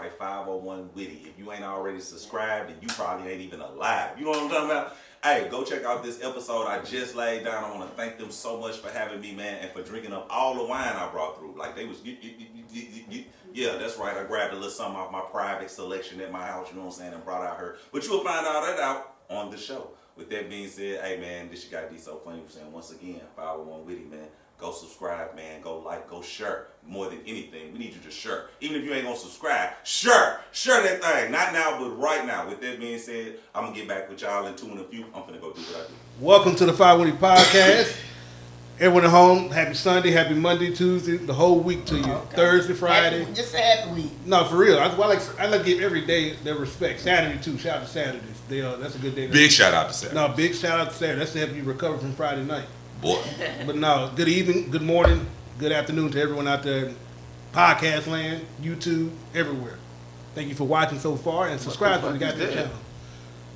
right, 501 Witty. If you ain't already subscribed, then you probably ain't even alive. You know what I'm talking about? Hey, go check out this episode I just laid down. I want to thank them so much for having me, man, and for drinking up all the wine I brought through. Like, they was, yeah, that's right. I grabbed a little something off my private selection at my house, you know what I'm saying, and brought out her. But you'll find all that out on the show. With that being said, hey, man, this shit got to be so funny. I'm saying, once again, 501 Witty, man. Go subscribe, man. Go like, go share. More than anything, we need you to share. Even if you ain't gonna subscribe, share that thing. Not now, but right now. With that being said, I'm gonna get back with y'all in 2 and a few. I'm finna go do what I do. Welcome to the 501 Podcast. Everyone at home, happy Sunday, happy Monday, Tuesday, the whole week to you. Okay. Thursday, Friday. Just a happy week. No, for real. I like to give every day their respect. Saturday too. Shout out to Saturdays. That's a good day. Big shout out to Saturday. No, big shout out to Saturday. That's to help you recover from Friday night. Boy. But no, good evening, good morning, good afternoon to everyone out there in podcast land, YouTube, everywhere. Thank you for watching so far and subscribe to the goddamn channel.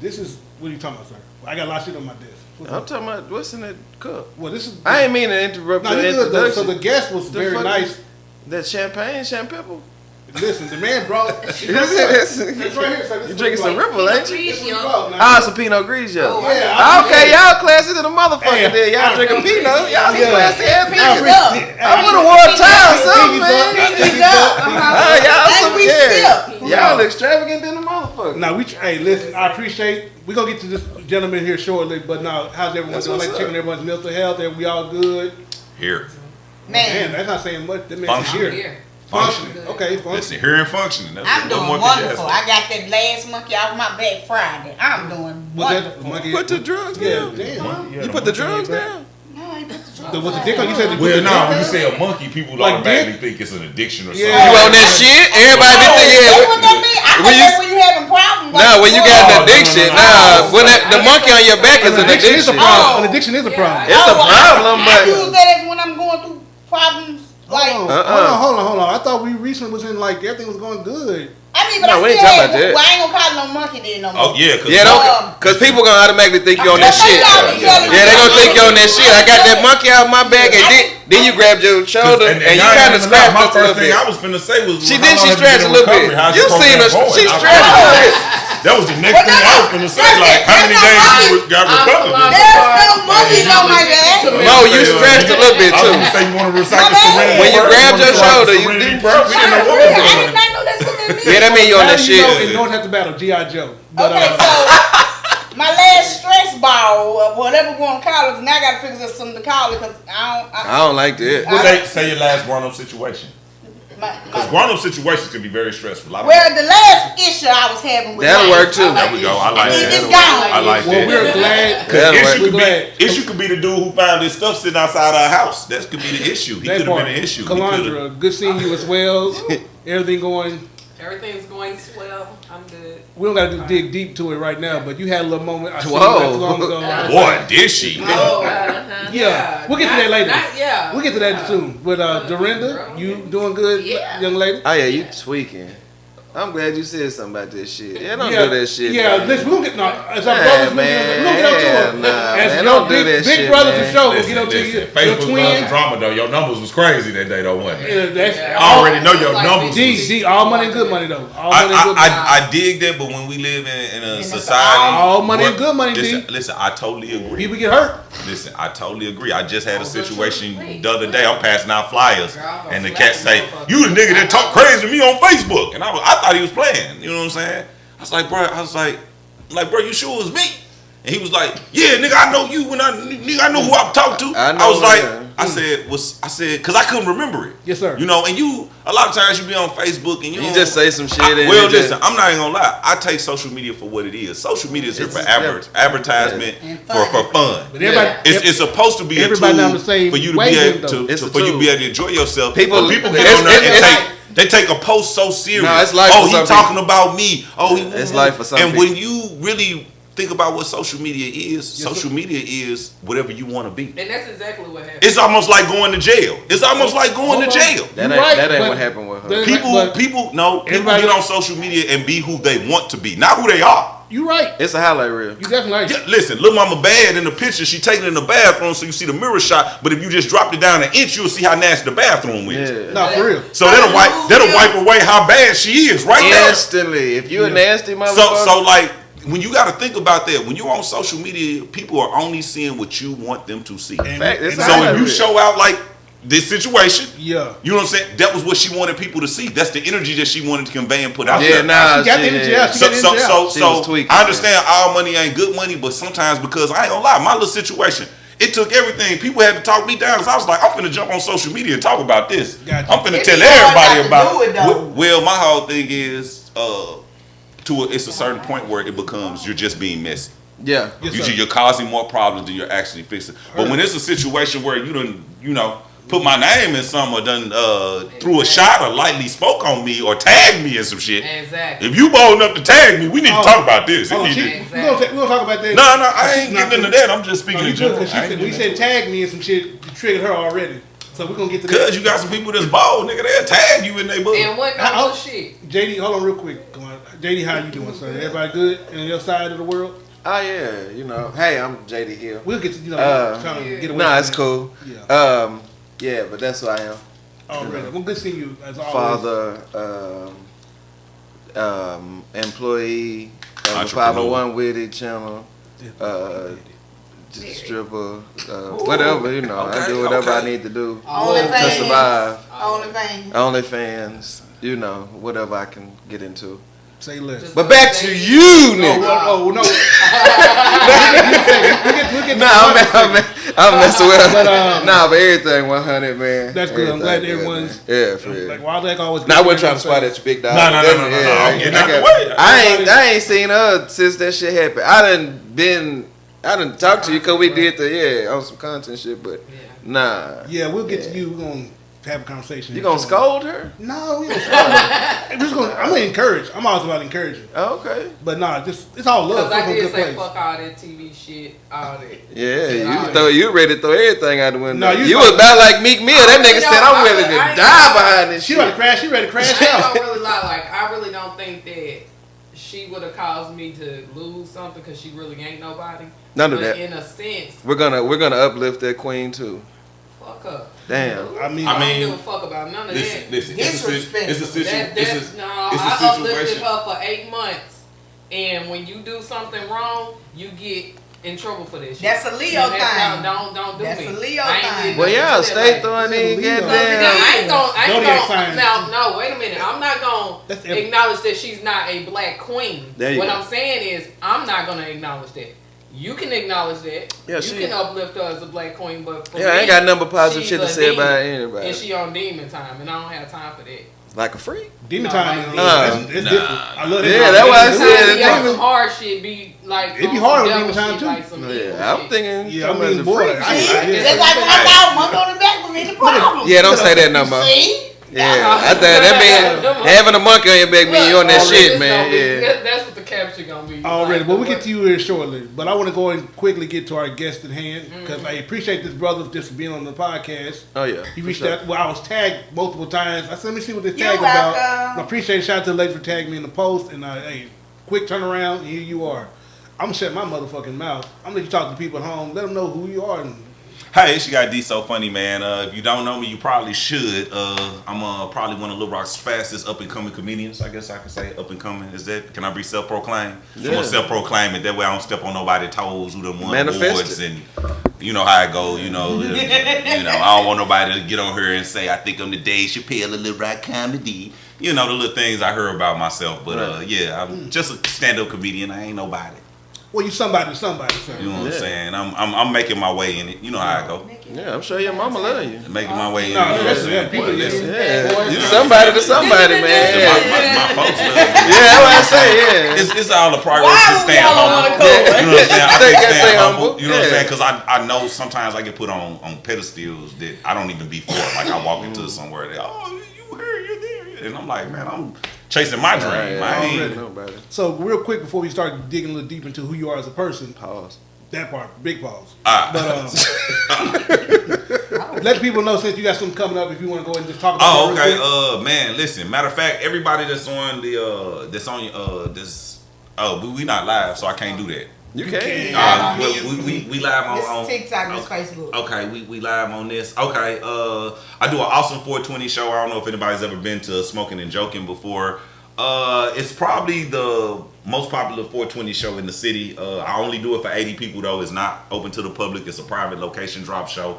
This is, what are you talking about, sir? I got a lot of shit on my desk. I'm talking about what's in that cup. Well, this is. I ain't mean to interrupt your introduction. So the guest was very nice. That champagne pepper. Listen, the man brought. It's right here, sir. You drinking some Ripple, ain't you? Some Pinot Grigio. Oh, yeah. Okay, y'all classy to the motherfucker there. Y'all drinking Pinot. Y'all classy ass niggas. I would have wore a tie or something, man. Y'all extravagant than the motherfucker. Now, hey, listen, I appreciate. We're going to get to this gentleman here shortly, but now, how's everyone doing? I like checking everyone's mental health. Are we all good? Here. Man, that's not saying much. That man's here. Functioning. Okay, functioning. Listen, here and functioning. I'm doing wonderful. I got that last monkey off my back Friday. I'm doing wonderful. Put the drugs down. You put the drugs down? No, I ain't put the drugs down. Was the dick on? You said the well, no, when you say a monkey, people automatically think it's an addiction or something. You on that shit? Everybody be thinking, that's what that mean. I thought that's when you having problems. Nah, when you got an addiction, when the monkey on your back is an addiction. An addiction is a problem. It's a problem, but I use that as when I'm going through problems. Like, hold on. I thought we recently was in like everything was going good. I mean, but no, we ain't talking about that. Well, I ain't gonna call it no monkey then no more. Oh yeah, cause people gonna automatically think you on that shit. Yeah, they gonna think you on that shit. I got that monkey out of my bag, and then you grabbed your shoulder and you kind of scratched my us a little bit. I was finna say was she scratched a little bit. You seen her? She scratched a little bit. That was the next thing I was finna say. Like, how many days you got recovered? There's no monkeys on my back. No, you scratched a little bit too. I was gonna say you want to recycle syringe. When you grabbed your shoulder, you didn't. We didn't know what was going on. Yeah, that mean you on that shit. You don't have to battle G.I. Joe. Okay, so my last stress ball, or whatever we want to call it, now I got to figure out something to call it because I don't like that. Say your last grown-up situation. Because grown-up situations can be very stressful. Well, the last issue I was having with that'll work too. There we go. I like that. It's gone. I like that. We're glad. Issue could be the dude who found his stuff sitting outside our house. That could be the issue. He could have been an issue. Calandra, good seeing you as well. Everything going. Everything's going swell. I'm good. We don't got to dig deep to it right now, but you had a little moment. Whoa. Boy, did she? Yeah. We'll get to that later. We'll get to that soon. But Dorinda, you doing good, young lady? Oh, yeah, you tweaking. I'm glad you said something about this shit. Yeah, don't do that shit. Yeah, listen, we're going to get, as our brothers, we're going to get up to them. As don't do that shit, big brothers for sure, we'll get up to you. Facebook loves drama, though. Your numbers was crazy that day, though, wasn't it? I already know your numbers. All money and good money, though. I dig that, but when we live in a society. All money and good money, Listen, I totally agree. People get hurt. Listen, I totally agree. I just had a situation the other day. I'm passing out flyers, and the cat say, "You the nigga that talk crazy to me on Facebook," and I thought he was playing. You know what I'm saying? I was like, bro, you sure it was me? And he was like, yeah, nigga, I know you. I know who I'm talking to. I was like, I said, because I couldn't remember it. Yes, sir. You know, and a lot of times you be on Facebook and you just say some shit. Listen, I'm not even gonna lie. I take social media for what it is. Social media is here for advertisement, for fun. But it's supposed to be a tool for you to be able to enjoy yourself. People get on there and they take a post so serious. No, it's life he talking about me. It's life for some people. And when you really think about what social media is, social media is whatever you want to be. And that's exactly what happened. It's almost like going to jail. That ain't what happened with her. People get on social media and be who they want to be, not who they are. You right. It's a highlight reel. You definitely right. Yeah, listen, Lil Mama bad in the picture. She taking it in the bathroom, so you see the mirror shot. But if you just dropped it down an inch, you'll see how nasty the bathroom is. Yeah. No, for real. So that'll wipe away how bad she is right Instantly. If you a nasty there. motherfucker. So like when you got to think about that, when you're on social media, people are only seeing what you want them to see. Fact, it's a So highlight if you reel. show out like this situation, Yeah. you know what I'm saying? That was what she wanted people to see. That's the energy that she wanted to convey and put out Yeah, there. nah, She got the energy out. She got the energy out. She was tweaking, I understand all money ain't good money, but sometimes because I ain't gonna lie, my little situation, it took everything. People had to talk me down. So I was like, I'm finna jump on social media and talk about this. Gotcha. I'm finna It's tell hard not everybody to about do it, though. Well, my whole thing is, it's a certain point where it becomes you're just being messy. Yeah. Yes, sir. You're causing more problems than you're actually fixing. But when it's a situation where you done, put my name in some or done threw a shot or lightly spoke on me or tagged me in some shit. Exactly. If you bold enough to tag me, we need to talk about this. Oh, It shit. need to- We gonna talk about that. No, I ain't getting into that. I'm just speaking No, you in good, general. because when you said tag me and some shit, you triggered her already. So we're gonna get to that. Because you got some people that's bold, nigga, they'll tag you in their book. And what How- no shit. JD, hold on real quick. Come on. JD, how you doing, sir? Everybody good in your side of the world? Oh yeah, hey, I'm JD Hill. We'll get to, trying to get away Nah, from it's that. cool. Yeah. Yeah, but that's who I am. Already. Well, good seeing you as always. Father, employee of the Entrepreneur. 501 Witty channel, stripper, whatever, I Okay, do whatever okay. I need to do to OnlyFans. survive. OnlyFans. OnlyFans, whatever I can get into. Say less. Just But go back say- to you, Oh, nigga. oh, no. We'll get Nah, I'm messing with But, Nah, but everything 100, man. That's good. I'm glad Everything, everyone's- Yeah, for real. Like, Wild Egg always. Nah, I wasn't trying to spot at you, big dog. No. I'm getting out the way. I ain't seen her since that shit happened. I done talked to you because we did on some content shit, but nah. Yeah, we'll get to you. We're going to have a conversation. You gonna scold her? No, we don't scold her. I'm going to encourage. I'm always about encouraging. Oh, okay. But nah, it's all love. Because I It's from a did good say place. fuck all that TV shit, all that. Yeah, you ready to throw everything out the window. No, you was was about like Meek Mill. That nigga said, I'm willing to I- die behind this She shit. ready to crash. She ready to crash I ain't out. gonna really lie, like, I really don't think that she would have caused me to lose something because she really ain't nobody. None of But that. in a sense, We're gonna uplift that queen too. fuck her. Damn. I mean, I don't give a fuck about none of Listen, that. listen. Disrespect. It's a situation. No, it's a I uplifted situation. her for 8 months, and when you do something wrong, you get in trouble for this shit. That's a Leo And that's thing. Don't do That's me. a Leo I ain't thing. did Well, nothing yeah, to that stay lady. throwing in Leo. Now, goddamn. I ain't Zodiac gonna. signs. No, wait a minute. I'm not That's gonna every- acknowledge that she's not a black queen. There you What go. I'm saying is, I'm not gonna acknowledge that. You can acknowledge that. Yeah, you she- can uplift her as a black queen, but for Yeah, I me, ain't got nothing but positive she's shit to a say about demon, anybody. And she on demon time, and I don't have time for that. Like a freak. demon No, time like is this. it's different. I love that. Yeah, that's why I It's said not it. like some hard shit be like. It be some hard on devil demon time, shit, too. like some evil Yeah, I'm shit. thinking. Yeah, I talking about mean, the boy, freak. I- See, yeah. just like when I thought Monkey on the back was any problem. Yeah, don't say that no more. See? Yeah, I thought that mean having a monkey on your back mean you on that Look, shit, it's man. gonna be- Yeah. That's what the capture gonna be. Already, Like, but we'll the get to you here shortly. But I want to go and quickly get to our guest at hand because I appreciate this brother just being on the podcast. Oh yeah. He for reached sure. out. Well, I was tagged multiple times. I said, "Let me see what this You're tag about." welcome. I appreciate it. Shout out to the lady for tagging me in the post. And hey, quick turnaround. Here you are. I'm gonna shut my motherfucking mouth. I'm gonna let you talk to people at home. Let them know who you are. And Hey, it's your guy D So Funny, man. If you don't know me, you probably should. I'm probably one of Little Rock's fastest up and coming comedians. I guess I can say up and coming. Is that? Can I be self-proclaimed? Yeah. I'm gonna self-proclaim it. That way I don't step on nobody's toes. Who done won Manifest awards it. and you know how it go. You know. I don't want nobody to get on here and say I think I'm the Dave Chappelle of Little Rock comedy. You know the little things I heard about myself. But Right. yeah, I'm just a stand-up comedian. I ain't nobody. well, you somebody, sir. You know what I'm Yeah. saying? I'm making my way in it. You know how I go. Yeah, I'm sure your mama love you. Making my way in No, it. You know what I'm that's- saying? yeah, people- Boy, listen. Yeah, you somebody to somebody, man. Listen, Yeah, my folks love me. that's what I say. Yeah. It's all a progress Why to would stand y'all humble. wanna You go? know what I'm saying? I They can gotta stand stay humble. humble. You know what I'm Yeah. saying? Because I know sometimes I get put on pedestals that I don't even be for. Like I walk into somewhere that, oh, you here, you're there. And I'm like, man, I'm chasing my dream. Right, I ain't. Already. Nobody. So real quick before we start digging a little deep into who you are as a person, Pause. that part, big pause. Ah. But let people know since you got something coming up if you want to go ahead and just talk about Oh, it real okay. quick. Man, listen. Matter of fact, everybody that's on the this Oh, we not live, so I can't do that. You can. We live on This TikTok, this Facebook. Okay, we live on this. Okay, I do an awesome 420 show. I don't know if anybody's ever been to Smoking and Joking before. It's probably the most popular 420 show in the city. I only do it for 80 people though. It's not open to the public. It's a private location drop show.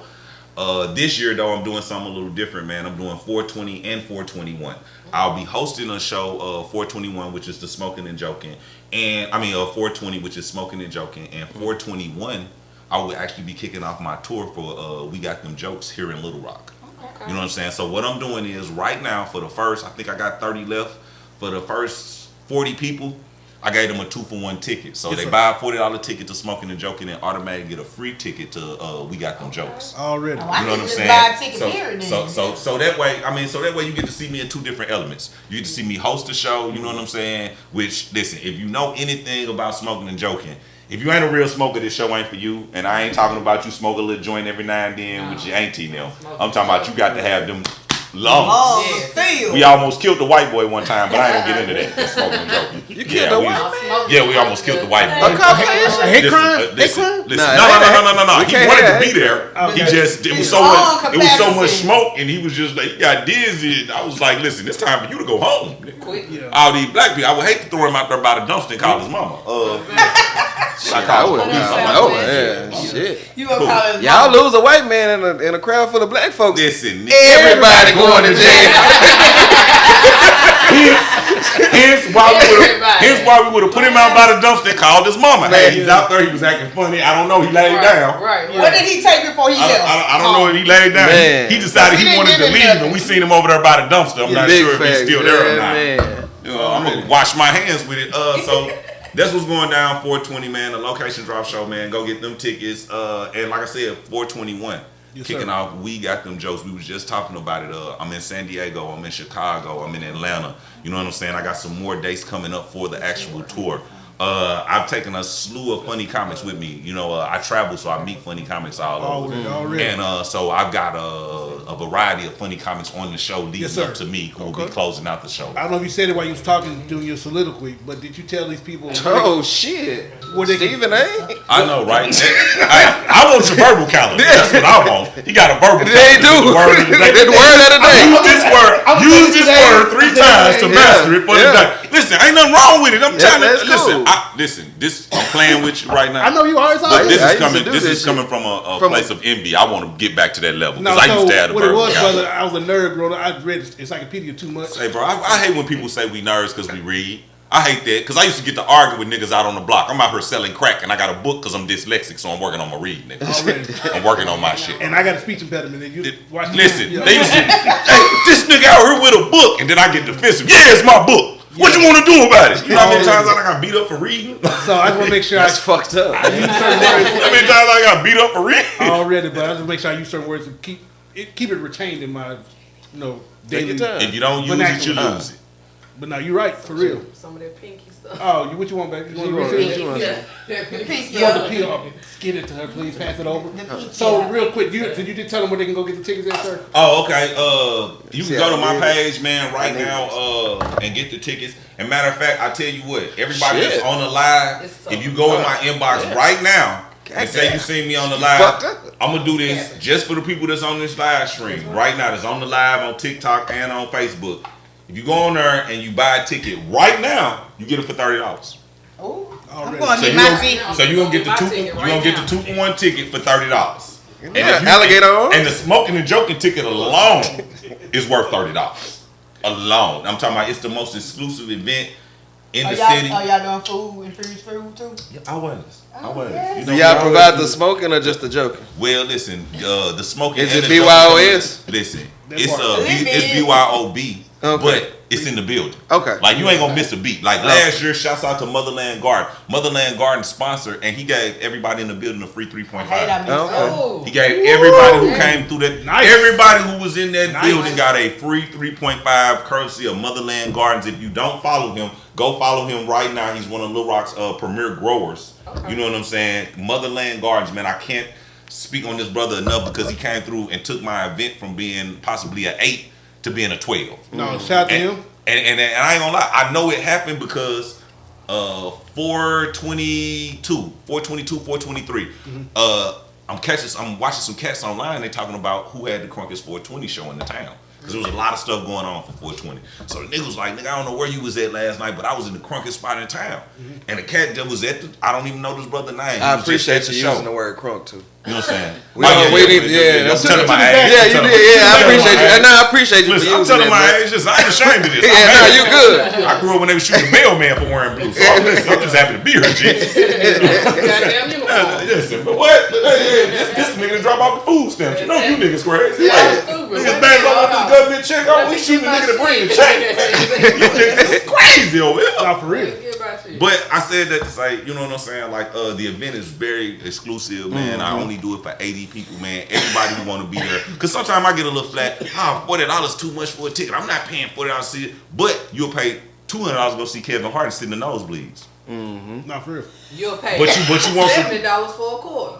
This year though, I'm doing something a little different, man. I'm doing 420 and 421. I'll be hosting a show, 421, which is the Smoking and Joking, and 420, which is Smoking and Joking, and 421, I will actually be kicking off my tour for We Got Them Jokes here in Little Rock. Okay. You know what I'm saying? So what I'm doing is right now for the first, I think I got 30 left. For the first 40 people, I gave them a 2-for-1 ticket. So they buy a $40 ticket to Smoking and Joking and automatically get a free ticket to We Got Them Jokes. Already. Oh, You know what I'm saying? Buy a ticket here, then. So that way you get to see me in two different elements. You get to see me host a show, you know what I'm saying? Which, listen, if you know anything about Smoking and Joking, if you ain't a real smoker, this show ain't for you. And I ain't talking about you smoke a little joint every now and then with your auntie now. I'm talking about you got to have them lungs. Yeah. We almost killed the white boy one time, but I ain't gonna get into that. Smoking and Joking. You killed the white man? Yeah, we almost killed the white boy. Hate crime? Listen. Nah, No. He can't wanted have to be there. Okay. He just it was so much smoke, and he was just like he got dizzy. I was like, listen, it's time for you to go home. Quit. All these black people, I would hate to throw him out there by the dumpster and call his mama. Shit. You gonna call it Y'all lose a white man in a crowd full of black folks. Listen, Everybody going to jail. Hence why we would have put him out by the dumpster and called his mama. Hey, he's out there. He was acting funny. I don't know. He laid down. Right. What did he take before he left? I don't know if he laid down. Man. He decided he wanted to leave, and we seen him over there by the dumpster. I'm not Big sure if he's facts, still there or not. man. I'm gonna wash my hands with it. So that's what's going down. 420, man. The location drop show, man. Go get them tickets. And like I said, 421. Yes, Kicking sir. off, We Got Them Jokes. We was just talking about it. I'm in San Diego. I'm in Chicago. I'm in Atlanta. You know what I'm saying? I got some more dates coming up for the actual tour. I've taken a slew of funny comics with me. You know, I travel, so I meet funny comics all over. Already. And so I've got a variety of funny comics on the show leading Yes, sir. up to me who will be closing out the show. I don't know if you said it while you was talking, doing your soliloquy, but did you tell these people? Oh shit. What they Stephen A? I know, right? I want your verbal calendar. That's what I want. He got a verbal calendar. They do. The word of the day. The word of the day. Use this word 3 times to master it for the day. Listen, ain't nothing wrong with it. I'm trying to that's cool. listen. This I'm playing with you right now. I know you always But talk. this I is used to coming. do This this is coming from a place of envy. I want to get back to that level No, because I so used to have the what it verbal was, calendar. brother, I was a nerd growing up. I read encyclopedia too much. Hey, bro, I hate when people say we nerds because we read. I hate that because I used to get to argue with niggas out on the block. I'm out here selling crack and I got a book because I'm dyslexic, so I'm working on my reading. Already. I'm working on my shit. And I got a speech impediment. And you watch the Listen, movie. they used to, hey, this nigga out here with a book, and then I get defensive. Yeah, it's my book. What you want to do about it? You know how many times I got beat up for reading? So I just want to make sure That's fucked up. I use certain words How many times I got beat up for reading? already, but I just make sure I use certain words to keep it retained in my, daily. your time. If you don't use it, you lose it. But no, you're right, for real. Some of that pinky stuff. Oh, what you want, baby? You want to refill? You want the peel? Get it to her, please. Pass it over. So real quick, did you just tell them where they can go get the tickets at, sir? Oh, okay. You can go to my page, man, right now, and get the tickets. And matter of fact, I tell you what, everybody that's on the live, if you go in my inbox right now and say you seen me on the live, I'm gonna do this just for the people that's on this live stream right now. That's on the live on TikTok and on Facebook. If you go on there and you buy a ticket right now, you get it for $30. Oh, I'm Already. going to So get my ticket. so you gonna get the My two. ticket You right gonna get now. the 2-for-1 ticket for $30. And Yeah, if you- alligator arms. And the Smoking and Joking ticket alone is worth $30. Alone. I'm talking about it's the most exclusive event in the city. Are y'all doing food and free food too? Yeah, I was. yeah. You Do know, y'all we provide always the do- smoking or just the joking? Well, listen, the Smoking. Is and it the Joking BYOS? coming- Listen, That it's part. it's BYOB, Okay. but it's in the building. Okay. Like you ain't gonna miss a beat. Like last year, shouts out to Motherland Garden. Motherland Garden sponsor, and he gave everybody in the building a free 3.5. Hey, that makes Okay. sense. Oh. He gave everybody who came through that. Nice. Everybody who was in that Nice. building got a free 3.5 courtesy of Motherland Gardens. If you don't follow him, go follow him right now. He's one of Little Rock's premier growers. Okay. You know what I'm saying? Motherland Gardens, man. I can't speak on this brother enough because he came through and took my event from being possibly an 8 to being a 12. No, shout out to And, him. and I ain't gonna lie, I know it happened because 422, 423. I'm watching some cats online. They talking about who had the crunkest 420 show in the town. Because there was a lot of stuff going on for 420. So the nigga was like, nigga, I don't know where you was at last night, but I was in the crunkest spot in town. And the cat that was at I don't even know this brother's name. I appreciate you using the word crunk too. You know what I'm saying? That's telling my age. Yeah, you did. Yeah, I appreciate you. No, I appreciate you. Listen, for I'm using telling my age. Just, I ain't ashamed of this. Yeah, no, you good. I grew up when they was shooting the mailman for wearing blue. So I'm just happy to be here, G. Goddamn uniform. Listen, but what? This nigga drop off the food stamps. You know you niggas crazy. Niggas bang off this government check. Oh, we shooting the nigga to bring the check. You niggas is crazy over here. Not for real. But I said that to say, you know what I'm saying? Like, the event is very exclusive, man. I only do it for 80 people, man. Everybody who want to be there. Because sometimes I get a little flat. $40 too much for a ticket. I'm not paying $40 to see it. But you'll pay $200 to go see Kevin Hart and sit in the nosebleeds. Not for real. You'll pay But you want $70 for a quarter.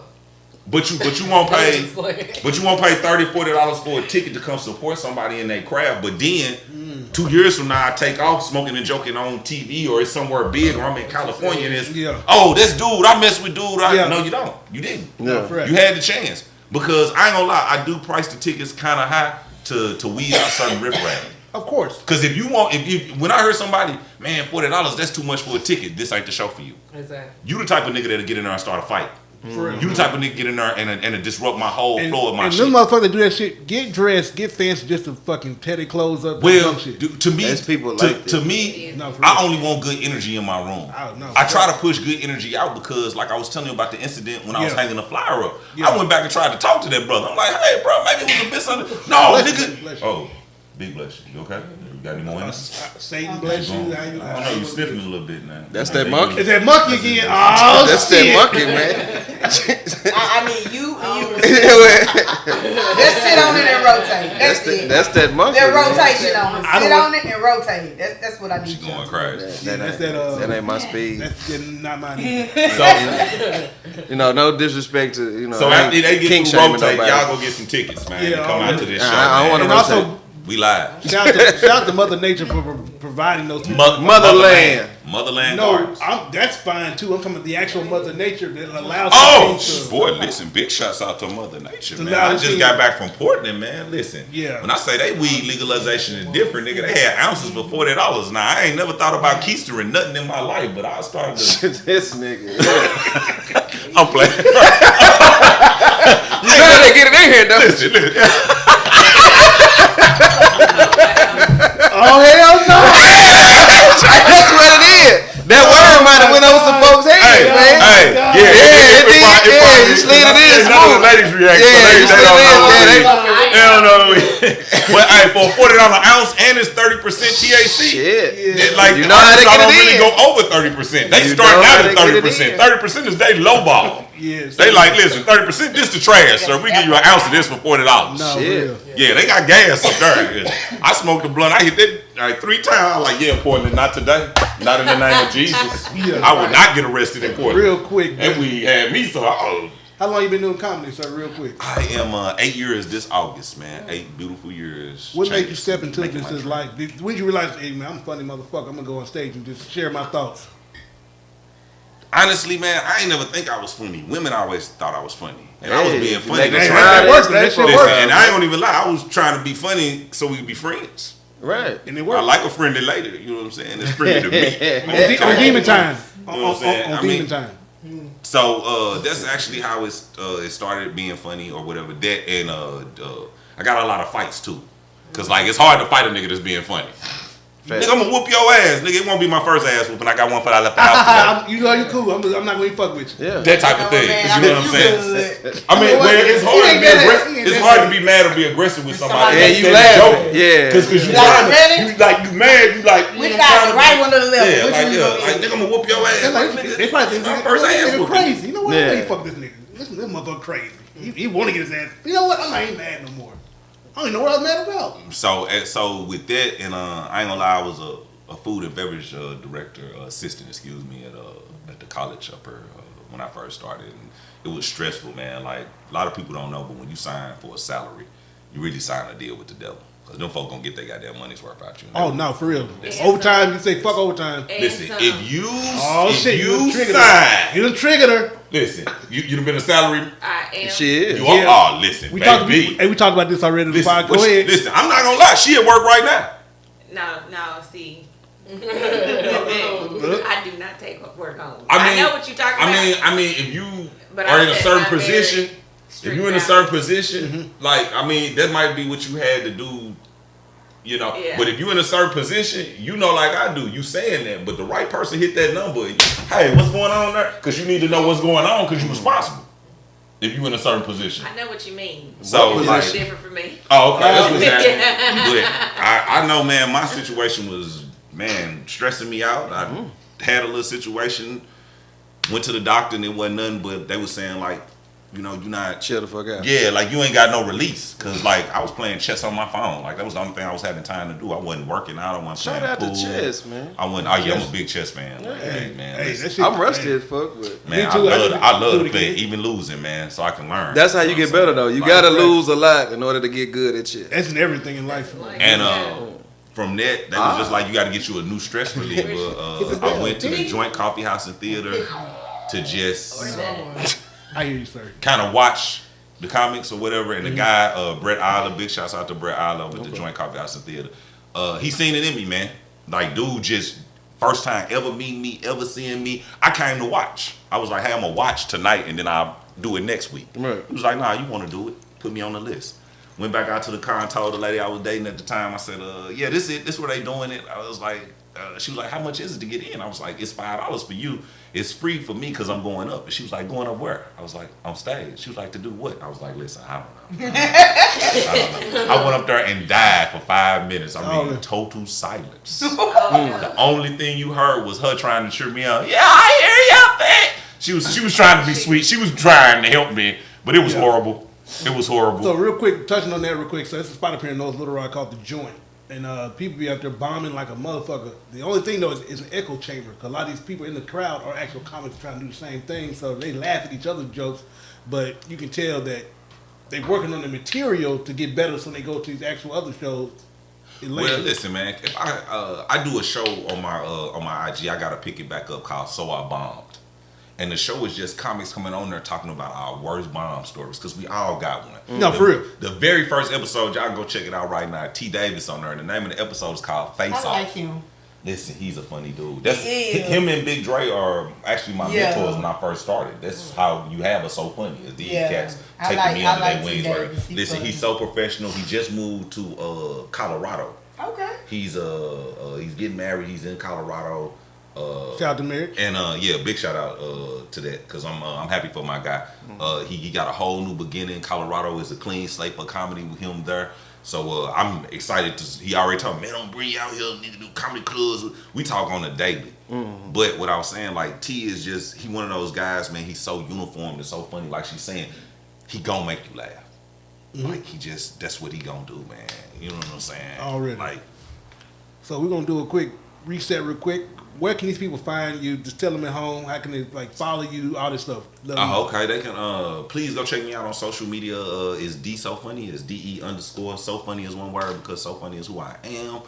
But you won't pay $30-$40 for a ticket to come support somebody in their craft. But then 2 years from now, I take off smoking and joking on TV, or it's somewhere big, or I'm in California and it's this dude, I mess with dude. No, you don't. You didn't. Yeah. You had the chance. Because I ain't gonna lie, I do price the tickets kind of high to weed out certain riffraff. Of course. Because when I heard somebody, man, $40, that's too much for a ticket. This ain't the show for you. Exactly. You the type of nigga that'll get in there and start a fight. For real. You the type of nigga get in there and disrupt my whole flow of my shit. And them motherfuckers that do that shit, get dressed, get fancy just to fucking tear their clothes up. Well, shit. to me, to me, I only want good energy in my room. I try to push good energy out because, like I was telling you about the incident when I was hanging the flyer up. I went back and tried to talk to that brother. I'm like, hey, bro, maybe it was a misunderstanding. No, nigga. Bless you. Oh, big bless you. You okay? You got any more in there? Satan bless you. I don't know. You sniffing a little bit now. That's that monkey. Is that monkey again? Oh, that's shit. that monkey, man. I mean, you just sit on it and rotate. That's it. That's that monkey. That man. rotation on it. Sit on it and rotate. That's what I need. She going crazy. That ain't my speed. That's not mine. So, no disrespect to, So after they get to rotate, y'all go get some tickets, man. Yeah, come out to this show. I want to And rotate. also, we live. shout out to Mother Nature for providing those. Motherland. Motherland No, Gardens. that's fine too. I'm talking about the actual Mother Nature that allows. Boy, listen, big shouts out to Mother Nature, man. I just got back from Portland, man. Listen, when I say they weed legalization is different, nigga, they had ounces for $40. Now, I ain't never thought about keistering nothing in my life, but I started to. This nigga. I'm playing. You gotta get it in here, though. Listen. Oh hell no! That's what it is. That word might have went over some folks' heads, man. It did. You slid it in smooth. Ladies react. Yeah, you slid it in. They don't know. But hey, for a $40 ounce and it's 30% THC. Shit. Like, you know how they get don't it really in. go over 30%. They start out at 30%. 30% is they lowball. Yes. They like, listen, 30%, this the trash, sir. We give you an ounce of this for $40. No, Shit. Yeah, they got gas up there. I smoked a blunt. I hit that like 3 times. I was like, yeah, Portland, not today. Not in the name of Jesus. I would not get arrested in Portland. Real quick. And we had me, so How long you been doing comedy, sir? Real quick. I am 8 years this August, man. 8 beautiful years. What made you step into this as life? When did you realize, hey man, I'm a funny motherfucker. I'm gonna go on stage and just share my thoughts. Honestly, man, I ain't never think I was funny. Women always thought I was funny. And I was being funny. That works. That shit works. And I don't even lie. I was trying to be funny so we could be friends. Right. And it worked. I like a friendly lady. You know what I'm saying? It's friendly to me. On demon time. You know what I'm saying? On demon time. So that's actually how it started being funny or whatever. That and I got a lot of fights too. Cause like it's hard to fight a nigga that's being funny. Nigga, I'm gonna whoop your ass, nigga. It won't be my first ass whooping. I got one for I left the house. You know you cool. I'm not gonna fuck with you. Yeah. That type of thing. You know what I'm saying? I mean, it's hard to be aggressive. It's hard to be mad or be aggressive with somebody. Yeah, you laughing. Yeah. Cause you Like, really? you mad. You like. Which guy? The right one or the left? Yeah, Which one you gonna like nigga, I'm gonna whoop your ass. They probably think My first ass nigga whooping. crazy. You know what? Yeah. I ain't fuck this nigga. This motherfucker crazy. He want to get his ass. You know what? I'm not even mad no more. I don't even know what I was mad about. So with that, and I ain't gonna lie, I was a food and beverage assistant, at the college up here when I first started. And it was stressful, man. Like a lot of people don't know, but when you sign for a salary, you really sign a deal with the devil. Cause them folk gonna get their goddamn money's worth out you. Oh no, for real. Overtime, you say fuck overtime. Listen, if you you done triggered her. Listen, you done been a salary. I am. She is. You are. Oh, listen, We baby. talked about this already in the podcast. Go ahead. Listen, I'm not gonna lie. She at work right now. No, see. I do not take work home. I know what you're talking about. I mean, if you are in a certain position, if you're in a certain position, like, I mean, that might be what you had to do, you know. Yeah. But if you're in a certain position, you know, like I do, you saying that, but the right person hit that number. Hey, what's going on there? Because you need to know what's going on because you're responsible. If you're in a certain position. I know what you mean. So it's like, different for me. Oh, okay, that's what's happening. But I know, man, my situation was, man, stressing me out. I had a little situation, went to the doctor and it wasn't nothing, but they was saying like, you know, you not Chill the fuck out. Yeah, like you ain't got no release. Cause like I was playing chess on my phone. Like that was the only thing I was having time to do. I wasn't working out. I wasn't Shout out playing to pool. chess, man. I wasn't. Oh yeah, I'm a big chess fan. Like, hey man, Hey, listen. that shit, I'm rusty as fuck, but Man, Me too. I love do to it play, again. even losing, man, so I can learn. that's how you get better though. You Like, gotta lose a lot in order to get good at chess. That's in everything in life. And from that, they was just like, you got to get you a new stress reliever. I went to the Joint Coffee House and Theater to just I hear you, sir. kind of watch the comics or whatever. And the guy, Brett Isler, big shouts out to Brett Isler with the Joint Coffee House and Theater. He seen it in me, man. Like, dude, just first time ever meeting me, ever seeing me. I came to watch. I was like, hey, I'm gonna watch tonight and then I'll do it next week. Right. He was like, nah, you want to do it? Put me on the list. Went back out to the car and told the lady I was dating at the time. I said, yeah, this is it. This where they doing it. I was like, she was like, how much is it to get in? I was like, it's $5 for you. It's free for me because I'm going up. And she was like, going up where? I was like, on stage. She was like, to do what? I was like, listen, I don't know. I don't know. I went up there and died for 5 minutes. I mean, total silence. The only thing you heard was her trying to cheer me up. Yeah, I hear you, man. She was trying to be sweet. She was trying to help me, but it was horrible. It was horrible. So real quick, touching on that real quick. So it's a spot up here in North Little Rock called The Joint. And people be out there bombing like a motherfucker. The only thing though is an echo chamber. Cause a lot of these people in the crowd are actual comics trying to do the same thing. So they laugh at each other's jokes, but you can tell that they're working on the material to get better so they go to these actual other shows. Well, listen, man. If I do a show on my IG, I gotta pick it back up called So I Bombed. And the show is just comics coming on there talking about our worst bomb stories because we all got one. No, for real. The very first episode, y'all go check it out right now. T. Davis on there. And the name of the episode is called Face Off. I like him. Listen, he's a funny dude. That's He is. him and Big Dre are actually my mentors when I first started. That's how you have us so funny. Is these cats taking me under their wings. Right? Listen, he's so professional. He just moved to Colorado. Okay. He's getting married. He's in Colorado. Shout out to Merrick. And yeah, big shout out to that because I'm happy for my guy. He got a whole new beginning. Colorado is a clean slate for comedy with him there. So I'm excited to. He already told me, man, don't bring you out here. Need to do comedy clubs. We talk on a daily. But what I was saying, like T is just he one of those guys, man. He's so uniform and so funny. Like she's saying, he gonna make you laugh. Like he just that's what he gonna do, man. You know what I'm saying? Already. Like. So we're gonna do a quick reset real quick. Where can these people find you? Just tell them at home. How can they like follow you? All this stuff. Okay. They can please go check me out on social media. Is D So Funny? Is DE_ So Funny is one word because So Funny is who I am.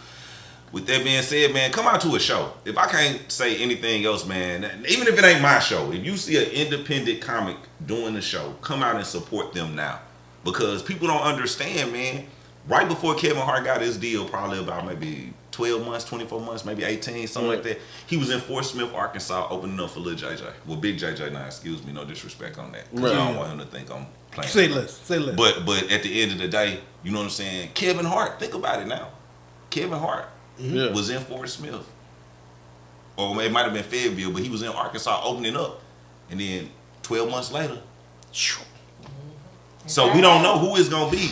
With that being said, man, come out to a show. If I can't say anything else, man, even if it ain't my show, if you see an independent comic doing the show, come out and support them now. Because people don't understand, man. Right before Kevin Hart got his deal, probably about maybe 12 months, 24 months, maybe 18, something like that. He was in Fort Smith, Arkansas, opening up for Lil JJ. Well, Big JJ now, excuse me, no disrespect on that. I don't want him to think I'm playing. Say less. But at the end of the day, you know what I'm saying? Kevin Hart, think about it now. Kevin Hart was in Fort Smith. Or it might have been Fayetteville, but he was in Arkansas opening up. And then 12 months later, so we don't know who it's going to be.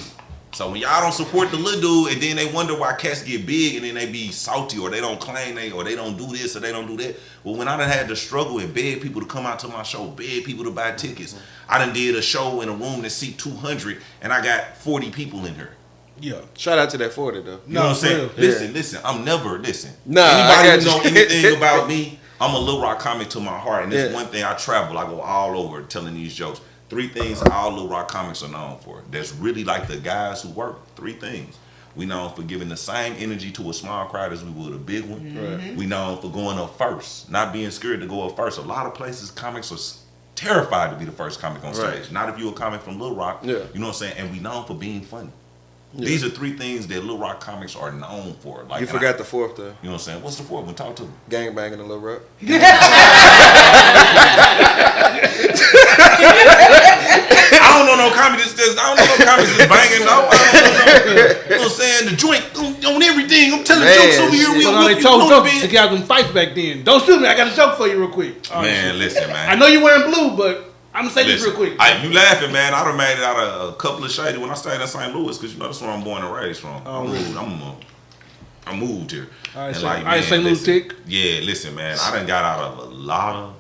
So when y'all don't support the little dude and then they wonder why cats get big and then they be salty or they don't claim or they don't do this or they don't do that. Well, when I done had to struggle and beg people to come out to my show, beg people to buy tickets, I done did a show in a room that seat 200 and I got 40 people in here. Yeah. Shout out to that 40 though. You know what I'm saying? Listen, I'm never, Nah, anybody who know anything about me, I'm a Little Rock comic to my heart. And that's one thing I travel. I go all over telling these jokes. 3 things all Little Rock comics are known for. That's really like the guys who work. 3 things. We known for giving the same energy to a small crowd as we would a big one. Right. We known for going up first, not being scared to go up first. A lot of places, comics are terrified to be the first comic on stage. Right. Not if you're a comic from Little Rock. Yeah. You know what I'm saying? And we known for being funny. Yeah. These are 3 things that Little Rock comics are known for. Like, You forgot the 4th though. You know what I'm saying? What's the 4th one? Talk to me. Gangbanging in Little Rock. I don't know no comics that's banging. No, I don't know. You know what I'm saying? The joint on everything. I'm telling jokes over here. So they told jokes to get them fights back then. Don't shoot me. I got a joke for you real quick. Man, listen, man. I know you're wearing blue, but I'm gonna say this real quick. You laughing, man? I done made it out of a couple of shady when I stayed in St. Louis, because you know that's where I'm born and raised from. I moved here. All right, man, St. Louis tick. Yeah, listen, man. I done got out of a lot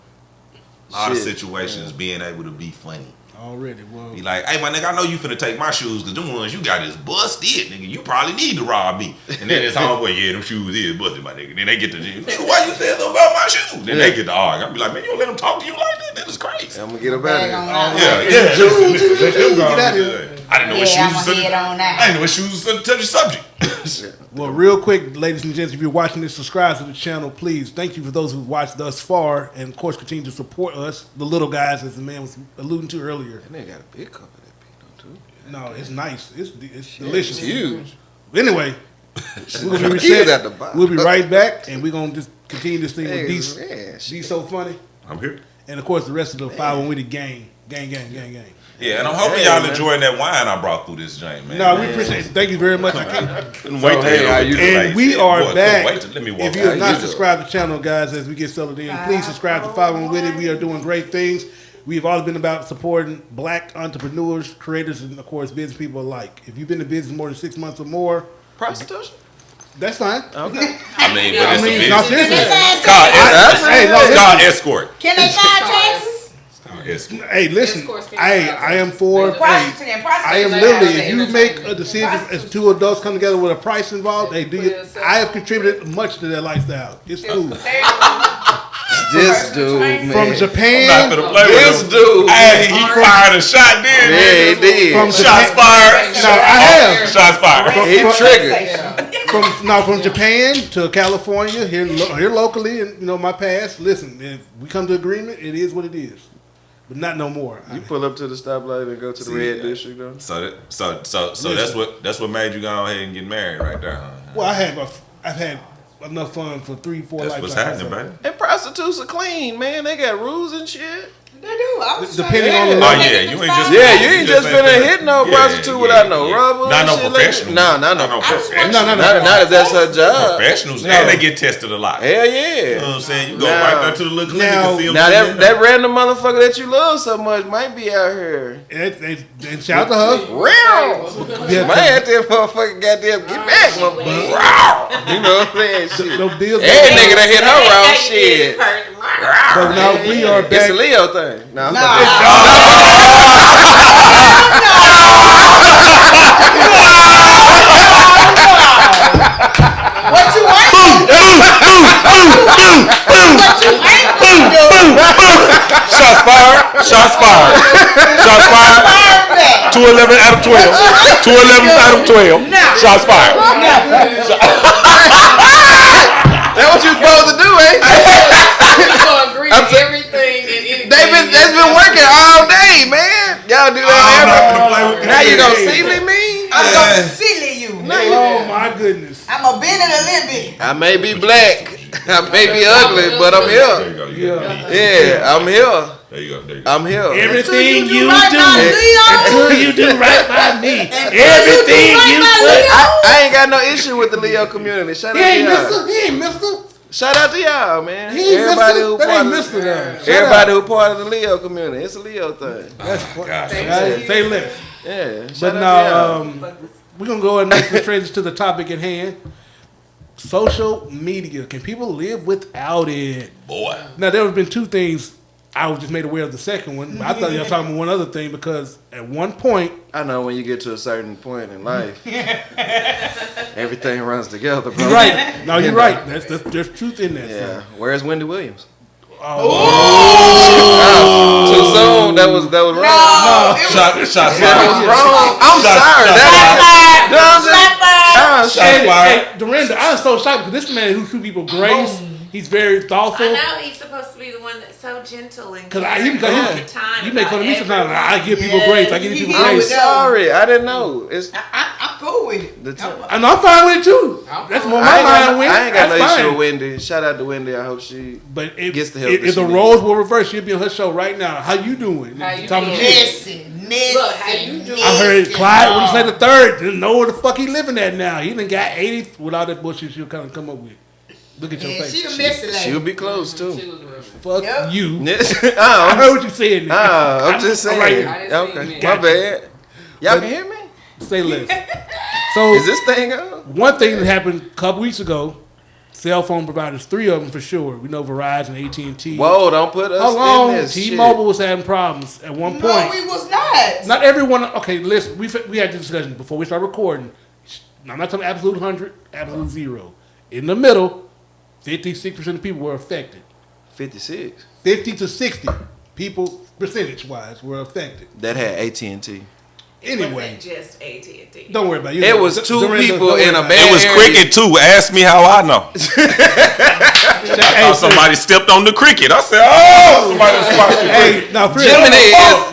of situations being able to be funny. Already, well. Be like, hey, my nigga, I know you finna take my shoes, because them ones you got is busted, nigga. You probably need to rob me. And then it's homeboy, yeah, them shoes is busted, my nigga. Then they get to, nigga, why you saying something about my shoes? Then they get to argue. I'll be like, man, you don't let them talk to you like that? That is crazy. I'm gonna get up out of here. Yeah. Listen, let them go. Get out of here. I didn't know what shoes was such a subject. Well, real quick, ladies and gents, if you're watching this, subscribe to the channel, please. Thank you for those who've watched thus far, and of course, continue to support us, the little guys, as the man was alluding to earlier. And they got a big cup of that Pinot too. No, it's nice. It's delicious. It's huge. Anyway, we'll be right back, and we're gonna just continue this thing with D's So Funny, I'm here. and of course the rest of the 5 and Witty gang. Yeah, and I'm hoping y'all enjoying that wine I brought through this joint, man. No, we appreciate it. Thank you very much. Wait And we are back. Let me walk If you have not subscribed to the channel, guys, as we get settled in, please subscribe to 5 and Witty. We are doing great things. We've always been about supporting black entrepreneurs, creators, and of course business people alike. If you've been in business more than 6 months or more, Prostitution? that's fine. Okay. I mean, but it's a business. No, seriously. It's called escort. Can they file taxes? Hey, listen. I am for. Prostituting. I am literally. If you make a decision as 2 adults come together with a price involved, I have contributed much to their lifestyle. It's cool. This dude, man. From Japan. I'm not gonna play with him. Dude. Hey, he fired a shot then. Yeah, he did. From Shots fired. No, I have. Shots fired. He triggered. From Japan to California, here locally, and my past. Listen, if we come to agreement, it is what it is, but not no more. You pull up to the stoplight and go to the red district, though. So that's what made you go ahead and get married right there, huh? Well, I've had enough fun for 3-4 That's what's lifetimes. happening, baby. And prostitutes are clean, man. They got rules and shit. They do. I was Depending on the Oh yeah, you ain't just you ain't just finna hit no prostitute without no rubber. Not no shit professional. Like that. No professional. Not if that's her job. Professionals, and they get tested a lot. Hell You yeah. know what I'm saying? You go right there to the little clinic and see them. Now that random motherfucker that you love so much might be out here. And shout out to her. Real. Yeah, Man, that motherfucker goddamn get back, motherfucker. You know what I'm saying? Shit. no deals. Every nigga that hit her wrong shit. But now we are It's back. a Leo thing. No. What you ain't gonna do? What you ain't gonna do? Shots fired. Shots fired. Shots fired. 211 out of 12. 211 out of 12. Shots fired. That's what you supposed to do, ain't it? Agree to everything and anything. That's been working all day, man. Y'all do that every. Now you gonna silly me? I'm gonna silly you. Oh my goodness. I'm a bend it a little bit. I may be black, I may be ugly, but I'm here. Yeah, I'm here. There you go. I'm here. Everything you right do, by Leo. until you do right by me. Everything you put. I ain't got no issue with the Leo community. Shout out to y'all. He ain't mister. Shout out to y'all, man. He ain't Everybody mister. who That part ain't of mister now. everybody who part of the Leo community. It's a Leo thing. Say less. Yeah. But Shout out now, to y'all. we're going to go ahead and transition to the topic at hand. Social media. Can people live without it? Boy. Now, there have been 2 things. I was just made aware of the second one. I thought you were talking about one other thing because at one point, I know when you get to a certain point in life, everything runs together, bro. you're right. No, you're right. There's truth in that. Yeah. So. Where's Wendy Williams? Oh. Too soon. that was wrong. No, it was Shots That was fired. wrong. I'm sorry. Hey, Dorinda, I was so shocked because this man who shoot people grace. He's very thoughtful. I know he's supposed to be the one that's so gentle and Because caring all the time. you make fun of me about sometimes. I give people Yeah, grace. I give people he grace. was- Sorry, I didn't know. It's I'm cool with it. And I'm fine with it too. That's what my mind went. I ain't got no That's issue fine. with Wendy. Shout out to Wendy. I hope she But if, gets the help if that the she roles will reverse, she'll be on her show right now. How you doing? How you Talking doing? shit. Messy. Look, how you doing? I heard Clyde when he said the third didn't know where the fuck he living at now. He done got 80 with all that bullshit she'll kind of come up with. Look at your Yeah, face. she a messy lady. she'll be close too. She was real. Fuck Yep. you. I I heard what you said. Nigga. I'm just saying. Right. I didn't see Okay, you, my man. bad. Y'all can hear me? Say less. So Is this thing on? one thing that happened a couple weeks ago, cell phone providers, 3 of them for sure. We know Verizon, AT&T. Whoa, don't put us How in long this T-Mobile was having problems at one No, point. we was not. Not everyone. Okay, listen. We had this discussion before we started recording. I'm not talking absolute 100, absolute 0. In the middle, 56% of people were affected. 56. 50 to 60 people, percentage-wise, were affected. That had AT&T. Anyway, It wasn't just AT&T. don't worry about it. It was two people in a band. band. It was cricket too. Ask me how I know. Hey, Somebody stepped on the cricket. I said, "Oh, somebody squashed the cricket." hey, now, for real,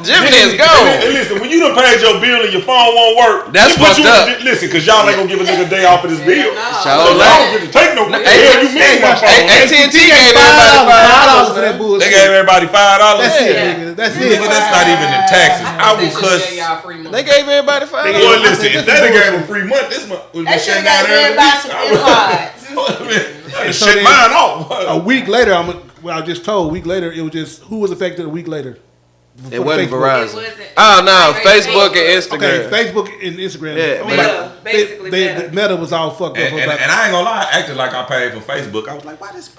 Jiminy is gone. And listen, when you done paid your bill and your phone won't work, That's he put fucked you up. Listen, because y'all ain't gonna give a nigga a day off of this bill. So Show y'all don't get to take no. Hell, you mean my phone? AT&T gave everybody $5 for $5. that bullshit. They gave everybody $5. That's it, Yeah. nigga. That's Nigga, it. that's not even the taxes. I They will should cuss. give y'all free money. They gave everybody $5. Boy, listen, if they done gave them free month, this month would They be should shut have down got everybody some invites. I So shut then- mine off. A week later, I was just told. A week later, it was just who was affected. A week later, It wasn't Facebook. Verizon. It wasn't. Oh no, Like Facebook and Okay, Instagram. Facebook and Instagram. Yeah, Meta, basically they, Meta. Meta was all fucked up. And I ain't gonna lie, I acted like I paid for Facebook. I was like, why this?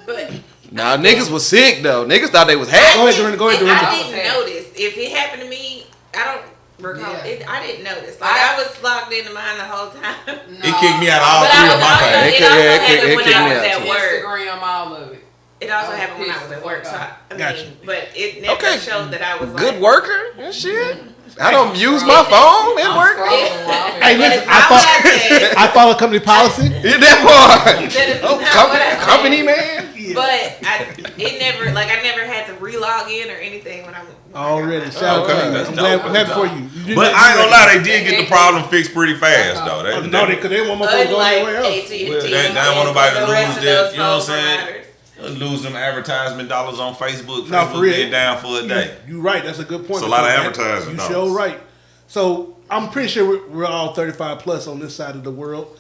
But Nah, niggas was sick though. Niggas thought they was hacked. Go ahead, Dorinda. Go ahead, I Dorinda. didn't notice. If it happened to me, I don't recall. Yeah. I didn't notice. Like I was logged into mine the whole time. It kicked me out of all But three I of was my also, pages. it Yeah, also it happened when kicked me I was out, at too. work. Instagram, all of it. It also happened when I was at work. So I Gotcha. mean, but it never Okay. showed that I was Good like, worker and shit. I don't use my phone at work. Hey, But listen, it's not what I said. I follow company policy. Yeah, that boy. That is not what I said. Company man. But I never had to re-log in or anything when I Already, shout out to Okay, you. that's I'm glad dope, I'm that's happy for dope. you. You did But that- I ain't gonna lie, they did get the problem fixed pretty fast though. They, No, because they want more folks going unlike anywhere else. AT&T, Well, they don't want nobody to and the rest lose of that, those you know what I'm phone saying? providers. lose them advertisement dollars on Facebook. No, for Facebook real. being down for a day. You're right. That's a good point. It's a lot of because advertising You dollars. sure right. So I'm pretty sure we're all 35 plus on this side of the world.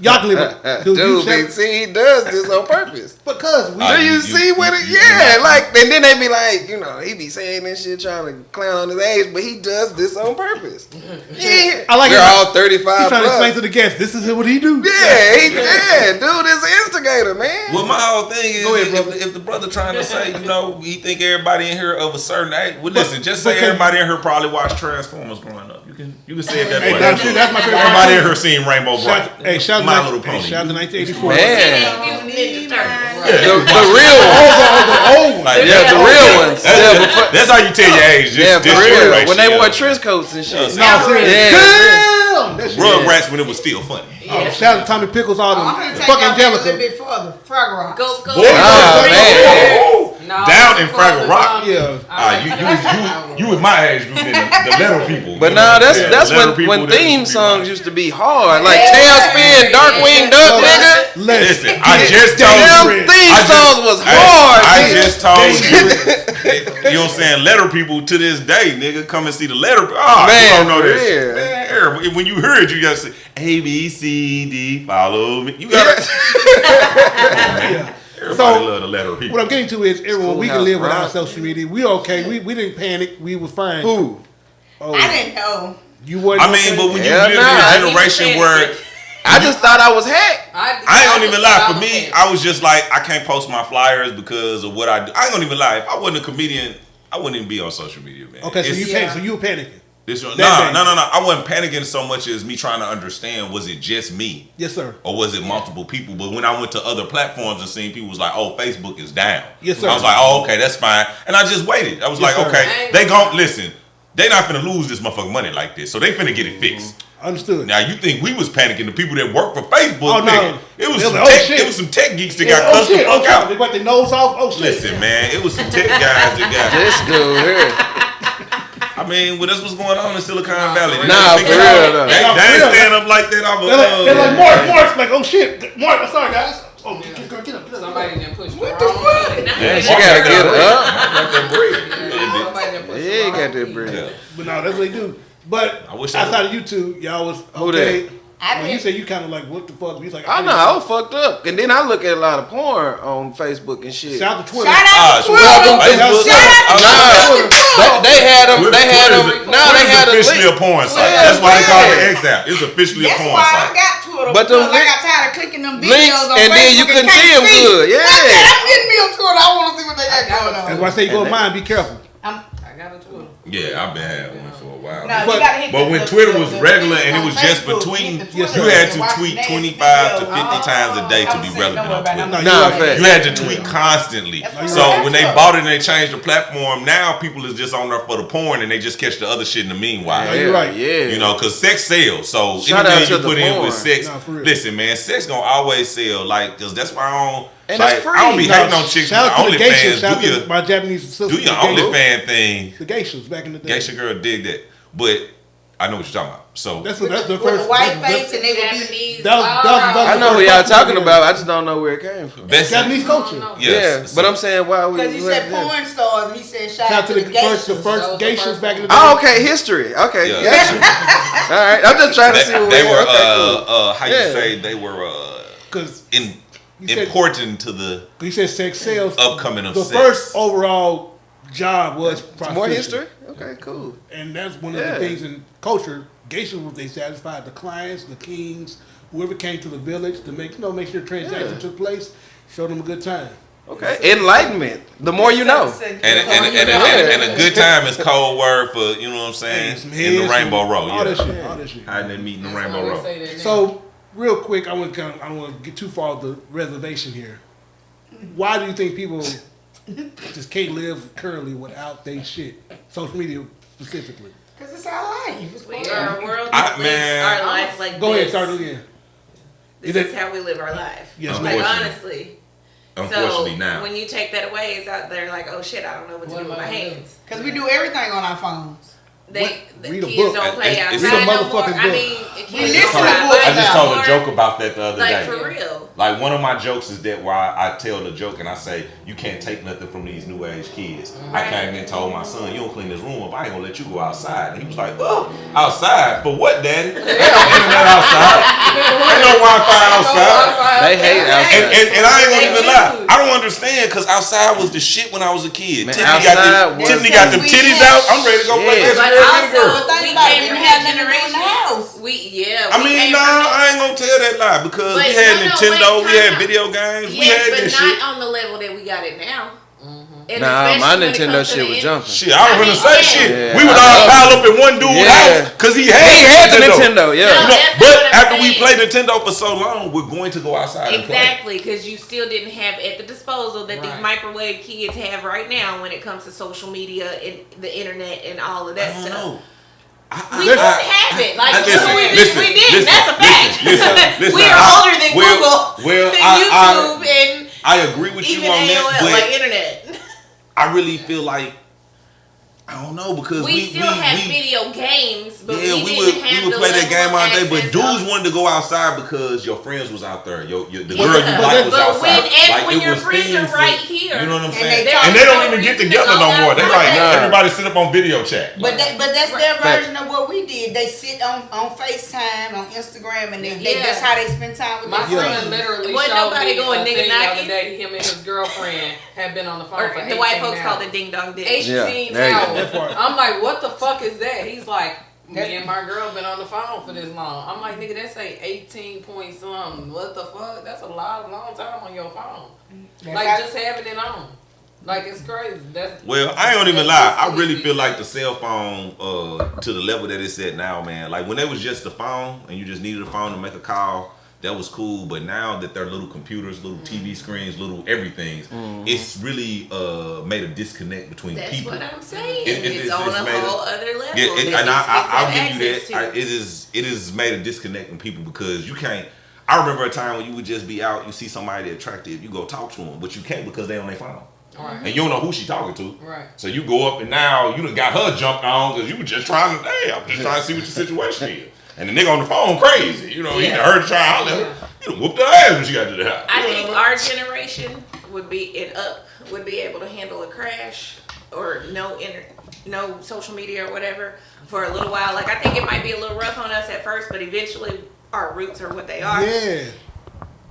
Y'all can live. Dude, you they see he does this on purpose. because we. Oh, Do you see what it? Yeah, like, and then they be like, you know, he be saying this shit trying to clown on his age, but he does this on purpose. Yeah, I like they're it. all He's 35 trying to explain plus. to the guests. This is what he do. Yeah, dude is an instigator, man. Well, my whole thing is, Go ahead, brother. if the brother trying to say, you know, he think everybody in here of a certain age. Well, listen, just but say can- everybody in here probably watched Transformers growing up. You can say it that Hey, way. that's my favorite. Everybody in here seen Rainbow Bright. Hey, shout My out Little to Pony. shout out to 1984. Man, Teenage Mutant Ninja Turtles. the real one. Like, Yeah, the real ones. Yeah, but that's how you tell your age. Just, yeah, for just real. generation, When they yeah. wore trench coats and shit. No, seriously. Yeah. Damn! That shit- Rugrats when it was still funny. Oh, shout out to Tommy Pickles, all them. I'm gonna take Fuck y'all back a little Angelica. bit further. Frog Rock. Go. Boy, Oh, man. No, Down in before Fraggle the Rock. zombie. Yeah. You was my age group, then the little people. But you nah, know, that's yeah, that's the little when people that theme used to be songs mine. used to be hard. Like Tailspin, Darkwing Duck, nigga. Listen, I just told Them you. theme songs was Hey, hard. I nigga. just told you. You know what I'm saying? Letter people to this day, nigga, come and see the letter. Oh, Man, you don't know for this. real. Man, everybody- when you heard it, you gotta say A B C D. Follow me. You gotta. Everybody So, love the letter people. What I'm getting to is, everyone, we can Schoolhouse live without Rock. social media. We okay. We didn't panic. We were fine. Who? Oh, I didn't know. you wasn't. I mean, but when you Hell live nah. in a generation where I just thought I was hacked. I ain't gonna even lie. For me, I was just like, I can't post my flyers because of what I do. I ain't gonna even lie. If I wasn't a comedian, I wouldn't even be on social media, man. Okay, so It's- you panicked. So you were panicking. No. That I wasn't panicking so much as me trying to understand, was it just me? Yes, sir. Or was it multiple people? But when I went to other platforms and seen people was like, oh, Facebook is down. Yes, sir. I was like, oh, okay, that's fine. And I just waited. I was Yes, like, sir. okay, they gon' listen. They not finna lose this motherfucking money like this. So they finna get it fixed. Understood. Now you think we was panicking? The people that work for Facebook, Oh, no. nigga, it was They some like, oh, tech. shit. It was some tech geeks that Yeah, got cussed the fuck out. They got their nose off. Oh shit. Listen, man, it was some tech guys that got. This dude here. I mean, well, that's what's going on in Silicon Valley. They Nah, think for they- real, though. They ain't stand up like that. They're like Mark, like, oh shit, Mark, sorry guys. Oh, get up. Somebody didn't push What the the wrong fuck? button. Yeah, she gotta get up. Got that bread. Somebody didn't push Yeah, the you wrong got that button. bread. Yeah. But no, that's what they do. But I wish I outside of YouTube, y'all was Who okay. that? I When you did. say you kind of like, what the fuck? You was like, I know, I was fucked up. And then I look at a lot of porn on Facebook and shit. Shout out to Twitter. Shout out to Twitter. Facebook. Shout out to Twitter. They had them. They had them. Twitter's No, they had them. officially a porn site. Yeah, That's why they call it yeah. X app. It's officially a That's porn why I site. got Twitter. But them because I got tired of clicking them videos links, on and then you Facebook couldn't can't see 'em good. Yeah. I said, I'm getting me on Twitter. I want to see what they got going That's on. why I say you go And mine. Be careful. I got a Twitter. Yeah, I've been having one for a while. No, But- you gotta hit But the- when the- Twitter the- was the regular things and it on was just Facebook, between, hit the Yes, Twitter you had and to watch tweet nasty 25 to videos. 50 times a day to I'm be saying, relevant don't worry on about it. Twitter. I'm Nah, not facts. You had to tweet constantly. That's So what when they I'm bought it and they changed the platform, now people is just on there for the porn and they just catch the other shit in the meanwhile. Yeah, you're right. Yeah. You know, cause sex sells. So Shout out anything to you the put in porn. with sex, Nah, for real. listen, man, sex gonna always sell. Like, cause that's why I don't. And like, it's free. I don't be Now, hating on chicks. shout out to the geishas. OnlyFans. Shout out Do to your my Japanese sisters. do your the geishas. OnlyFans thing. The geishas back in the day. Geisha girl dig that, but I know what you're talking about. So That's the With first. the white that's- face and they would be. Japanese. I know what y'all talking about. I just don't know where it came from. that's Japanese culture. Yes. Yeah, but I'm saying why we. Because he said porn stars and he said shout Shout out to the first geishas. geishas back in the day. Oh, okay, history. Okay, Yeah. gotcha. All right, I'm just trying to see what they were okay, cool. how Yeah. you say they were Because said- important to the you said sex sales. upcoming of The sex. first overall job was prostitution. More history. Okay, cool. And that's one of Yeah. the things in culture. Geishas, they satisfied the clients, the kings, whoever came to the village to make make sure transaction Yeah. took place, show them a good time. Okay, enlightenment. The more you know. And a good time is code word for, you know what I'm saying, Some in the heads, Rainbow Row. all that Yeah. shit, all that shit. Hiding that meat in the That's Rainbow why Row. they say that now. So, real quick, I don't want to get too far off the reservation here. Why do you think people just can't live currently without their shit? Social media specifically. Because it's our life. It's We fun. are a world I- that lives man. our life like Go this. ahead, start again. This Is is it- how we live our life. Yes, like Unfortunately. honestly. Unfortunately so now. when you take that away, it's out there like, oh shit, I don't know what to What do with am my I gonna do? hands. Because we do everything on our phones. The Read a kids book. don't play It's- outside it's- no more. motherfucking I book. mean, We kids listen don't to ride books bikes I just now. told a anymore. joke about that the other Like day. for real. Like one of my jokes is that why I tell the joke and I say you can't take nothing from these new age kids. I Right. came and told my son, you don't clean this room up, I ain't gonna let you go outside. And he was like, oh, outside? For what, daddy? Ain't no internet outside. Ain't no Wi-Fi outside. They hate outside. And I ain't gonna They even do. lie. I don't understand because outside was the shit when I was a kid. Man, Tiffany outside got was- Tiffany got them titties out. I'm ready to go play Yeah. this But girl, also, girl. Think we about it, came we from had that nothing to do in the generation. house. I mean, nah, I ain't gonna tell that lie because But we had no, Nintendo, wait, we had time out. video games, we Yes, had but this not shit. on the level that we got it now. And Nah, especially my when it Nintendo comes to shit the was in- jumping. Shit, I was I gonna mean, say yeah. shit. Yeah, We would I all love pile up in one dude's Yeah. house because he He had the Nintendo, No, yeah. You know, that's not but what I'm after we saying. played Nintendo for so long, we're going to go outside and play. Exactly, because you still didn't have at the disposal that these Right. microwave kids have right now when it comes to social media and the internet and all of that I don't stuff. know. We don't have it. Like listen, we listen, did. listen, That's a fact. listen, we are I- older than well, Google, well, than I- YouTube, and I agree with you even on AOL, that, but like internet. I really feel like I don't know because We still have video games, but yeah, we we didn't would have the play that level game of all day. But access dudes of- wanted to go outside because your friends was out there. The Yeah. girl you But like was But outside. when it your was friends are things right that- here, You know what I'm And saying? they And they don't even get reason to together go no more. They outside. like Nah. everybody sit up on video chat. But that's their Fact. version of what we did. They sit on FaceTime, on Instagram, and Yeah. that's how they spend time with My their son friends. literally Wasn't showed nobody me going a nigga thing the other knocking? day. Him and his girlfriend had been on the phone or for 18 the white folks hours. call it ding dong dick. 18 there you go. hours. That part. I'm like, what the fuck is that? He's like, me and my girl been on the phone for this long. I'm like, nigga, that say 18 point something. What the fuck? That's a long time on your phone. That's Like, how- just having it on. Like, it's crazy. Well, I ain't gonna even lie. I really feel like the cell phone, to the level that it's at now, man. Like when it was just the phone and you just needed a phone to make a call, that was cool. But now that they're little computers, little TV screens, little everything, it's really made a disconnect between people. That's what I'm saying. It's on a made whole other level. Yeah, and I'll give you that. It is made a disconnect in people because you can't. I remember a time when you would just be out, you see somebody attractive, you go talk to them, but you can't because they on their phone. Right. And you don't know who she talking to. Right. So you go up and now you done got her jumped on because you were just trying to, hey, I'm just trying to see what your situation is. And the nigga on the phone crazy. You know, he done heard her try to holler at her. You done whooped her ass when she got to the house. I think our generation would be able to handle a crash or no social media or whatever for a little while. Like I think it might be a little rough on us at first, but eventually our roots are what they are. Yeah.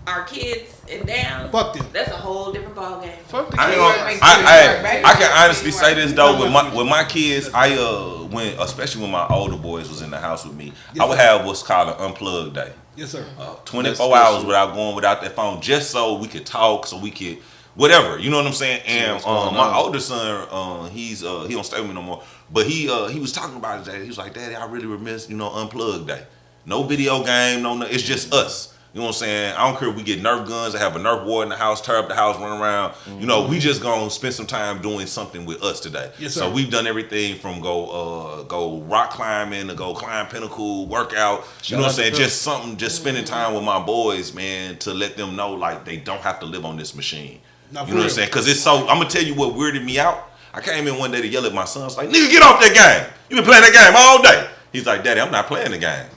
Our kids and down. Fuck them. That's a whole different ball game. Fuck the I can honestly say this though with my kids, especially when my older boys was in the house with me, I would have what's called an unplugged day. Yes, sir. 24 hours without that phone, just so we could talk, so we could whatever. You know what I'm saying? And my older son, he don't stay with me no more, but he was talking about it today. He was like, Daddy, I really miss unplugged day. No video game, no, it's just us. You know what I'm saying? I don't care if we get Nerf guns, I have a Nerf war in the house, tear up the house, run around. You know, we just gonna spend some time doing something with us today. Yes, sir. So we've done everything from go rock climbing to go climb pinnacle, workout. You know what I'm saying? Just spending time with my boys, man, to let them know like they don't have to live on this machine. You know what I'm saying? Because it's so. I'm gonna tell you what weirded me out. I came in one day to yell at my son. I was like, "Nigga, get off that game! You been playing that game all day." He's like, "Daddy, I'm not playing the game."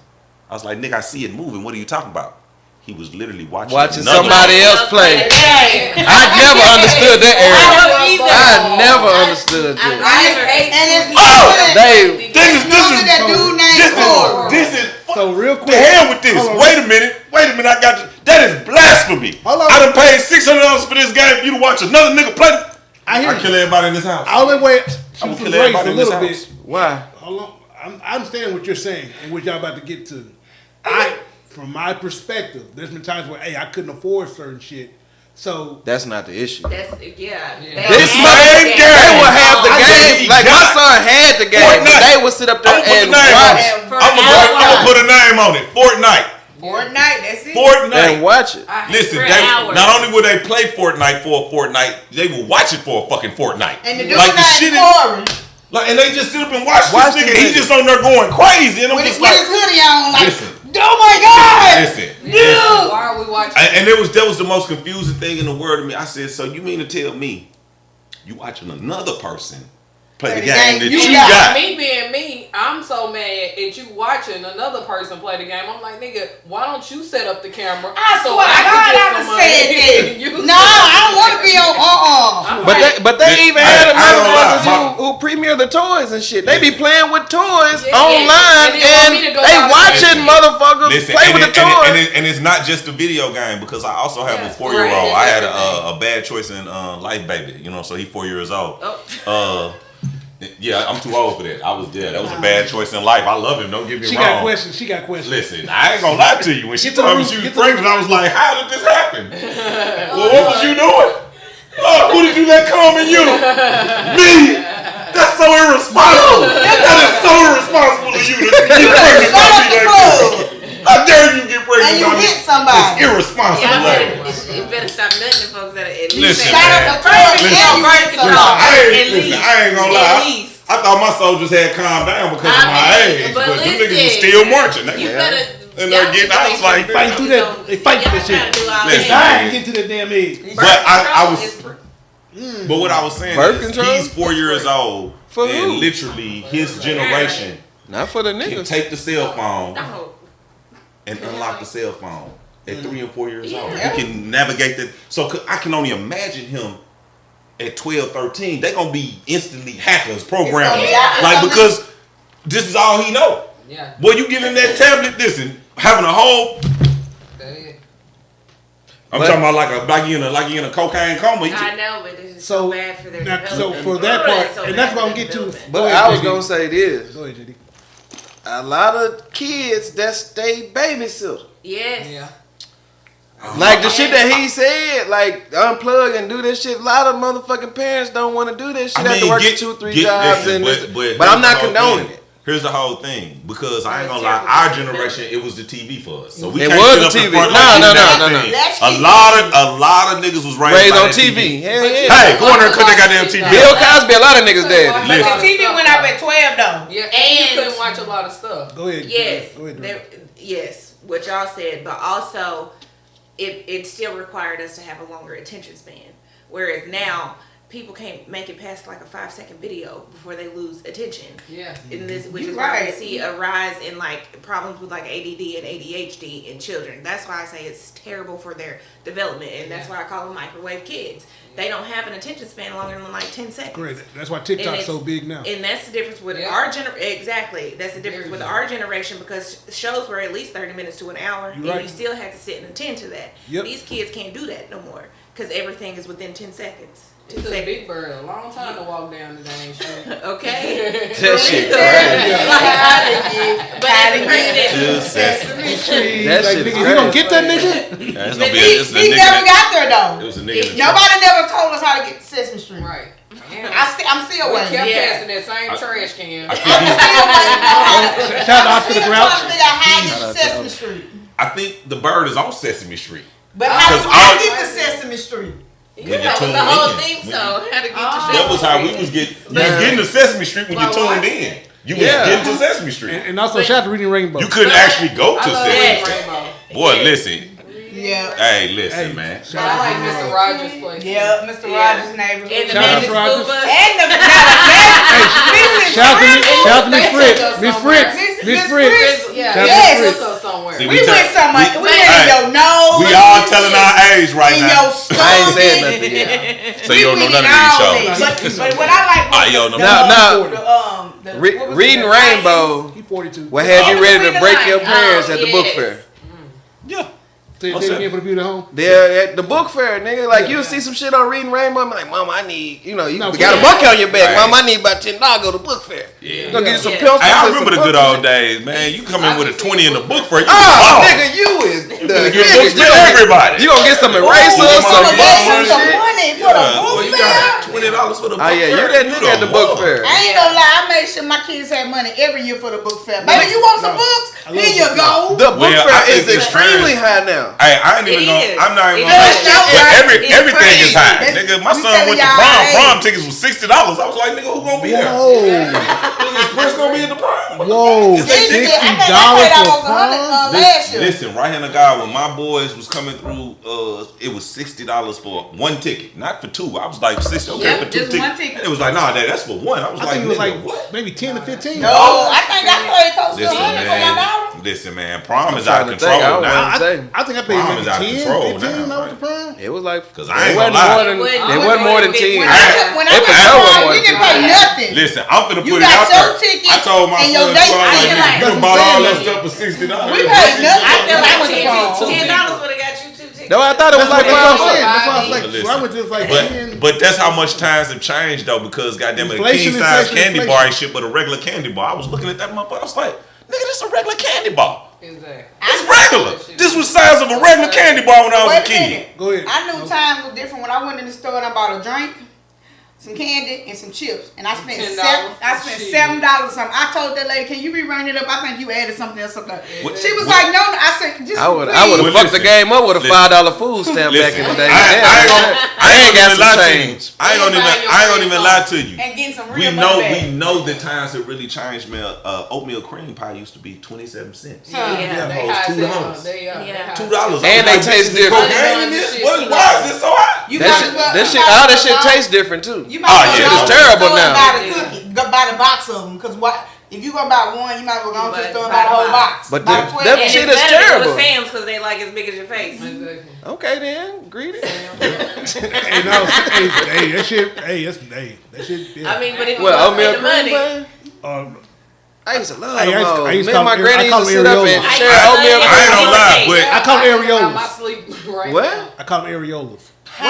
I was like, "Nigga, I see it moving. What are you talking about?" He was literally watching somebody else play. I never understood that era. I never understood that. This is so real quick. The hell with this. Wait a minute. I got you. That is blasphemy. I done paid $600 for this game for you to watch another nigga play. I kill everybody in this house. I only way I'm gonna kill everybody in this house. Bit. Why? Hold on. I understand what you're saying and what y'all about to get to. From my perspective, there's been times where, I couldn't afford certain shit. So that's not the issue. This same game. They will have the game. Like my son had the game, but they would sit up there and watch. I'm gonna put a name on it. Fortnite, that's it. Fortnite. And watch it. Listen, not only will they play Fortnite for a fortnight, they will watch it for a fucking fortnight. And the dude like the shit and they just sit up and watch this nigga. He's just on there going crazy. And I'm with just his hoodie on, like, listen. Oh my God! Listen. Why are we watching? And that was the most confusing thing in the world to me. I said, so you mean to tell me you watching another person play the game that you got? Me being me, I'm so mad at you watching another person play the game. I'm like, nigga, why don't you set up the camera? I swear to God, I done said that. No, I don't want to be on. But they even had the motherfuckers who premiere the toys and shit. They be playing with toys online and they watching motherfuckers play with the toys. And it's not just a video game because I also have a 4-year-old. I had a bad choice in life, baby. You know, so he's 4 years old. Yeah, I'm too old for that. I was there. That was a bad choice in life. I love him. Don't get me wrong. She got questions. Listen, I ain't gonna lie to you. When she told me she was pregnant, I was like, how did this happen? Well, what was you doing? Who did you let come in you? Me. That's so irresponsible. That is so irresponsible of you to get pregnant by me like this. How dare you get pregnant? And you hit somebody. It's irresponsible. You better stop nutting folks that at least. Listen, I ain't gonna lie. I thought my soldiers had calmed down because of my age, but them niggas was still marching. You better. And they're getting, I was like, fight through that. They fight through that shit. They dying to get to that damn age. But I was. But what I was saying is, he's 4 years old, and literally his generation. Not for the can niggas. take the cell phone and unlock the cell phone at 3 and 4 years old. He can navigate that. So I can only imagine him at 12, 13. They're going to be instantly hackers, programmers. Like, because this is all he know. Yeah. Boy, you give him that tablet, listen, having a whole... I'm talking about like you in a cocaine coma. I know, but this is so bad for their development. So for that part, and that's what I'm getting to. But I was going to say this. Go ahead, JD. A lot of kids that stay babysitter. Yes. Yeah. Like the shit that he said, like unplug and do this shit. A lot of motherfucking parents don't want to do this shit. Have to work 2 or 3 jobs, but I'm not condoning it. Here's the whole thing, because I ain't gonna lie, our generation, it was the TV for us. So we it can't was sit the up in TV. front No. A lot of niggas was raised Raised by on that TV. Hell yeah. Hey, go in there and cut that goddamn TV. Bill Cosby, a lot of niggas dead. But the TV went up at 12 though. Yeah, and you couldn't watch a lot of stuff. Go ahead. Yes, Go ahead. yes, what y'all said, but also it still required us to have a longer attention span. Whereas now people can't make it past like a 5-second video before they lose attention. Yeah, In this, which is why we see a rise in like problems with like ADD and ADHD in children. That's why I say it's terrible for their development, and that's why I call them microwave kids. They don't have an attention span longer than like 10 seconds. Great. That's why TikTok's so big now. And that's the difference with our generation. Exactly. That's the difference with our generation, because shows were at least 30 minutes to an hour, and you still had to sit and attend to that. Yep. These kids can't do that no more because everything is within 10 seconds. It took Big Bird a long time to walk down the dang street. Okay. That shit But as a president, Sesame Street. That shit Nigga, you gonna get that nigga? He never got there though. It was a nigga. Nobody never told us how to get to Sesame Street. Right. I'm still We waiting. kept passing that same trash can. Shout out to the Grouch. Trying to figure out how to get to Sesame Street. I think the bird is on Sesame Street. But how do we get to Sesame Street? that was the whole thing. So how to get to That was how we was getting. You was getting to Sesame Street when you tuned in. You was getting to Sesame Street. And also shout out to Reading Rainbow. You couldn't actually go to I love Sesame Street. Rainbow. Boy, listen. Yeah. Hey, listen, man. I like Mr. Rogers' place. Yeah, Mr. Rogers' neighborhood. And the Shout out Magic to Rogers. School Bus. And the Shout out to Miss Fritz. Miss Fritz. Miss Fritz. Yeah, Shout out to Yes. Miss Fritz. Go somewhere. See, We went so much. We went in your nose. We all telling our age right in now. your stomach. I ain't saying nothing yet. So you don't know none of these shows. But what I like was you don't know the Reading Rainbow He 42. will have you ready to break your parents at the book fair. Yeah. Say it again for the beauty at home. They're at the book fair, nigga. Like you'll see some shit on Reading Rainbow. I'm like, Mom, I need, you got a buck on your back. Right. Mom, I need about $10. Go to book fair. Yeah. Gonna get you some Yeah. pencils. Hey, I and remember the some good books old and- days, man. You come in with a 20 in the book fair. You Oh, nigga, you is the get books for everybody. You gonna get some erasers, some Ooh, books some and shit. money for the book Well, you fair. got $20 for the book Oh yeah, you fair. that nigga at the book fair. I ain't gonna lie, I made sure my kids had money every year for the book fair. Baby, you want some books? Here you go. The book Well, fair I think is it's extremely strange. high now. Hey, I ain't even It gonna. is. I'm not even It gonna. is. But It's everything is high, crazy. nigga. My We son telling went to y'all, prom. hey. Prom tickets was $60. I was like, nigga, who gonna be there? Nigga, Prince gonna be at the prom. Whoa, I think $60 I paid for almost prom? $100 last year. Listen, right here in the guy, when my boys was coming through, it was $60 for one ticket, not for two. I was like, 60, okay, Yep, for two just tickets. one ticket. And it was like, nah, that's for one. I was I like, think it was nigga, like what? maybe 10 to 15. No, I think I paid close to Listen, 100 for my dollar. man. Listen, man. Prom is I'm out of trying to think. control I now. don't say. I think I paid Prom maybe is out of 10, control 15 now, over the prom. It was like, 'Cause I ain't it wasn't gonna lie. more than, it wasn't more than 10. When I It went was to over prom, more we than didn't pay 10. nothing. Listen, I'm finna You put it got out your there. ticket I told my and son, your date son, ticket. like, you That's bought what I'm all that saying. stuff for $60. We paid nothing. I feel like went to prom. $10 would have got you 2 tickets. No, I thought it was like That's what I'm 5 saying. That's why I was like, Listen. so I went to this like 10. But that's how much times have changed though, because goddamn it, a Inflation, king size inflation, candy inflation. bar ain't shit but a regular candy bar. I was looking at that motherfucker, I was like, nigga, this a regular candy bar. Exactly. It's regular. This was the size of a regular candy bar when I was a Wait a kid. minute. Go ahead. I knew times were different when I went in the store and I bought a drink, some candy, and some chips, and I spent $10. Shit. $7 something. I told that lady, "Can you rerun it up? I think you added something else up there." What- She was what- like, "No, no." I said, "Just I would please." have Well, fucked the listen. game up with a Listen. $5 food stamp back in the day. I ain't gonna even lie to you. change. I ain't gonna even lie to you. and getting some We real know money back. we know the times it really changed, man. Oatmeal cream pie used to be 27 cents. Yeah. They Oh, high $2. as hell. They Yeah. $2. And they taste different. Cocaine in this? Why is this so hot? You That might shit, as well- that you shit, might all as that shit well tastes different too. You might Oh, as well yeah, go it's to the terrible store and now. buy the cookie. Go buy the box of them, cause what? If you gonna buy one, you might as well go to the store and buy the whole box. But Buy the- 12. that And shit it's is better than terrible. with Sam's because they like as big as your face. Exactly. Okay then, greedy. Hey, no, hey, that shit, that shit. Yeah. I mean, but if you Well, want to oatmeal spend the cream money, pie? I used to love Hey, them I hoes. used Me to and my call- granny I used call to them sit up areolas. and I share love oatmeal it. I ain't gonna lie, Hey, but I call them I'm areolas. my sleep right What? now. I call them areolas. Why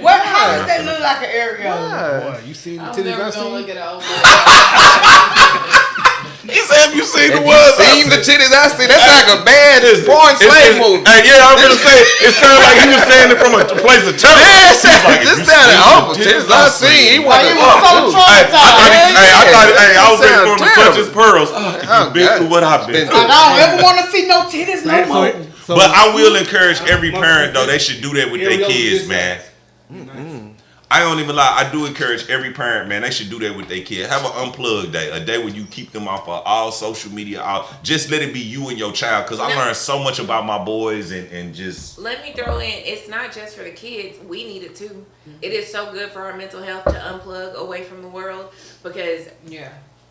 Why? How does that look like an area? Boy, you seen the I'm titties I never gonna seen? look at an He said, "Have you seen the If ones? you seen the titties I see, that's like a bad porn slave movie. Hey, yeah, I'm gonna say it sounded like he was saying it from a place of terror. Yeah, Like, this sounded awful. Titties I seen. He wasn't so traumatized. I was waiting for him to clutch his pearls. Oh, Been through what I've been through. I don't ever want to see no titties no more. So, But I will encourage every parent though. They should do that with their kids, man. I don't even lie. I do encourage every parent, man. They should do that with their kids. Have an unplugged day, a day where you keep them off of all social media. Just let it be you and your child. Because I learned so much about my boys and just. Let me throw in. It's not just for the kids. We need it too. It is so good for our mental health to unplug away from the world because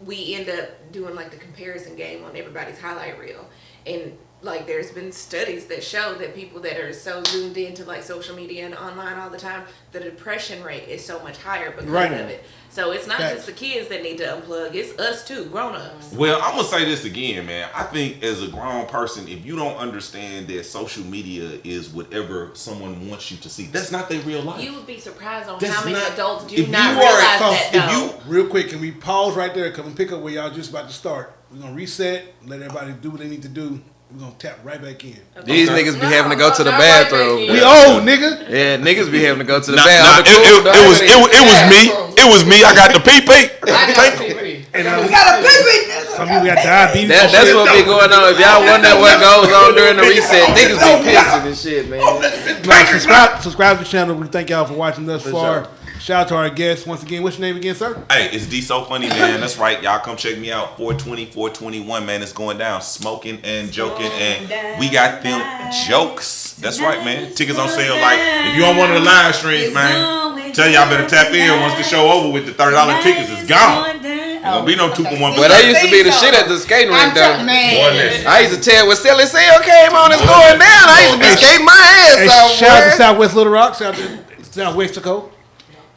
we end up doing like the comparison game on everybody's highlight reel. And like there's been studies that show that people that are so zoomed into like social media and online all the time, the depression rate is so much higher because of it. So it's not just the kids that need to unplug, it's us too, grown-ups. Well, I'm gonna say this again, man. I think as a grown person, if you don't understand that social media is whatever someone wants you to see, that's not their real life. You would be surprised on That's how many not- adults do if not you are- realize so that if though. real quick, can we pause right there? Come and pick up where y'all just about to start. We're gonna reset, let everybody do what they need to do. We're gonna tap right back in. These niggas be having to go to the bathroom. We old, nigga. Yeah, niggas be having to go to the Nah, bathroom. it was me. It was me. I got the pee-pee. I got TV. And We got a baby. some people got diabetes. That's what be going on. If y'all wonder what goes on during the reset, niggas be pissing and shit, man. Subscribe to the channel. We thank y'all for watching thus far. sure. Shout out to our guests once again. What's your name again, sir? Hey, it's D So Funny, man. That's right. Y'all come check me out. 420, 421, man. It's going down. Smoking and joking. And we got them jokes. That's right, man. Tickets on sale. Like, if you on one of the live streams, man, tell y'all better tap in once the show over with. The $30 tickets is gone. There gonna be no 2-for-1. But that used to be the shit at the skating rink, though. Man. I used to tell when Silly Sale came on, it's going down. I used to be skating my Hey, ass off. shout out to boy. Southwest Little Rock. Shout out to Southwest Dakota.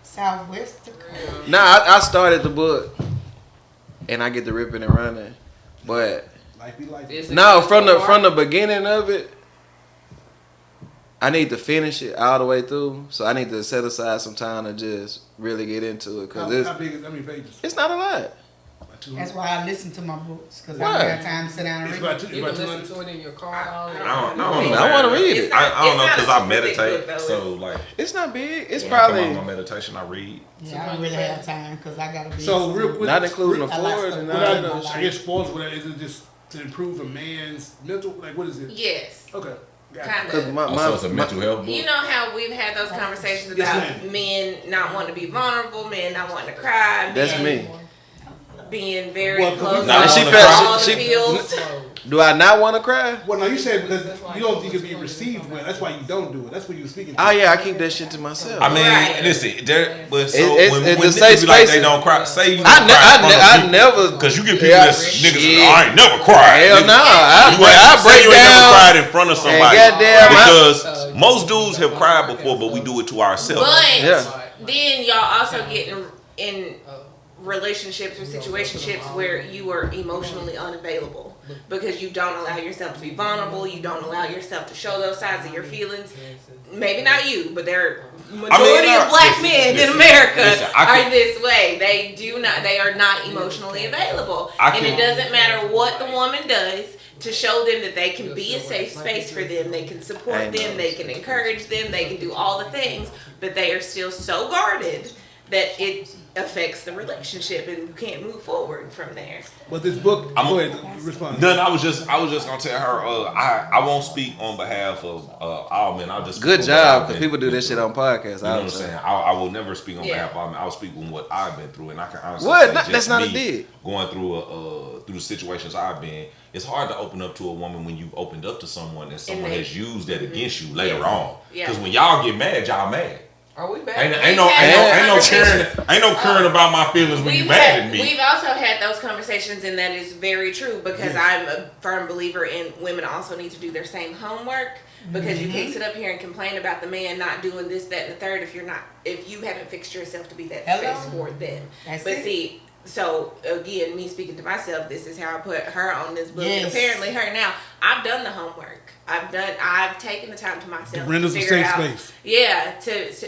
Southwest Dakota. Nah, I started the book, and I get to ripping and running. But Life be life. no, from the beginning of it, I need to finish it all the way through. So I need to set aside some time to just really get into it How because big is how many pages? it's not a lot. That's why I listen to my books because I Why? don't have time to sit down and It's read. about You can listen 200. to it in your car. All that. I don't know. I want to read It's it. not- I don't know it's because not I a super big meditate. book, though. So, like, It's not big. It's when I come probably on my meditation, I read. Yeah, I don't really have time because I gotta be. So real quick, not including the I like floor. stuff and without- all that. I guess sports. Is it just to improve a man's mental? Like what is it? Yes, Okay. Got it. kind Because of. Also, it's a mental health book. You know how we've had those conversations Yes, about ma'am. men not wanting to be vulnerable, men not wanting to cry, That's men me. being very Well, close not on she all felt- the she- feels. Do I not want to cry? Well, no, you said because you don't think it'd be received well. That's why you don't do it. That's what you were speaking to. Oh yeah, I keep that shit to myself. I mean, Right. listen, but so It's when the niggas safe be like space. they don't cry, say you don't I cry. never. Because you get people Yeah, that's niggas, shit. I ain't never cried. Hell Niggas, no, I say break you ain't never down. cried in front of somebody. goddamn, because most dudes have cried before, but we do it to ourselves. But Yeah. then y'all also get in relationships or situationships where you are emotionally unavailable because you don't allow yourself to be vulnerable, you don't allow yourself to show those sides of your feelings. Maybe not you, but there majority of black men in America are this way. They are not emotionally available. And it doesn't matter what the woman does to show them that they can be a safe space for them, they can support them, they can encourage them, they can do all the things, but they are still so guarded that it affects the relationship and you can't move forward from there. But this book, go ahead, respond. None. I was just gonna tell her. I won't speak on behalf of all men. I'll just Good speak on what I've job, because been people do through. this shit on podcasts. You know what I'm saying? I will never speak on Yeah. behalf of all men. I'll speak on what I've been through, and I can honestly What? say That's just not a me dig. going through through the situations I've been. It's hard to open up to a woman when you've opened up to someone and someone has used that against you later on. Yeah. Because when y'all get mad, y'all mad. Are we back? Ain't no caring about my feelings when you mad at me. We've also had those conversations, and that is very true because I'm a firm believer in women also need to do their same homework because you can't sit up here and complain about the man not doing this, that, and the third if you haven't fixed yourself to be that space for them. That's But it. see, So again, me speaking to myself, this is how I put her on this book. Yes. And apparently her now, I've done the homework. I've taken the time to myself Brenda's to a figure safe out, space. yeah,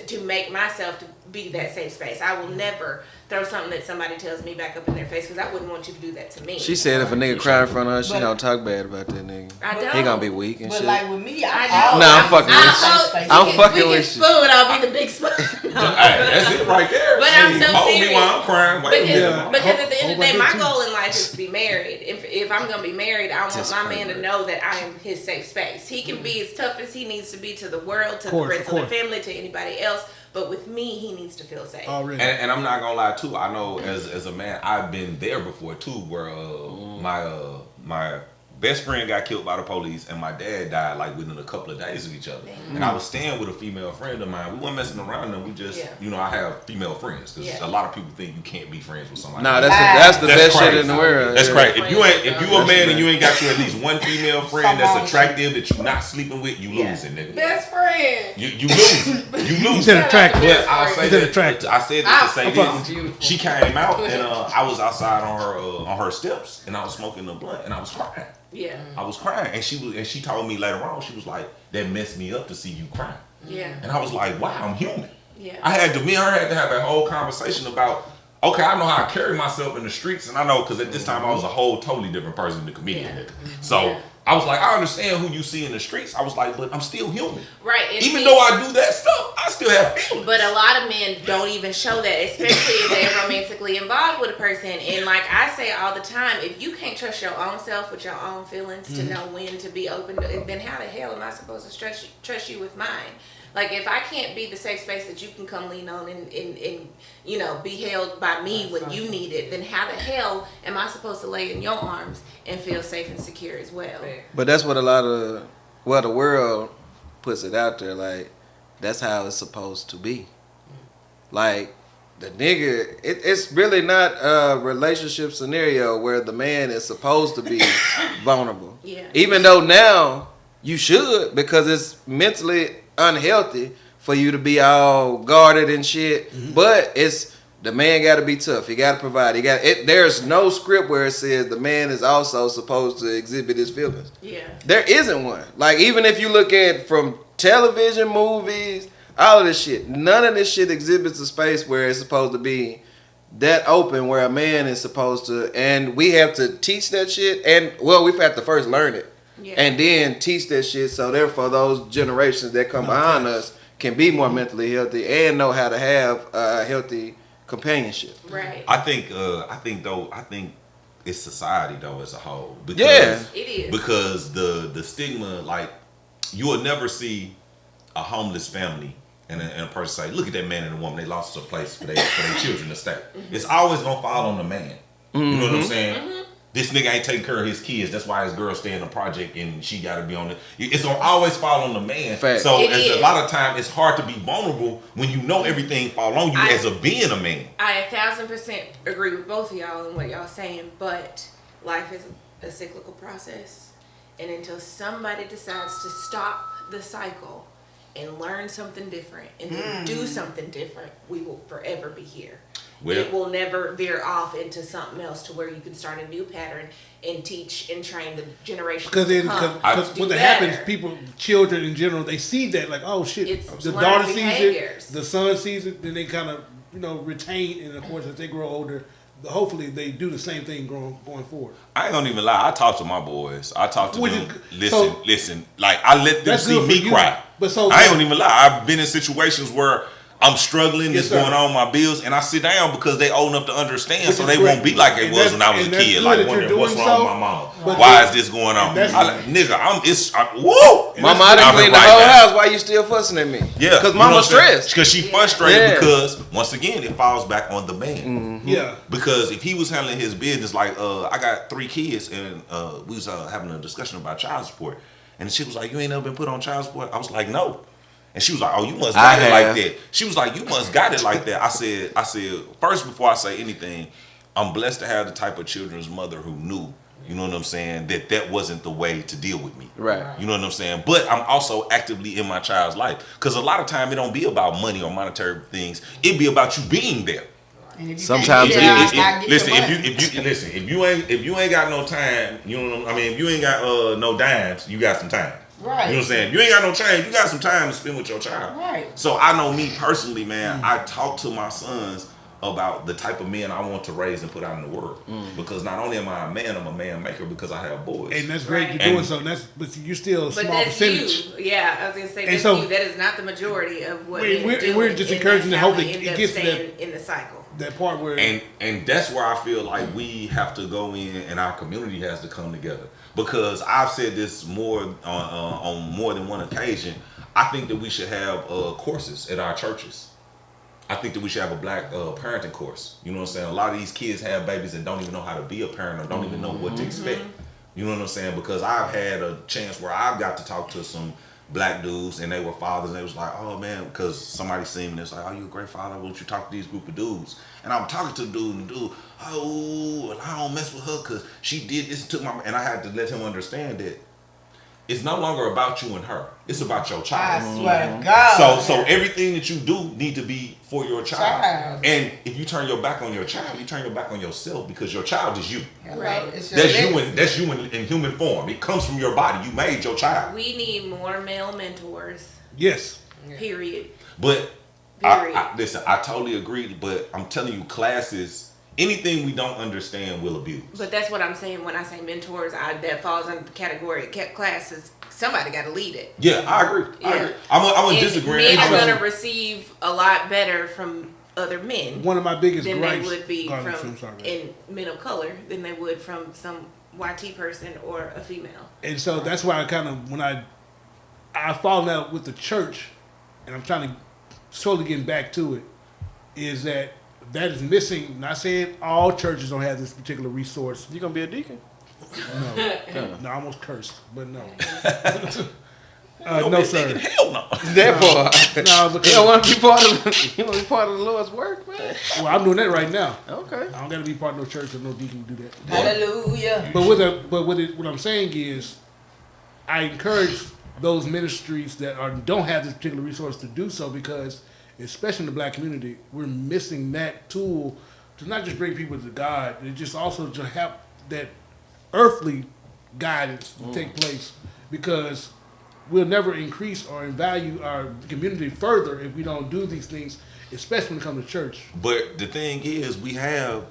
to make myself to be that safe space. I will never throw something that somebody tells me back up in their face because I wouldn't want you to do that to me. She said if a nigga cry in front of her, she But- don't talk bad about that nigga. I don't. He gonna be weak and But shit. like with me, I I know. No, I'm fucking with you. I'm fucking with you. Spoon, I'll be the big spoon. No. Hey, that's it right there. But I'm Hey, so hold serious. me while I'm crying. Wait a Because, minute. because at the end of the day, Hold my my goal in life is to be married. If I'm gonna be married, I want Just my man to married. know that I am his safe space. He can be as tough as he needs to be to the world, to Course, the rest of of the course. family, to anybody else. But with me, he needs to feel safe. Already. And I'm not gonna lie too. I know as a man, I've been there before too, where my best friend got killed by the police, and my dad died like within a couple of days of each other. And I was staying with a female friend of mine. We weren't messing around, and we just, I have female friends because a lot of people think you can't be friends with somebody. Nah, that's the That's best shit crazy. in the world. That's yeah. crazy. If you a man and you ain't got you at least one female friend Something wrong that's with attractive that you're not sleeping with, you losing, nigga. Best friend. You losing. You He losing. said attractive. But I'll say He said that. attractive. I said that to say this. Beautiful. She came out and I was outside on her steps and I was smoking a blunt and I was crying. Yeah, I was crying and she told me later on, she was like, that messed me up to see you cry. yeah, And I was like, wow, I'm human. yeah. Me and her had to have a whole conversation about, okay, I know how I carry myself in the streets, and I know because at this time I was a whole totally different person than the comedian. Yeah. Nigga. So Yeah. I was like, I understand who you see in the streets. I was like, but I'm still human. Right. And Even see, though I do that stuff, I still have feelings. But a lot of men don't even show that, especially if they're romantically involved with a person. And like I say all the time, if you can't trust your own self with your own feelings to know when to be open, then how the hell am I supposed to trust you with mine? Like if I can't be the safe space that you can come lean on and be held by me when you need it, then how the hell am I supposed to lay in your arms and feel safe and secure as well? But that's what the world puts it out there. Like, that's how it's supposed to be. Like, the nigga, it's really not a relationship scenario where the man is supposed to be vulnerable. Yeah. Even though now you should, because it's mentally unhealthy for you to be all guarded and shit. Mm-hmm. But the man got to be tough. He got to provide. There's no script where it says the man is also supposed to exhibit his feelings. Yeah. There isn't one. Like, even if you look at from television, movies, all of this shit, none of this shit exhibits a space where it's supposed to be that open, where a man is supposed to, and we have to teach that shit, and we have to first learn it. Yeah. And then teach that shit, so therefore those generations that come behind us can be more mentally healthy and know how to have a healthy companionship. Right. I think it's society though as a whole. Because, Yeah. It is. Because the stigma, like, you will never see a homeless family and a person say, look at that man and the woman, they lost a place for their children to stay. Mm-hmm. It's always gonna fall on the man. You know what I'm saying? Mm-hmm. This nigga ain't taking care of his kids. That's why his girl stay in the project and she got to be on it. It's gonna always fall on the man. Fact. So It a is. lot of time it's hard to be vulnerable when you know everything fall on you as a being a man. I 1,000% agree with both of y'all and what y'all saying, but life is a cyclical process, and until somebody decides to stop the cycle and learn something different and then do something different, we will forever be here. Well, it will never veer off into something else to where you can start a new pattern and teach and train the generation. Because do what better. happens, children in general, they see that like, oh shit, It's the learned daughter sees behaviors. it, the son sees it, then they kind of retain, and of course as they grow older, hopefully they do the same thing going forward. I ain't gonna even lie. I talk to my boys. I talk to Which them. is- Listen. Like, I let them That's see good for me you. cry. But so I ain't gonna even lie. I've been in situations where I'm struggling, Yes, it's sir. going on my bills, and I sit down because they old enough to understand, Which so is they great. won't be like it And was when I was a and that's kid, good like that wondering you're what's doing wrong so. with my mama. But Why then- is this going on? and that's- I like, nigga, woo! Mama, I I'll done be cleaned the right whole back. house. Why you still fussing at me? Yeah, Because mama's stressed. Because she frustrated Yeah. because once again it falls back on the man. Yeah. Because if he was handling his business, like I got 3 kids and we was having a discussion about child support, and she was like, "You ain't never been put on child support?" I was like, "No." And she was like, "Oh, you must got it like that." She was like, "You must got it like that." I said, first, before I say anything, I'm blessed to have the type of children's mother who knew, you know what I'm saying, that wasn't the way to deal with me. Right. You know what I'm saying? But I'm also actively in my child's life. Because a lot of time it don't be about money or monetary things. It be about you being there. And if you Sometimes can't it get is. there, I get Listen, your if you ain't got no time, you know. I mean, if you ain't got no dimes, you got some time. Right. You know what I'm saying? If you ain't got no change, you got some time to spend with your child. Right. So I know me personally, man. I talk to my sons about the type of men I want to raise and put out in the world. Because not only am I a man, I'm a man maker because I have boys. And that's great Right. you're doing And- so. But you're still a But small that's percentage. you. Yeah, I was gonna say And that's so- you. That is not the majority of what men We're do, just and encouraging that's to how hope they it end up gets to staying in the cycle. That part where And that's where I feel like we have to go in, and our community has to come together. Because I've said this more on more than one occasion. I think that we should have courses at our churches. I think that we should have a black parenting course. You know what I'm saying? A lot of these kids have babies that don't even know how to be a parent or don't even know what to expect. You know what I'm saying? Because I've had a chance where I've got to talk to some black dudes and they were fathers and they was like, oh man, because somebody seen me and it's like, oh, you a great father, why don't you talk to these group of dudes? And I'm talking to the dude and the dude, oh, and I don't mess with her because she did this and took my, and I had to let him understand that it's no longer about you and her. It's about your I child. swear to God. So everything that you do need to be for your child. Child. And if you turn your back on your child, you turn your back on yourself because your child is you. Hello, Right. it's your legacy. That's you in human form. It comes from your body. You made your child. We need more male mentors. yes. Period. But Period. listen, I totally agree. But I'm telling you, classes, anything we don't understand, we'll abuse. But that's what I'm saying when I say mentors. That falls under the category of classes. Somebody got to lead it. Yeah, I agree. I Yeah. agree. I wouldn't And disagree. Men are Also- going to receive a lot better from other men One of my biggest than they gripes would be Garland, from I'm sorry. in men of color than they would from some YT person or a female. And so that's why I kind of when I've fallen out with the church, and I'm trying to slowly getting back to it, is that is missing. Not saying all churches don't have this particular resource. You gonna be a deacon? No, I almost cursed, but no. Don't no, be sir. thinking, hell no. That part. No, You because don't want to be part of. You want to be part of the Lord's work, man. well, I'm doing that right now. Okay. I don't got to be part of no church or no deacon to do that. Hallelujah. What I'm saying is, I encourage those ministries that don't have this particular resource to do so because, especially in the black community, we're missing that tool to not just bring people to God, it just also to have that earthly guidance to take place because we'll never increase or value our community further if we don't do these things, especially when it comes to church. But the thing is, we have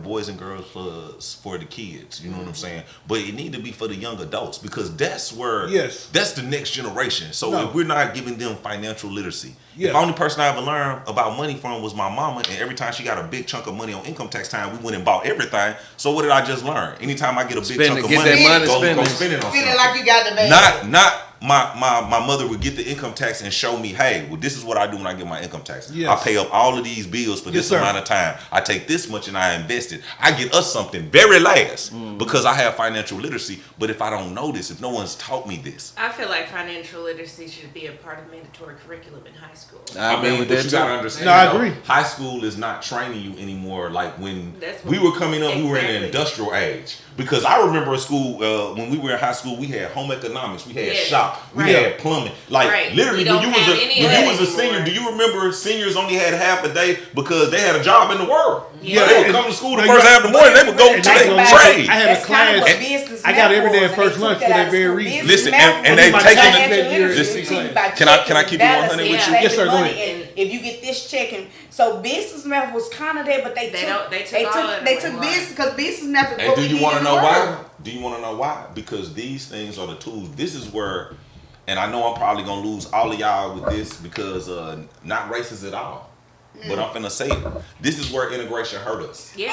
boys and girls clubs for the kids. You know what I'm saying? But it need to be for the young adults because that's where that's the next generation. So if we're not giving them financial literacy, the only person I ever learned about money from was my mama, and every time she got a big chunk of money on income tax time, we went and bought everything. So what did I just learn? Anytime I get a big chunk of Get money, that money, go spend it. spend it on Feeling something. like you got the bag. Not my mother would get the income tax and show me, hey, well, this is what I do when I get my income tax. Yes. I pay up all of these bills for this sir. amount of time. I take this much and I invest it. I get us something very last because I have financial literacy. But if I don't know this, if no one's taught me this, I feel like financial literacy should be a part of mandatory curriculum in high school. I agree with but that you too. gotta understand. No, I though, agree. High school is not training you anymore. Like when That's we what- were coming up, we were in the Exactly. industrial age. Because I remember at school when we were in high school, we had home economics, we had Yes. shop, we Right. had plumbing. Like Right. literally, We when don't you was have a any when of you that was a senior, anymore. do you remember seniors only had half a day because they had a job in the world? Yeah. They would come to school the No, first you're half of the morning. They would go to And their that's what trade. I had a That's kind of class. what business I got it every day math at was, first and they lunch took for that out very school. reason. Business Listen, math and was they my taking financial it- literacy. Listen, We teach about Can I checking keep it and 100 with you? balancing, Yes, sir, go money, ahead. and if you get this checking, so business math was kind of there, but they took all of it they away. took business because business math is And what do we you need want to in the know why? world. Do you want to know why? Because these things are the tools. This is where, and I know I'm probably gonna lose all of y'all with this because not racist at all. But I'm finna say it. This is where integration hurt us. Yeah.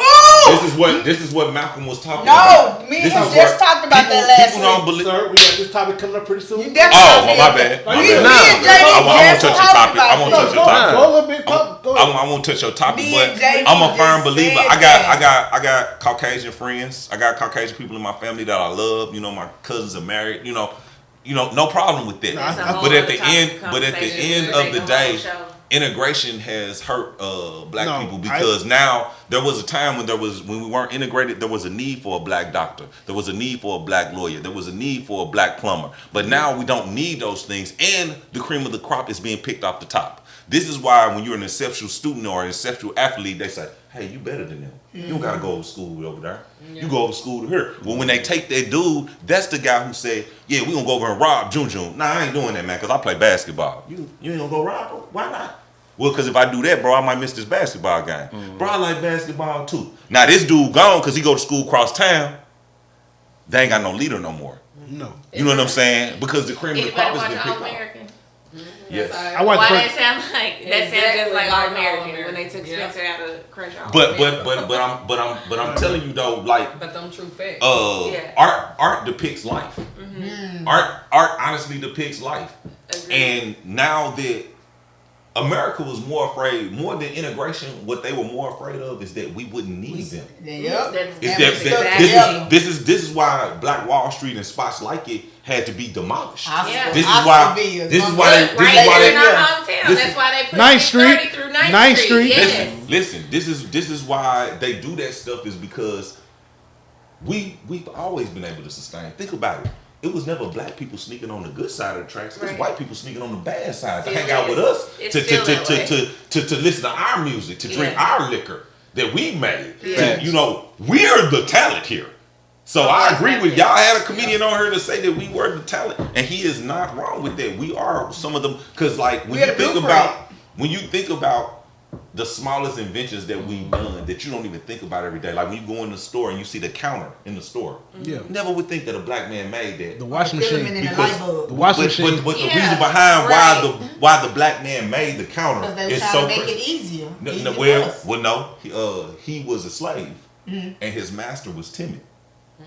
This is what Malcolm was talking about. No, me and This him is just where talked about people- that last people don't week. believe. Sir, we got this topic coming up pretty soon. You definitely Oh, did. my bad. My Me bad. and Nah. JD I won't just touch your talked topic. I about won't this. touch your topic. Go a little bit. Go ahead. I won't touch your topic, Me but and JD I'm a firm just believer. said I got Caucasian friends. I got Caucasian people in my family that I love. You know, my cousins are married. You know, no problem with that. That's a whole But at other the topic end, of but at the conversation. end We'll of the make a whole day, show. integration has hurt black No, people because now there was a time when we weren't integrated. There was a need for a black doctor. There was a need for a black lawyer. There was a need for a black plumber. But now we don't need those things, and the cream of the crop is being picked off the top. This is why when you're an exceptional student or an exceptional athlete, they say, hey, you better than them. You don't gotta go to school over there. You go over to school to here. Well, when they take that dude, that's the guy who said, yeah, we gonna go over and rob June. Nah, I ain't doing that, man, because I play basketball. You ain't gonna go rob him? Why not? Well, because if I do that, bro, I might miss this basketball game. Bro, I like basketball too. Now, this dude gone because he go to school across town. They ain't got no leader no more. No. You know what I'm saying? Because the cream of the Anybody crop has watch been All picked off. American? Yes. I watched Why the that first, sound like that sounds just Exactly like All like American All-American. when they took Yeah. Spencer out of Crenshaw. But I'm telling you though, like But them true facts. Yeah. art depicts life. Art honestly depicts life. Agreed. And now that America was more than integration, what they were more afraid of is that we wouldn't need them. Yep. That's It's exactly. this is why Black Wall Street and spots like it had to be demolished. Yeah. This is why they Right here in our hometown. Listen. That's why they put 9th Street. 30 through 9th, 9th Street. Street. Yes. Listen, this is why they do that stuff, is because we've always been able to sustain. Think about it. It was never black people sneaking on the good side of the tracks. It was Right. white people sneaking on the bad side Still to hang out is. with us, It's to still that way. to listen to our music, to drink Yeah. our liquor that we made. Yeah. You know, we're the talent here. So I agree with y'all. Had a comedian on here to say that we were the talent, and he is not wrong with that. We are some of them, because like when We're you the think blueprint. about the smallest inventions that we've done that you don't even think about every day. Like when you go in the store and you see the counter in the store. yeah, You never would think that a black man made that. the washing Filament machine. in the Because- light bulb. The washing machine. But the Yeah, reason behind right. why the black man made the counter Because they were is trying so to make crazy. it easier. No, Easier no, for us. no. He was a slave, and his master was timid.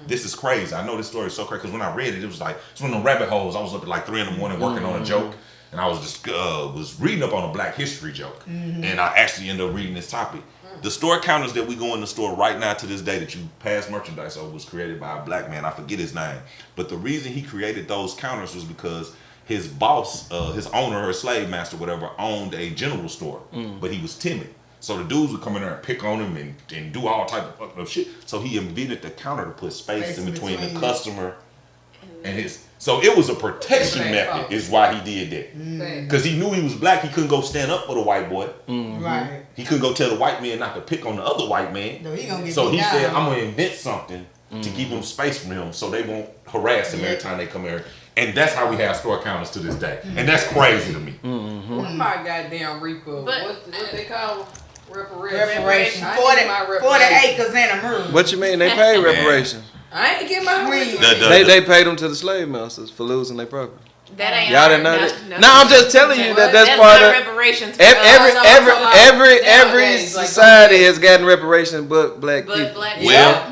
This is crazy. I know this story is so crazy because when I read it, it was like it's one of them rabbit holes. I was up at like 3 in the morning working on a joke, and I was just was reading up on a Black History joke, and I actually ended up reading this topic. The store counters that we go in the store right now to this day that you pass merchandise over was created by a black man. I forget his name, but the reason he created those counters was because his boss, his owner or slave master, whatever, owned a general store, but he was timid. So the dudes would come in there and pick on him and do all type of fucked up shit. So he invented the counter to put space in between the customer and his. So it was a protection method, is why he did that. Because he knew he was black, he couldn't go stand up for the white boy. Right. He couldn't go tell the white man not to pick on the other white man. No, he gonna get So beat he down. said, I'm gonna invent something to keep him space from him so they won't harass him every time they come here. And that's how we have store counters to this day. And that's crazy to me. What my goddamn Reaper? But- What they call reparation? Reparation. I 40, need my 40 reparation. acres and a murder. What you mean? They pay reparations. I ain't get my Green. reparation. They paid them to the slave masters for losing their property. That ain't Y'all our- didn't know no, that? No, I'm just telling you that that's part not of reparations. every nowadays, like, society has gotten reparations but black but people. black Well,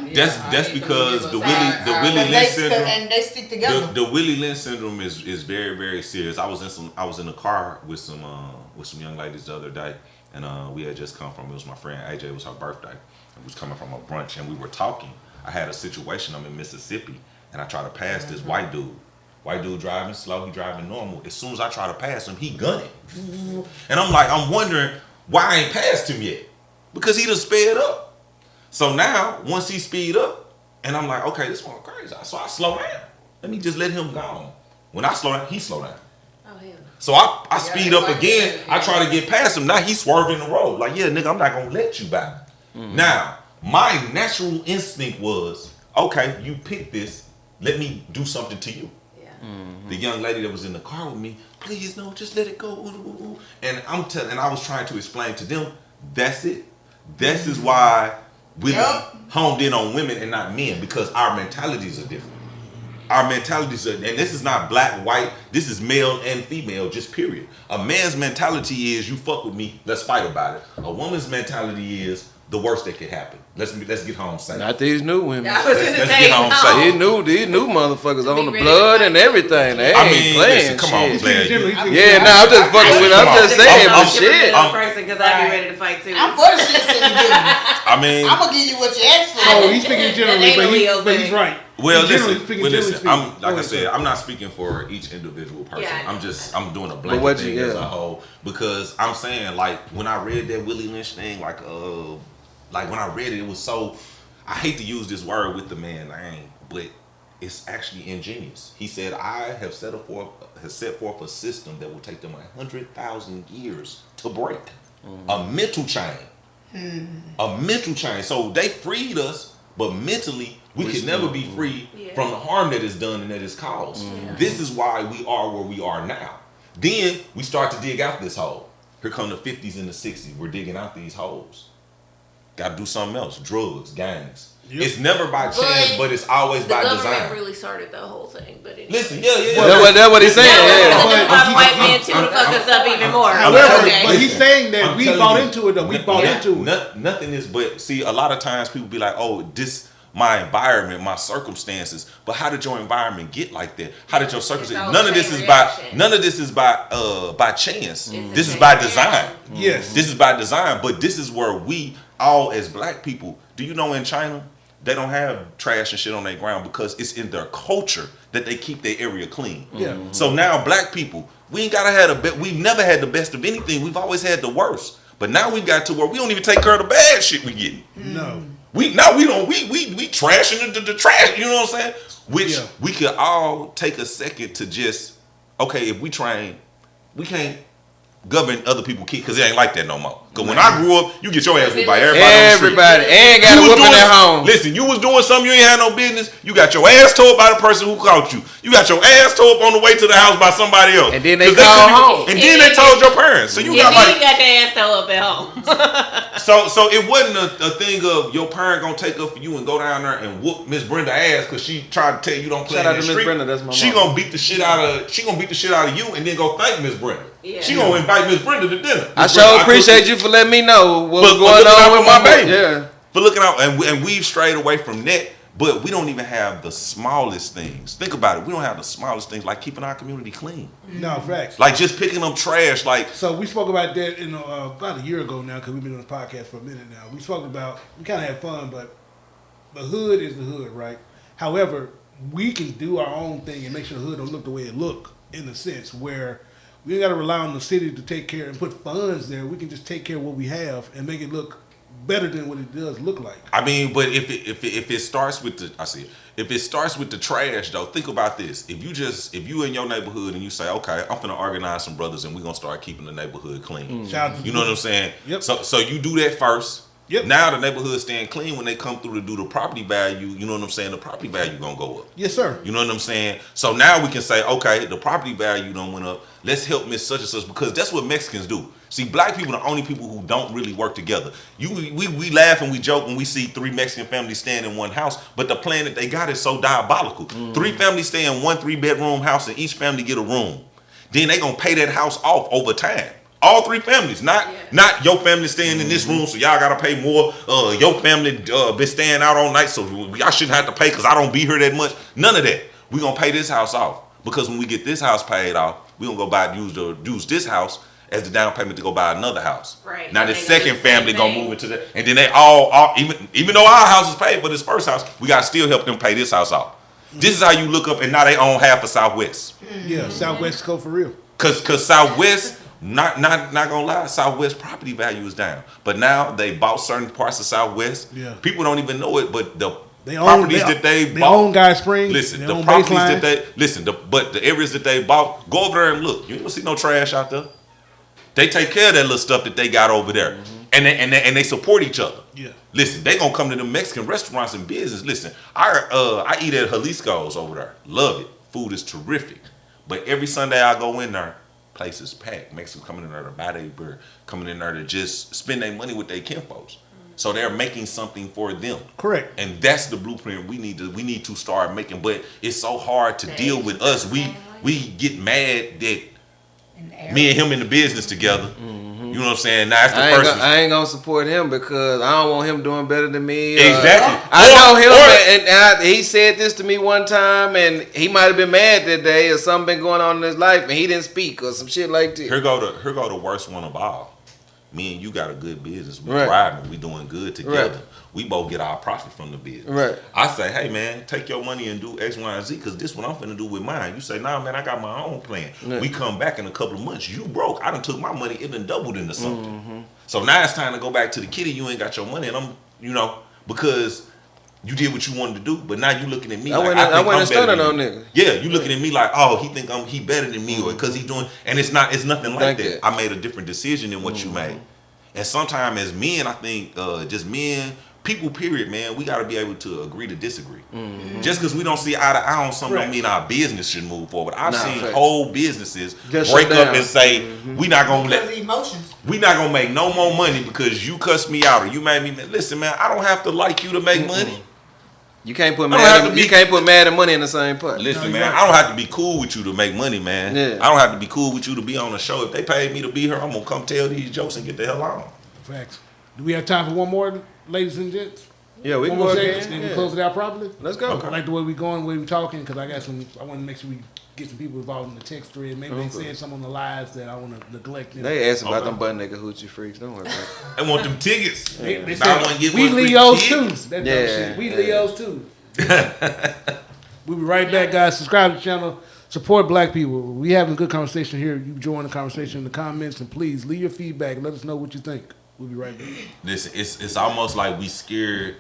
Yeah, that's I need because them the to give us Willie And Lynch syndrome. and they stick together. The Willie Lynch syndrome is very, very serious. I was in the car with some young ladies the other day, and we had just come from, it was my friend AJ, it was her birthday, and we was coming from a brunch, and we were talking. I had a situation, I'm in Mississippi, and I try to pass this white dude. White dude driving slow, he driving normal. As soon as I try to pass him, he gunning. And I'm wondering why I ain't passed him yet. Because he done sped up. So now, once he speed up, and I'm like, okay, this one crazy. So I slow down. Let me just let him go. When I slow down, he slow down. Oh, hell. So I speed up like again. that. I try to get past him. Now he's swerving the road. Like, yeah, nigga, I'm not gonna let you by. Now, my natural instinct was, okay, you picked this. Let me do something to you. Yeah. The young lady that was in the car with me, please no, just let it go. Ooh, ooh, ooh. And I was trying to explain to them, that's it. This is why we homed in on women and not men, because our mentalities are different. Our mentalities are, and this is not black, white, this is male and female, just period. A man's mentality is, you fuck with me, let's fight about it. A woman's mentality is, the worst that could happen. Let's get home safe. Not these new women. I was Let's gonna get say on no. site. These new motherfuckers on the ready blood to and fight. everything. They I ain't mean, playing listen, come on, shit. player. Yeah, nah, I'm just fucking with. I'm just saying I'm- the shit. I'm person because I'd be ready to fight too. I'm for the shit that you do. I mean, I'm gonna give you what you asked for. So he's speaking generally, ain't but, a real but he's thing. right. well, Generally listen, speaking, well, generally listen. speaking. I'm like Go I ahead, said, sir. I'm not speaking for each individual person. Yeah, I know. I'm doing a blanket what thing you- as yeah. a whole, because I'm saying, like, when I read that Willie Lynch thing, like when I read it, it was so. I hate to use this word with the man name, but it's actually ingenious. He said, I have set forth a system that will take them 100,000 years to break. A mental chain. A mental change. So they freed us, but mentally we could never be free from the harm that is done and that is caused. This is why we are where we are now. Then we start to dig out this hole. Here come the 50s and the 60s. We're digging out these holes. Got to do something else. Drugs, gangs. Yep. It's never by chance, but it's always by design. The government really started the whole thing, but anyway. Listen, that's what he's saying. White men too to fuck us up even more. However, but he's saying that we bought into it, though. We bought into it. Nothing is, but see, a lot of times people be like, oh, this my environment, my circumstances. But how did your environment get like that? How did your circumstances? None of this is by chance. This is by design. Yes. This is by design. But this is where we all as black people, do you know in China, they don't have trash and shit on their ground because it's in their culture that they keep their area clean. Yeah. So now black people, we ain't gotta have we've never had the best of anything. We've always had the worst. But now we've got to where we don't even take care of the bad shit we getting. No. We trashing the trash, you know what I'm saying? Which we could all take a second to just, okay, if we train, we can't govern other people's kids because it ain't like that no more. Because when I grew up, you get your ass whooped by everybody. Ain't got a whooping at home. Listen, you was doing something you ain't had no business. You got your ass towed by the person who caught you. You got your ass towed on the way to the house by somebody else. And then they called home. And then they told your parents. So you got like, you got your ass towed up at home. So it wasn't a thing of your parent gonna take up for you and go down there and whoop Miss Brenda ass because she tried to tell you don't play in the street. Shout out to Miss Brenda, that's my mom. She gonna beat the shit out of you and then go thank Miss Brenda. Yeah. She gonna invite Miss Brenda to dinner. I sure appreciate you for letting me know what's going on with my baby. Yeah. For looking out, and we've strayed away from that, but we don't even have the smallest things. Think about it. We don't have the smallest things like keeping our community clean. No, facts. Like just picking up trash. Like so, we spoke about that about a year ago now because we've been on the podcast for a minute now. We spoke about we kind of had fun, but the hood is the hood, right? However, we can do our own thing and make sure the hood don't look the way it look in the sense where we ain't got to rely on the city to take care and put funds there. We can just take care of what we have and make it look better than what it does look like. I mean, but if it starts with if it starts with the trash though, think about this. If you in your neighborhood and you say, okay, I'm gonna organize some brothers and we're gonna start keeping the neighborhood clean. You know what I'm saying? Yep. So you do that first. Yep. Now the neighborhood staying clean when they come through to do the property value, you know what I'm saying? The property value gonna go up. Yes, sir. You know what I'm saying? So now we can say, okay, the property value done went up. Let's help Miss such and such because that's what Mexicans do. See, black people are the only people who don't really work together. We laugh and we joke when we see 3 Mexican families staying in one house, but the plan that they got is so diabolical. 3 families stay in one 3-bedroom house and each family get a room. Then they gonna pay that house off over time. All 3 families, not your family staying in this room, so y'all gotta pay more. Your family been staying out all night, so y'all shouldn't have to pay because I don't be here that much. None of that. We gonna pay this house off because when we get this house paid off, we gonna use this house as the down payment to go buy another house. Right. Now the second family gonna move into that, and then they all even though our house is paid for this first house, we gotta still help them pay this house off. This is how you look up, and now they own half of Southwest. Yeah, Southwest go for real. Cause Southwest. Not gonna lie, Southwest property value is down. But now they bought certain parts of Southwest. Yeah. People don't even know it, but the they properties own, that they bought. They own Guy Springs. Listen, the properties that they but the areas that they bought, go over there and look. You ain't gonna see no trash out there. They take care of that little stuff that they got over there. And they support each other. Yeah. Listen, they gonna come to the Mexican restaurants and business. Listen, I eat at Jalisco's over there. Love it. Food is terrific. But every Sunday I go in there, place is packed. Mexicans coming in there to buy their beer, coming in there to just spend their money with their kinfolks. So they're making something for them. Correct. And that's the blueprint we need to start making. But it's so hard to deal with us. We get mad that me and him in the business together. You know what I'm saying? Now that's the person. I ain't gonna support him because I don't want him doing better than me. Exactly. I know him, and he said this to me one time, and he might have been mad that day or something been going on in his life, and he didn't speak or some shit like this. Here go the worst one of all. Me and you got a good business. We thriving. We doing good together. Right. We both get our profit from the business. Right. I say, hey man, take your money and do X, Y, and Z because this what I'm finna do with mine. You say, nah man, I got my own plan. Yeah. We come back in a couple of months. You broke. I done took my money, it done doubled into something. So now it's time to go back to the kitty. You ain't got your money, and I'm, because you did what you wanted to do, but now you looking at me like I went and stunned on nigga. Yeah, you looking at me like, oh, he think he better than me, or because he doing, and it's nothing like that. I made a different decision than what you made. And sometimes as men, I think just men, people, period, man, we got to be able to agree to disagree. Just because we don't see eye to eye on something don't mean our business should move forward. I've seen whole businesses Just break shut up down. and say, we not gonna Because let. of emotions. We not gonna make no more money because you cussed me out or you made me. Listen, man, I don't have to like you to make money. You can't put I don't have mad. to be- You can't put mad and money in the same pot. Listen, No, man, right. I don't have to be cool with you to make money, man. Yeah. I don't have to be cool with you to be on the show. If they paid me to be here, I'm gonna come tell these jokes and get the hell on. Facts. Do we have time for one more, ladies and gents? Yeah, we One can more go segment, again. then we Yeah. close it out properly. Let's go. I like the way we going, the way we talking, because I got some. I want to make sure we get some people involved in the text thread. Maybe they saying something on the lives that I want to neglect. Them. They asking about Okay. them butt nigga hoochie freaks. Don't worry about it. I want them tickets. They Buy said, one, get we one free Leos too. tickets. That dumb Yeah, shit. We yeah. Leos too. We'll be right back, guys. Subscribe to the channel. Support black people. We having a good conversation here. You join the conversation in the comments, and please leave your feedback. Let us know what you think. We'll be right back. Listen, it's almost like we scared.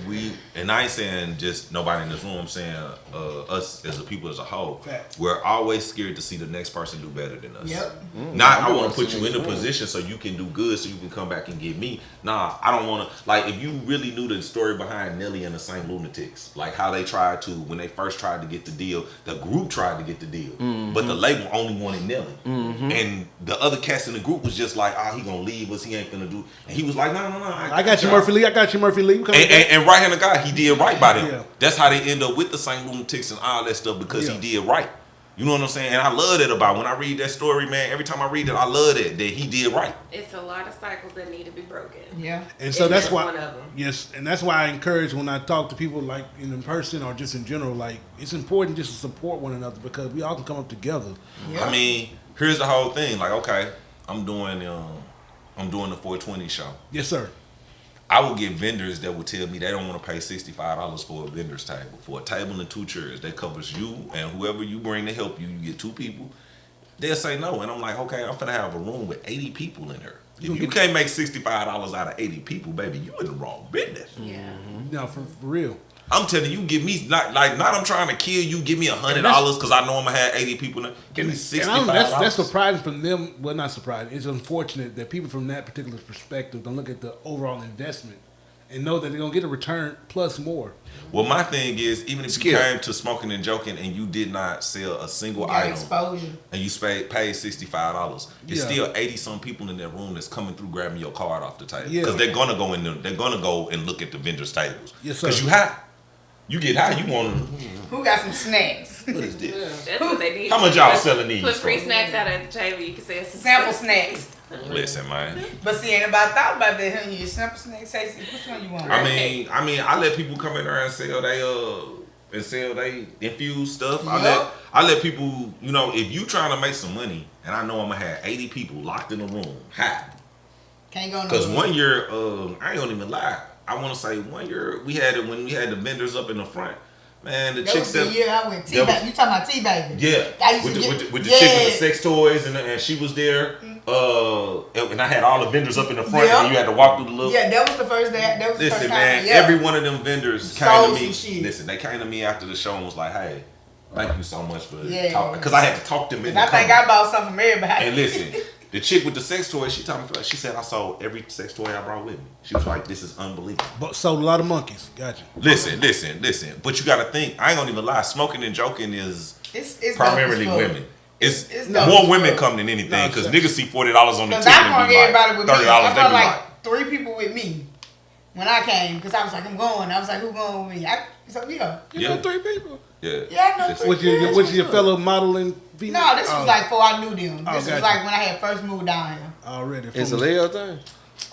We and I ain't saying just nobody in this room. I'm saying us as a people as a whole. Facts. We're always scared to see the next person do better than us. Yep. Not I want to put you in a position so you can do good, so you can come back and get me. Nah, I don't want to. Like if you really knew the story behind Nelly and the Saint Lunatics, like how they tried to when they first tried to get the deal, the group tried to get the deal, but the label only wanted Nelly, and the other cats in the group was just like, oh, he gonna leave us, he ain't gonna do. And he was like, no, I got you, Murphy Lee. I got you, Murphy Lee. We coming back. And right hand of God, he did right by them. Yeah. That's how they end up with the Saint Lunatics and all that stuff because Yeah. he did right. You know what I'm saying? And I love that about when I read that story, man. Every time I read it, I love that he did right. It's a lot of cycles that need to be broken. Yeah. And so And that's that's why, one of them. yes, and that's why I encourage when I talk to people like in person or just in general, like it's important just to support one another because we all can come up together. Yeah. I mean, here's the whole thing. Like, okay, I'm doing the 420 show. Yes, sir. I will get vendors that will tell me they don't want to pay $65 for a vendor's table. For a table and 2 chairs, that covers you and whoever you bring to help you. You get 2 people. They'll say no, and I'm like, okay, I'm finna have a room with 80 people in there. If you can't make $65 out of 80 people, baby, you in the wrong business. Yeah. No, for real. I'm telling you, give me not I'm trying to kill you. Give me $100 because I know I'm gonna have 80 people. In there. Give me $65. That's surprising from them. Well, not surprising. It's unfortunate that people from that particular perspective don't look at the overall investment and know that they're gonna get a return plus more. Well, my thing is, even if you Skill. came to Smoking and Joking and you did not sell a single Got item exposure. and you paid $65, it's Yeah. still 80 some people in that room that's coming through grabbing your card off the table Yeah. because they're gonna go in there. They're gonna go and look at the vendors' tables. Yes, sir. Because you high. You get high. You want Who got some snacks? what is this? That's what they need. How much y'all selling these Put for? free snacks out at the table. You can say it's Sample snacks. Listen, man. But see, anybody thought about that, huh? You sample snacks. Say, which one you want? I mean, I let people come in there and sell they infused stuff. Yup. I let people, you know, if you trying to make some money, and I know I'm gonna have 80 people locked in a room, high. Can't go no. Because one year, I ain't gonna even lie. I want to say 1 year we had it when we had the vendors up in the front. Man, the That chick was the said, year I went That T-Baby. You talking about T-Baby? yeah, I used with to the, get- with the yeah. chick with the sex toys, and she was there. And I had all the vendors up in the front, Yeah. and you had to walk through the little. Yeah, that was the first day. That was the Listen, first man, time. Yeah. every one of them vendors came Sold to me. some shit. Listen, they came to me after the show and was like, "Hey, thank you so much for Yeah. talking," because I had to talk them into I think coming. I bought something from everybody. And listen, the chick with the sex toy, she told me, she said, "I sold every sex toy I brought with me." She was like, "This is unbelievable." But sold a lot of monkeys. Gotcha. Listen. But you got to think. I ain't gonna even lie. Smoking and Joking is it's primarily dope as fuck. women. It's dope more as women fuck. come than anything No, because sure. niggas see $40 on the Cause ticket I and brought be everybody like with me. $30. I They brought be like like, 3 people with me when I came. Because I was like, I'm going. I was like, who going with me? So yeah. You Yeah. know 3 people. yeah. Yeah, I know Listen. 3. What's your fellow modeling female? No, this was like before I knew them. Oh, This was gotcha. like when I had first moved down here. Already. It's a Leo thing.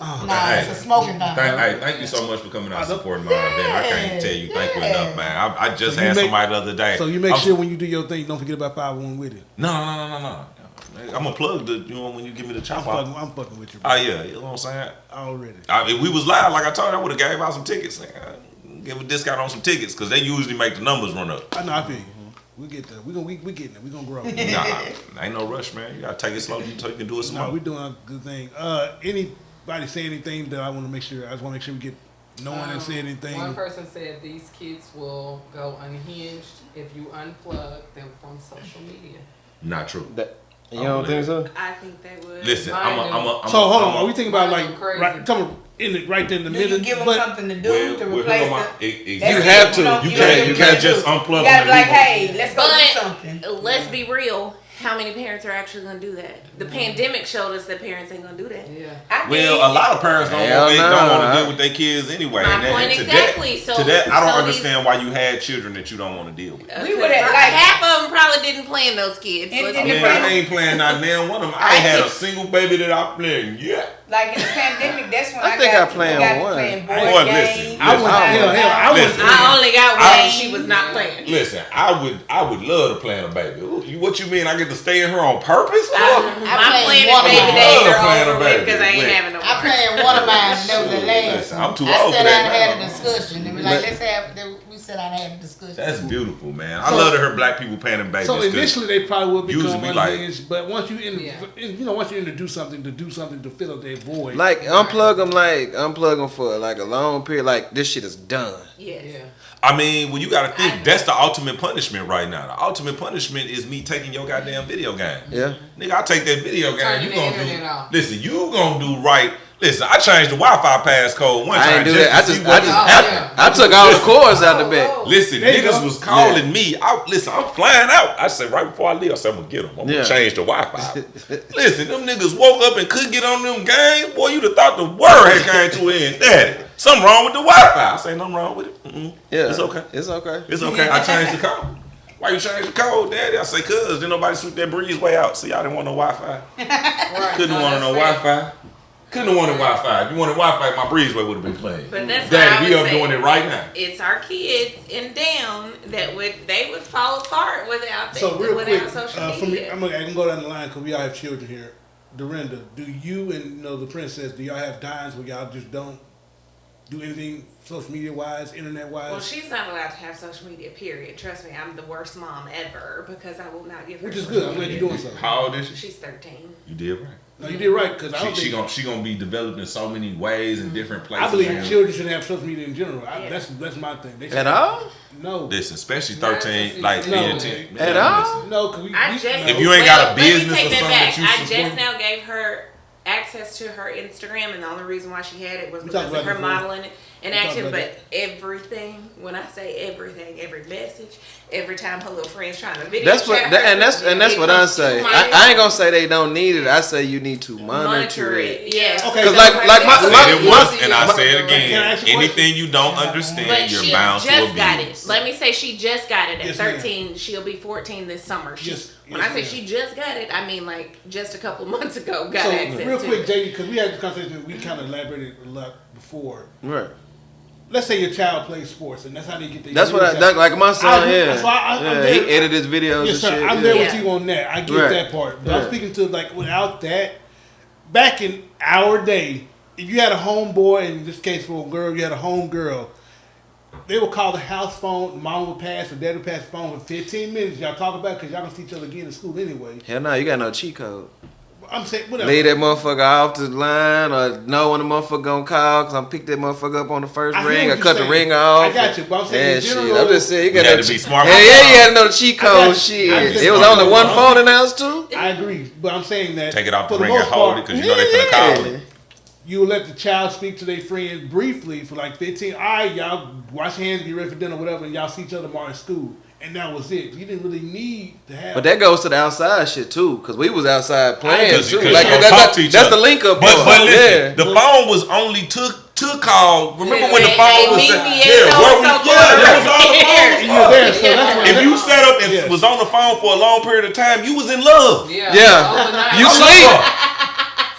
Oh, Nah, Hey. it's a smoking down here. Thank you so much for coming out and supporting my event. I can't tell you thank you Yeah. enough, man. I just So you had make- somebody the other day. So you make I'm- sure when you do your thing, don't forget about 501 Witty. No. I'm gonna plug the when you give me the chop off. I'm fucking with you, Oh bro. yeah, you know what I'm saying? Already. If we was live, like I told you, I would have gave out some tickets. Give a discount on some tickets because they usually make the numbers run up. I know. I feel you. We get there. We getting there. We gonna grow. Nah, ain't no rush, man. You gotta take it slow so you can do it some No, more. we doing a good thing. Anybody say anything that I want to make sure? I just want to make sure we get no one that said anything. One person said these kids will go unhinged if you unplug them from social media. Not true. You don't think so? I think they would. Listen, Mine I'm a. So hold on, are we thinking about mine like go crazy. right, talking right there in the Do middle? you give them but something to do to replace the? You That's have it. to. don't- You don't can't- give you them can't nothing to just do. unplug You gotta them be like, and leave hey, let's go do But something. let's be real. How many parents are actually going to do that? The pandemic showed us that parents ain't going to do that. Yeah. I Well, did. a lot of parents don't Hell want nah. to deal with their kids anyway. My and that- point and to exactly. That, So- to that, I don't so understand why you had children that you don't want to deal with. We would have, like- half of them probably didn't plan those kids. And- Let's and be the Man, real. I ain't playing not damn one of them. I ain't had a single baby that I played yet. Like in the pandemic, that's when I I think got I played got one. playing Boy, board listen, games. I was I was. Listen. I only got I- one. She was not playing. Listen, I would love to plan a baby. Ooh, what you mean? I get to stay in her on purpose? My played planning one of baby mine. days Love are playing a over with baby. because I ain't Wait. having no I more. playing one of mine. That was the last Listen, one. I'm too I old sat for down that and had now. a discussion. They were like, let's have. We sat down and had a discussion. That's beautiful, man. I So- love to hear black people planning babies. So 'cause initially they probably would become usually, like- unhinged, but once you Yeah. once you introduce something to fill up that void. Like unplug them for like a long period. Like this shit is done. Yes. Yeah. I mean, well, you got to think that's the ultimate punishment right now. The ultimate punishment is me taking your goddamn video game. Yeah. Nigga, I take that video game. Turning You the gonna internet do? off. Listen, you gonna do right. Listen, I changed the Wi-Fi passcode one I time ain't do just that. to see what just Oh, happened. yeah. I took all the cords out the back. Listen, There you niggas go. was calling me. Listen, I'm flying out. I said right before I leave, I said I'm gonna get them. I'm Yeah. gonna change the Wi-Fi. Listen, them niggas woke up and couldn't get on them games. Boy, you'd have thought the world had came to an end. Daddy, something wrong with the Wi-Fi. I say nothing wrong with it. Mm-mm. Yeah. It's okay. It's okay. It's okay. I changed the code. Why you change the code, Daddy? I say, cuz didn't nobody swoop that breezeway out. So y'all didn't want no Wi-Fi. Right. Couldn't want no Wi-Fi. Couldn't have wanted Wi-Fi. If you wanted Wi-Fi, my breezeway would have been playing. But that's what Daddy, I we would up say. doing it right now. It's our kids in down that they would fall apart without So real quick, social for me, media. I'm gonna go down the line because we all have children here. Dorinda, do you and the princess, do y'all have times where y'all just don't do anything social media wise, internet wise? Well, she's not allowed to have social media, period. Trust me, I'm the worst mom ever because I will not give her Which is social good. I'm glad media. you're doing something. How old is she? She's 13. You did right. No, you did right because I don't She think. gonna be developed in so many ways and different places. I believe man. children should have social media in general. Yeah. That's my thing. They At all? No. Listen, especially Not 13, just like no. 3 and 10. At all? No, because I just no. If you ain't got a let me business take or that something back. that you I support. just now gave her access to her Instagram, and the only reason why she had it was We because talked of about her that before. modeling and We talked action. about But everything, when I say everything, every message, every time her little friends trying to video That's what chat her, and that's it what I comes to say. my I ain't gonna say they don't need it. I say you need to monitor it. Yes. Okay, Cause so like my I said it once and I say it Can I again. ask you a Anything you don't But understand, you're she bound to just got it. abuse. Let me say she just got it at Yes, ma'am. 13. She'll be 14 this summer. Yes, When yes, I say ma'am. she just got it, I mean like just a couple months ago got So access real to quick, it. JD, because we had this conversation, we kind of elaborated a lot before. Right. Let's say your child plays sports, and that's how they get their. That's what like my I son. agree. Yeah. So I'm Yeah. there. He edited his videos Yes, and sir. shit. I'm yeah. there Yeah. with you on that. I get Right. that part. But I'm Yeah. speaking to like without that, back in our day, if you had a homeboy, in this case for a girl, you had a home girl. They would call the house phone. Mom would pass, or dad would pass the phone for 15 minutes. Y'all talk about it because y'all gonna see each other again in school anyway. Hell no, you got no cheat code. I'm saying whatever. Leave that motherfucker off the line or know when the motherfucker gonna call because I'm pick that motherfucker up on the first I hear ring what or you're cut the saying. ring off. I got you, but I'm saying Yeah, in shit. general. I'm just saying you You got had no to be cheat. smart. Hell yeah, you had to know the cheat I got code. you. Shit, I just it was don't only know. one phone in the house too. I agree, but I'm saying that Take it off the for ring most and hold part, it because you know they finna call it. you will let the child speak to their friend briefly for like 15. All right, y'all wash your hands, get ready for dinner, whatever, and y'all see each other tomorrow in school. And that was it. You didn't really need to have. But that goes to the outside shit too, because we was outside playing Because too. you Like don't that's, talk to each that's other. the link up. But part. listen, the phone was only to call. Remember when the Hey, phone was meet set? me at Yeah, where we so-and-so that was all the phone was And you're there, so for. that's what If you sat up and Yes. was on the phone for a long period of time, you was in love. Yeah. Overnight. You I'm sleep. sorry.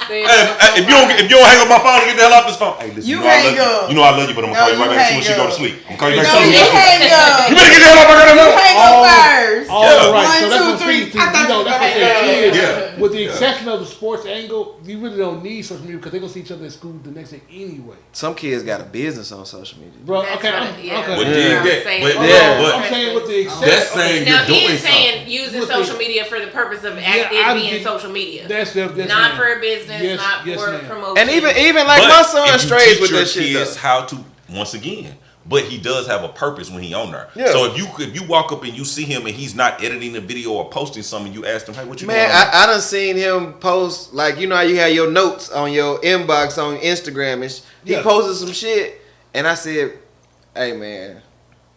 Staying Hey, up if you don't hang up my phone and get the hell off this phone. Hey, listen, You know I hang love up. you. You know I love you, but I'm gonna No, call you right you back as soon as she hang go to up. sleep. I'm gonna call you back No, as soon you as she hang You up. better get the hell off my You goddamn phone. hang up first. All Yeah. right, so One, that's two, what I'm three. speaking to. I thought You know, you that's what were I'm saying. Yeah. Kids, with the exception of the sports angle, you really don't need social media because they're gonna see each other at school the next day anyway. Some kids got a business on social media. Bro, That's okay, what- yeah. okay. But Yeah. dig I'm that. saying- But Yeah. I'm saying with the exception. that's saying Now you're he doing is saying something. using With social the- media for the purpose of Yeah, it I'm being getting- social media. That's not ma'am. for a business, Yes, not yes, for ma'am. promotion. And even like But my son if you strays teach with your that shit. kids Though. how to, once again, but he does have a purpose when he on there. Yeah. So if you walk up and you see him and he's not editing the video or posting something, you ask him, hey, what you Man, doing? I done seen him post, like, you know how you have your notes on your inbox on Instagram, and he posted some shit, and I said, hey, man,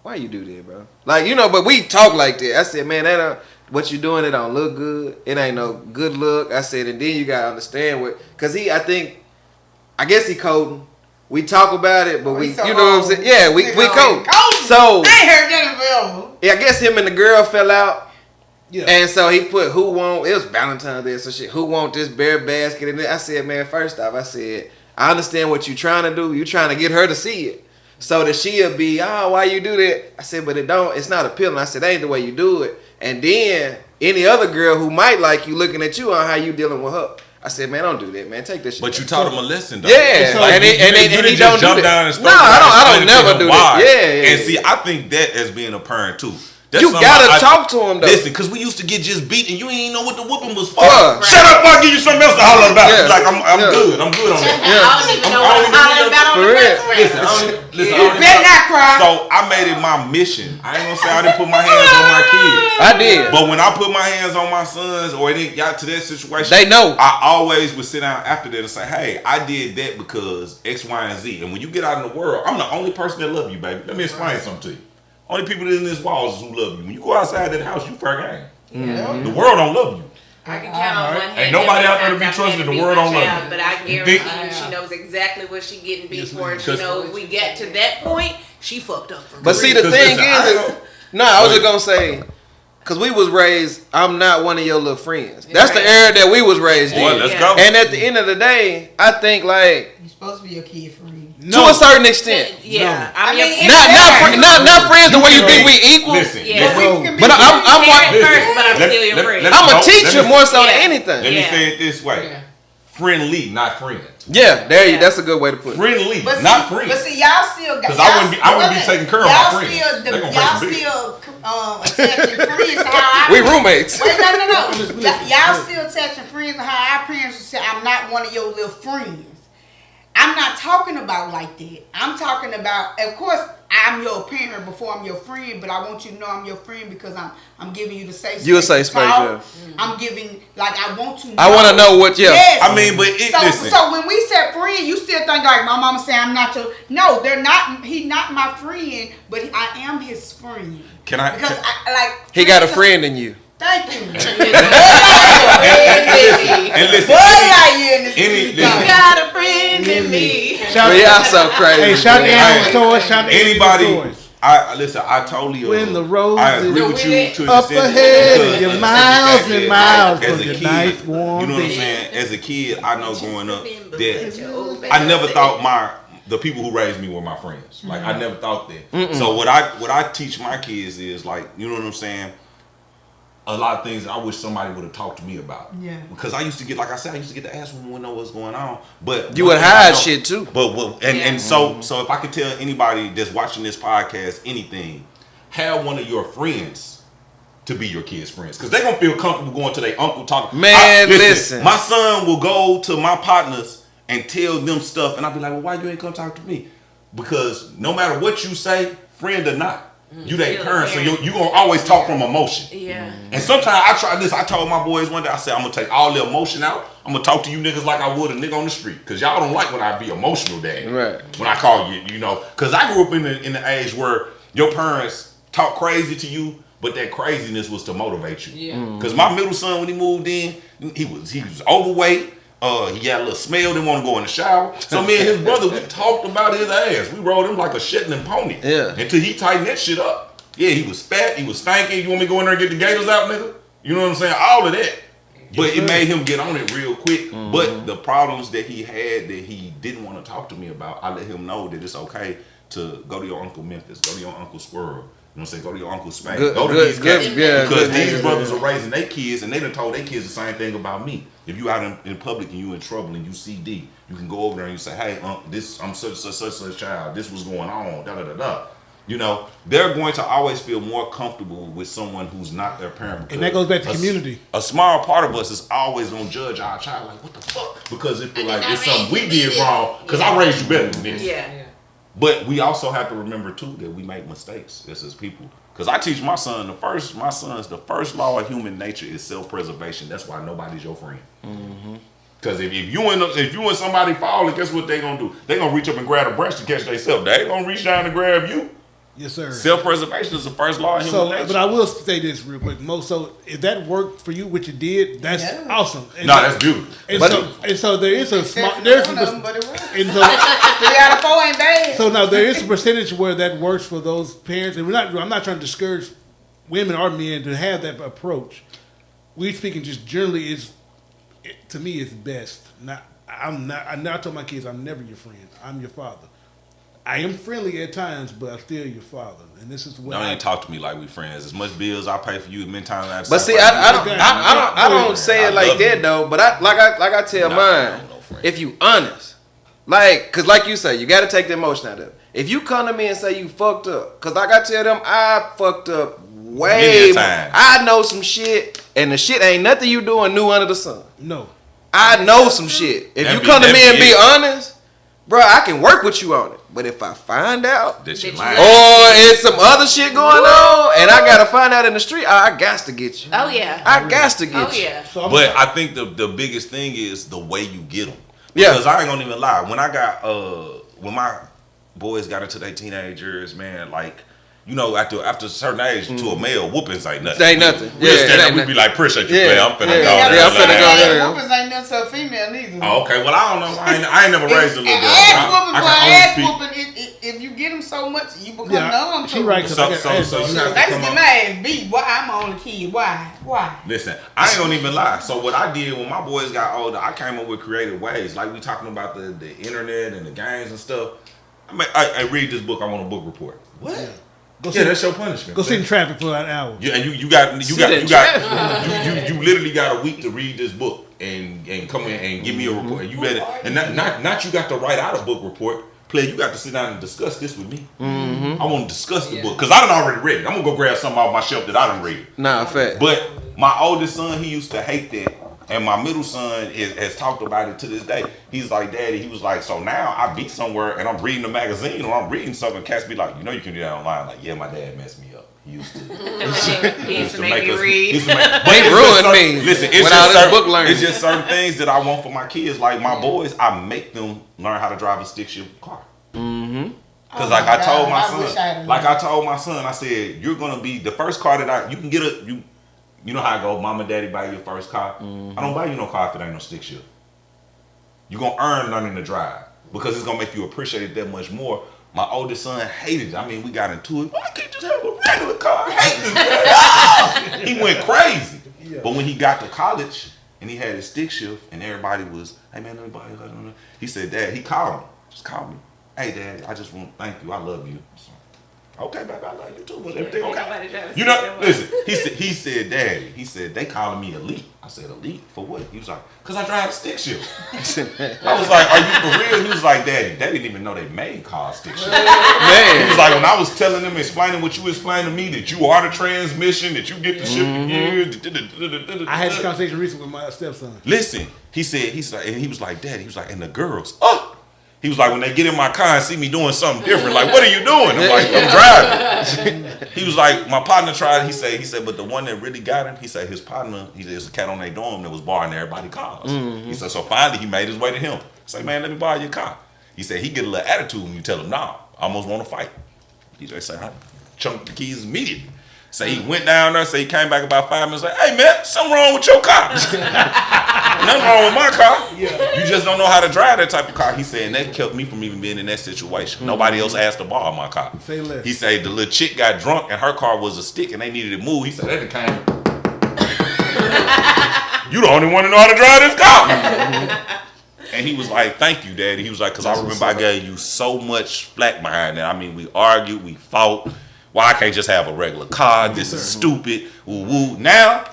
why you do that, bro? Like, you know, but we talk like that. I said, man, what you doing, it don't look good. It ain't no good look. I said, and then you got to understand because I guess he coding. We talk about it, but you know what I'm saying? Yeah, we code. So, I ain't heard that forever. yeah, I guess him and the girl fell out. Yeah. And so he put it was Valentine's Day, so shit, who want this bare basket in there? I said, man, first off, I understand what you trying to do. You trying to get her to see it. So that she'll be, why you do that? I said, but it's not appealing. I said, that ain't the way you do it. And then any other girl who might like you looking at you on how you dealing with her. I said, man, don't do that, man. Take this shit. But you taught him a lesson, though. Yeah, Like, and he don't do that. No, I don't never do that. Yeah. And see, I think that as being a parent too. You gotta talk to him though. Listen, because we used to get just beat and you ain't even know what the whooping was for. Right. Shut up, I'll give you something else to holler about. Yeah. Like, I'm good on that. I don't even know what I'm hollering about on the restaurant. Listen, You better not cry. So I made it my mission. I ain't gonna say I didn't put my hands on my kids. I did. But when I put my hands on my sons or it got to that situation, They know. I always would sit down after that and say, hey, I did that because X, Y, and Z. And when you get out in the world, I'm the only person that love you, baby. Let me explain something to you. Only people that in this walls is who love you. When you go outside that house, you fair game. Yeah. The world don't love you. I can count on one hand. Ain't nobody out there to be every time trusted. I've The had world beat don't my love child, you. But I guarantee you, she knows exactly what she getting beat for. And she knows if we get to that point, she fucked up for me. But see, the thing I was just gonna say, cause we was raised, I'm not one of your little friends. That's the era that we was raised Boy, in. let's go. And at the end of the day, I think like You supposed to be your kid free. to a certain extent. Yeah, I I'm mean, your Not friends the way you think we equal. Listen, Yeah. listen. But I'm parent listen, first, but I'm let- still your let- friend. let- I'm a No, teacher let me- more so than Yeah. anything. Let me Yeah. say it this way. Yeah. Friendly, not friend. Yeah, that's a good way to put it. Friendly, But not see, friend. But see, y'all still got. 'Cause I wouldn't be taking care of my y'all friends. Still, They gonna pay y'all some bills. still attaching friends to how I. We roommates. Wait, no. Y'all still attaching friends to how our parents would say, I'm not one of your little friends. I'm not talking about like that. I'm talking about, of course, I'm your parent before I'm your friend, but I want you to know I'm your friend because I'm giving you the safe space. You a safe to space, talk. yeah. I'm giving, like, I want to know. I want to know what. Yeah. Yes. I mean, but listen. So when we said friend, you still think like my mama say I'm not your. No, they're not. He's not my friend, but I am his friend. Can I? Because I like. He got a friend in you. Thank you. And listen, You got a friend in me. But y'all so crazy. Hey, shout out to Hey, Alan's Toys. Shout out to anybody. Toys. I totally. When the road I agree is with you to an up extent ahead, because you're of the miles fact and that, miles as from a your kid, nice warm you know what I'm bed. saying? As a kid, I know growing up that I never thought the people who raised me were my friends. Like I never thought that. So what I teach my kids is like, you know what I'm saying? A lot of things I wish somebody would have talked to me about. Yeah. Because I used to get, like I said, I used to get to ask when we know what's going on. But You would hide shit too. And so if I could tell anybody that's watching this podcast anything, have one of your friends to be your kids' friends. Because they're going to feel comfortable going to their uncle talking. Man, listen. My son will go to my partners and tell them stuff. And I'll be like, well, why you ain't come talk to me? Because no matter what you say, friend or not, you their Still parents. So parent. you're going to always talk from emotion. Yeah. And sometimes I try this. I told my boys one day, I said, I'm going to take all the emotion out. I'm going to talk to you niggas like I would a nigga on the street. Because y'all don't like when I be emotional, dad. Right. When I call you, you know. Because I grew up in the age where your parents talk crazy to you, but that craziness was to motivate you. Yeah. Because my middle son, when he moved in, he was overweight. He had a little smell, didn't want to go in the shower. So me and his brother, we talked about his ass. We rode him like a Shetland pony. Yeah. Until he tightened that shit up. Yeah, he was fat, he was stanky. You want me to go in there and get the gators out, nigga? You know what I'm saying? All of that. But it made him get on it real quick. But the problems that he had that he didn't want to talk to me about, I let him know that it's okay to go to your Uncle Memphis, go to your Uncle Squirrel. You know what I'm saying? Go to your Uncle Spank. Go to these cats. Because these brothers are raising their kids, and they done told their kids the same thing about me. If you out in public and you in trouble and you CD, you can go over there and you say, hey, I'm such child. This was going on, da-da-da-da. You know, they're going to always feel more comfortable with someone who's not their parent. And that goes back to community. A small part of us is always going to judge our child like, what the fuck? Because it feel like it's something we did wrong because I raised you better than this. Yeah. But we also have to remember too that we make mistakes as people. Because I teach my son the first law of human nature is self-preservation. That's why nobody's your friend. Because if you and somebody fall, guess what they gonna do? They gonna reach up and grab a brush to catch themselves. They ain't gonna reach down and grab you. Yes, sir. Self-preservation is the first law of human nature. But I will say this real quick, Mo. So if that worked for you, what you did, that's awesome. And that's beautiful. And so there is a small, But there's it a, worked. and so, 3 out of 4 ain't bad. so now there is a percentage where that works for those parents, and I'm not trying to discourage women or men to have that approach. We speaking just generally to me it's best. I told my kids I'm never your friend. I'm your father. I am friendly at times, but I'm still your father, and this is what. Don't even talk to me like we friends. As much bills I pay for you, many times I. But see, I don't say it like that though. But I tell mine, if you honest, cause like you say, you got to take the emotion out of it. If you come to me and say you fucked up, cause like I tell them, I fucked up way more. I know some shit, and the shit ain't nothing you doing new under the sun. No, I know some shit. If you come to me and be honest, bro, I can work with you on it. But if I find out, that you Or lying. it's some other shit going on, and I gotta find out in the street, I got to get you. Oh yeah. I got to get Oh you. yeah. so But I think the biggest thing is the way you get them. Yeah. Because I ain't gonna even lie. When I got when my boys got into their teenagers, man, like. You know, after a certain age, to a male, whoopings ain't nothing. Ain't nothing. We'll stand it up, ain't we be like, appreciate you, Yeah. man. I'm finna go. Yeah, I'm finna go there. Whoopers ain't nothing to a female neither. Oh, okay. Well, I don't know. I ain't never raised a little girl. Ass whooping, I boy, can ass only speak. whooping. If you get them so much, you become yeah, numb. she right. 'Cause So- I got so- ass, so you you have have I to just come get up. my ass beat. Why? I'm my only kid. Why? Listen, I ain't gonna even lie. So what I did when my boys got older, I came up with creative ways. Like we talking about the internet and the games and stuff. I read this book. I want a book report. What? Go Yeah, that's your punishment. Go sit in traffic for an hour. Yeah, and you literally got a week to read this book and come in and give me a report. And you better and not you got to write out a book report. Play, you got to sit down and discuss this with me. I want to discuss the book because I done already read it. I'm gonna go grab something off my shelf that I done read. Nah, fact. But my oldest son, he used to hate that. And my middle son has talked about it to this day. He's like, Daddy, he was like, so now I be somewhere and I'm reading a magazine or I'm reading something. Cats be like, you know you can do that online. Like, yeah, my dad messed me up. He used to. He used to make me read. They ruined me. Listen, it's without just, this book learning. it's just certain things that I want for my kids. Like my boys, I make them learn how to drive a stick shift car. Because like I told my son, I said, you're going to be the first car that you can get you know how I go, mom and daddy buy you your first car. I don't buy you no car if it ain't no stick shift. You're going to earn learning to drive because it's going to make you appreciate it that much more. My oldest son hated it. I mean, we got into it. Why can't you just have a regular car? I hate this. He went crazy. Yeah. But when he got to college and he had his stick shift and everybody was, hey man, let me buy you. He said, Dad, he called me. Just called me. Hey, Dad, I just want to thank you. I love you. So, okay, baby, I love you too. But everything okay? You know, listen. He said, Daddy. He said they calling me elite. I said, elite for what? He was like, cause I drive a stick shift. I was like, are you for real? He was like, Daddy, they didn't even know they made cars stick shift. Man, he was like, when I was telling them, explaining what you explained to me, that you are the transmission, that you get the shift gears. I had this conversation recently with my stepson. Listen, he's like, and he was like, Daddy, he was like, and the girls, he was like, when they get in my car and see me doing something different, like, what are you doing? I'm like, I'm driving. He was like, my partner tried, he said, but the one that really got him, he said his partner, there's a cat on their dorm that was borrowing everybody's cars. He said, so finally he made his way to him. Say, man, let me borrow your car. He said, he get a little attitude when you tell him, nah, I almost want to fight. He just said, I chunked the keys immediately. So he went down there, so he came back about 5 minutes, like, hey man, something wrong with your car. Nothing wrong with my car. Yeah. You just don't know how to drive that type of car. He said, and that kept me from even being in that situation. Nobody else asked to borrow my car. Say less. He said the little chick got drunk and her car was a stick and they needed to move. He said, that came. You the only one to know how to drive this car. And he was like, thank you, Daddy. He was like, because I remember I gave you so much flack behind that. I mean, we argued, we fought. Why I can't just have a regular car? This is stupid. Woo woo. Now,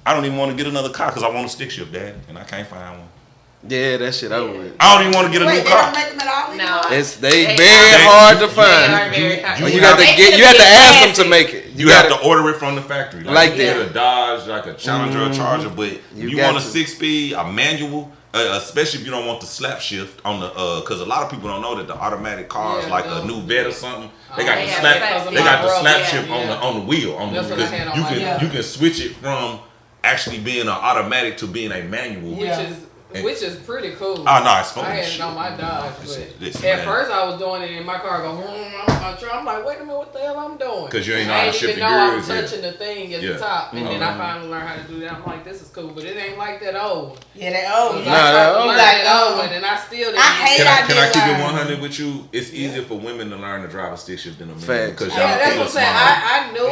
I don't even want to get another car because I want a stick shift, Dad, and I can't find one. Yeah, that shit over with. I don't even want to get a new car. They don't make them at all? No, They very hard to They find. are very hard. You You got to ask them to make it. You have to order it from the factory. Like you that. get a Dodge, like a Challenger or Charger, but you want a to. 6-speed, a manual, especially if you don't want the slap shift on the because a lot of people don't know that the automatic cars like a new vet or something, they got the slap shift on the wheel because you can switch it from actually being an automatic to being a manual, which is pretty cool. Oh no, it's fun. I had it on my Dodge, but at first I was doing it in my car. I'm like, wait a minute, what the hell I'm doing? Because you ain't know how to shift the gears. I gears. was touching the thing at the top, and then I finally learned how to do that. I'm like, this is cool, but it ain't like that old. Yeah, that old. And I still didn't. Can I keep it 100 with you? It's easier for women to learn to drive a stick shift than a man because y'all that's what I'm saying. I knew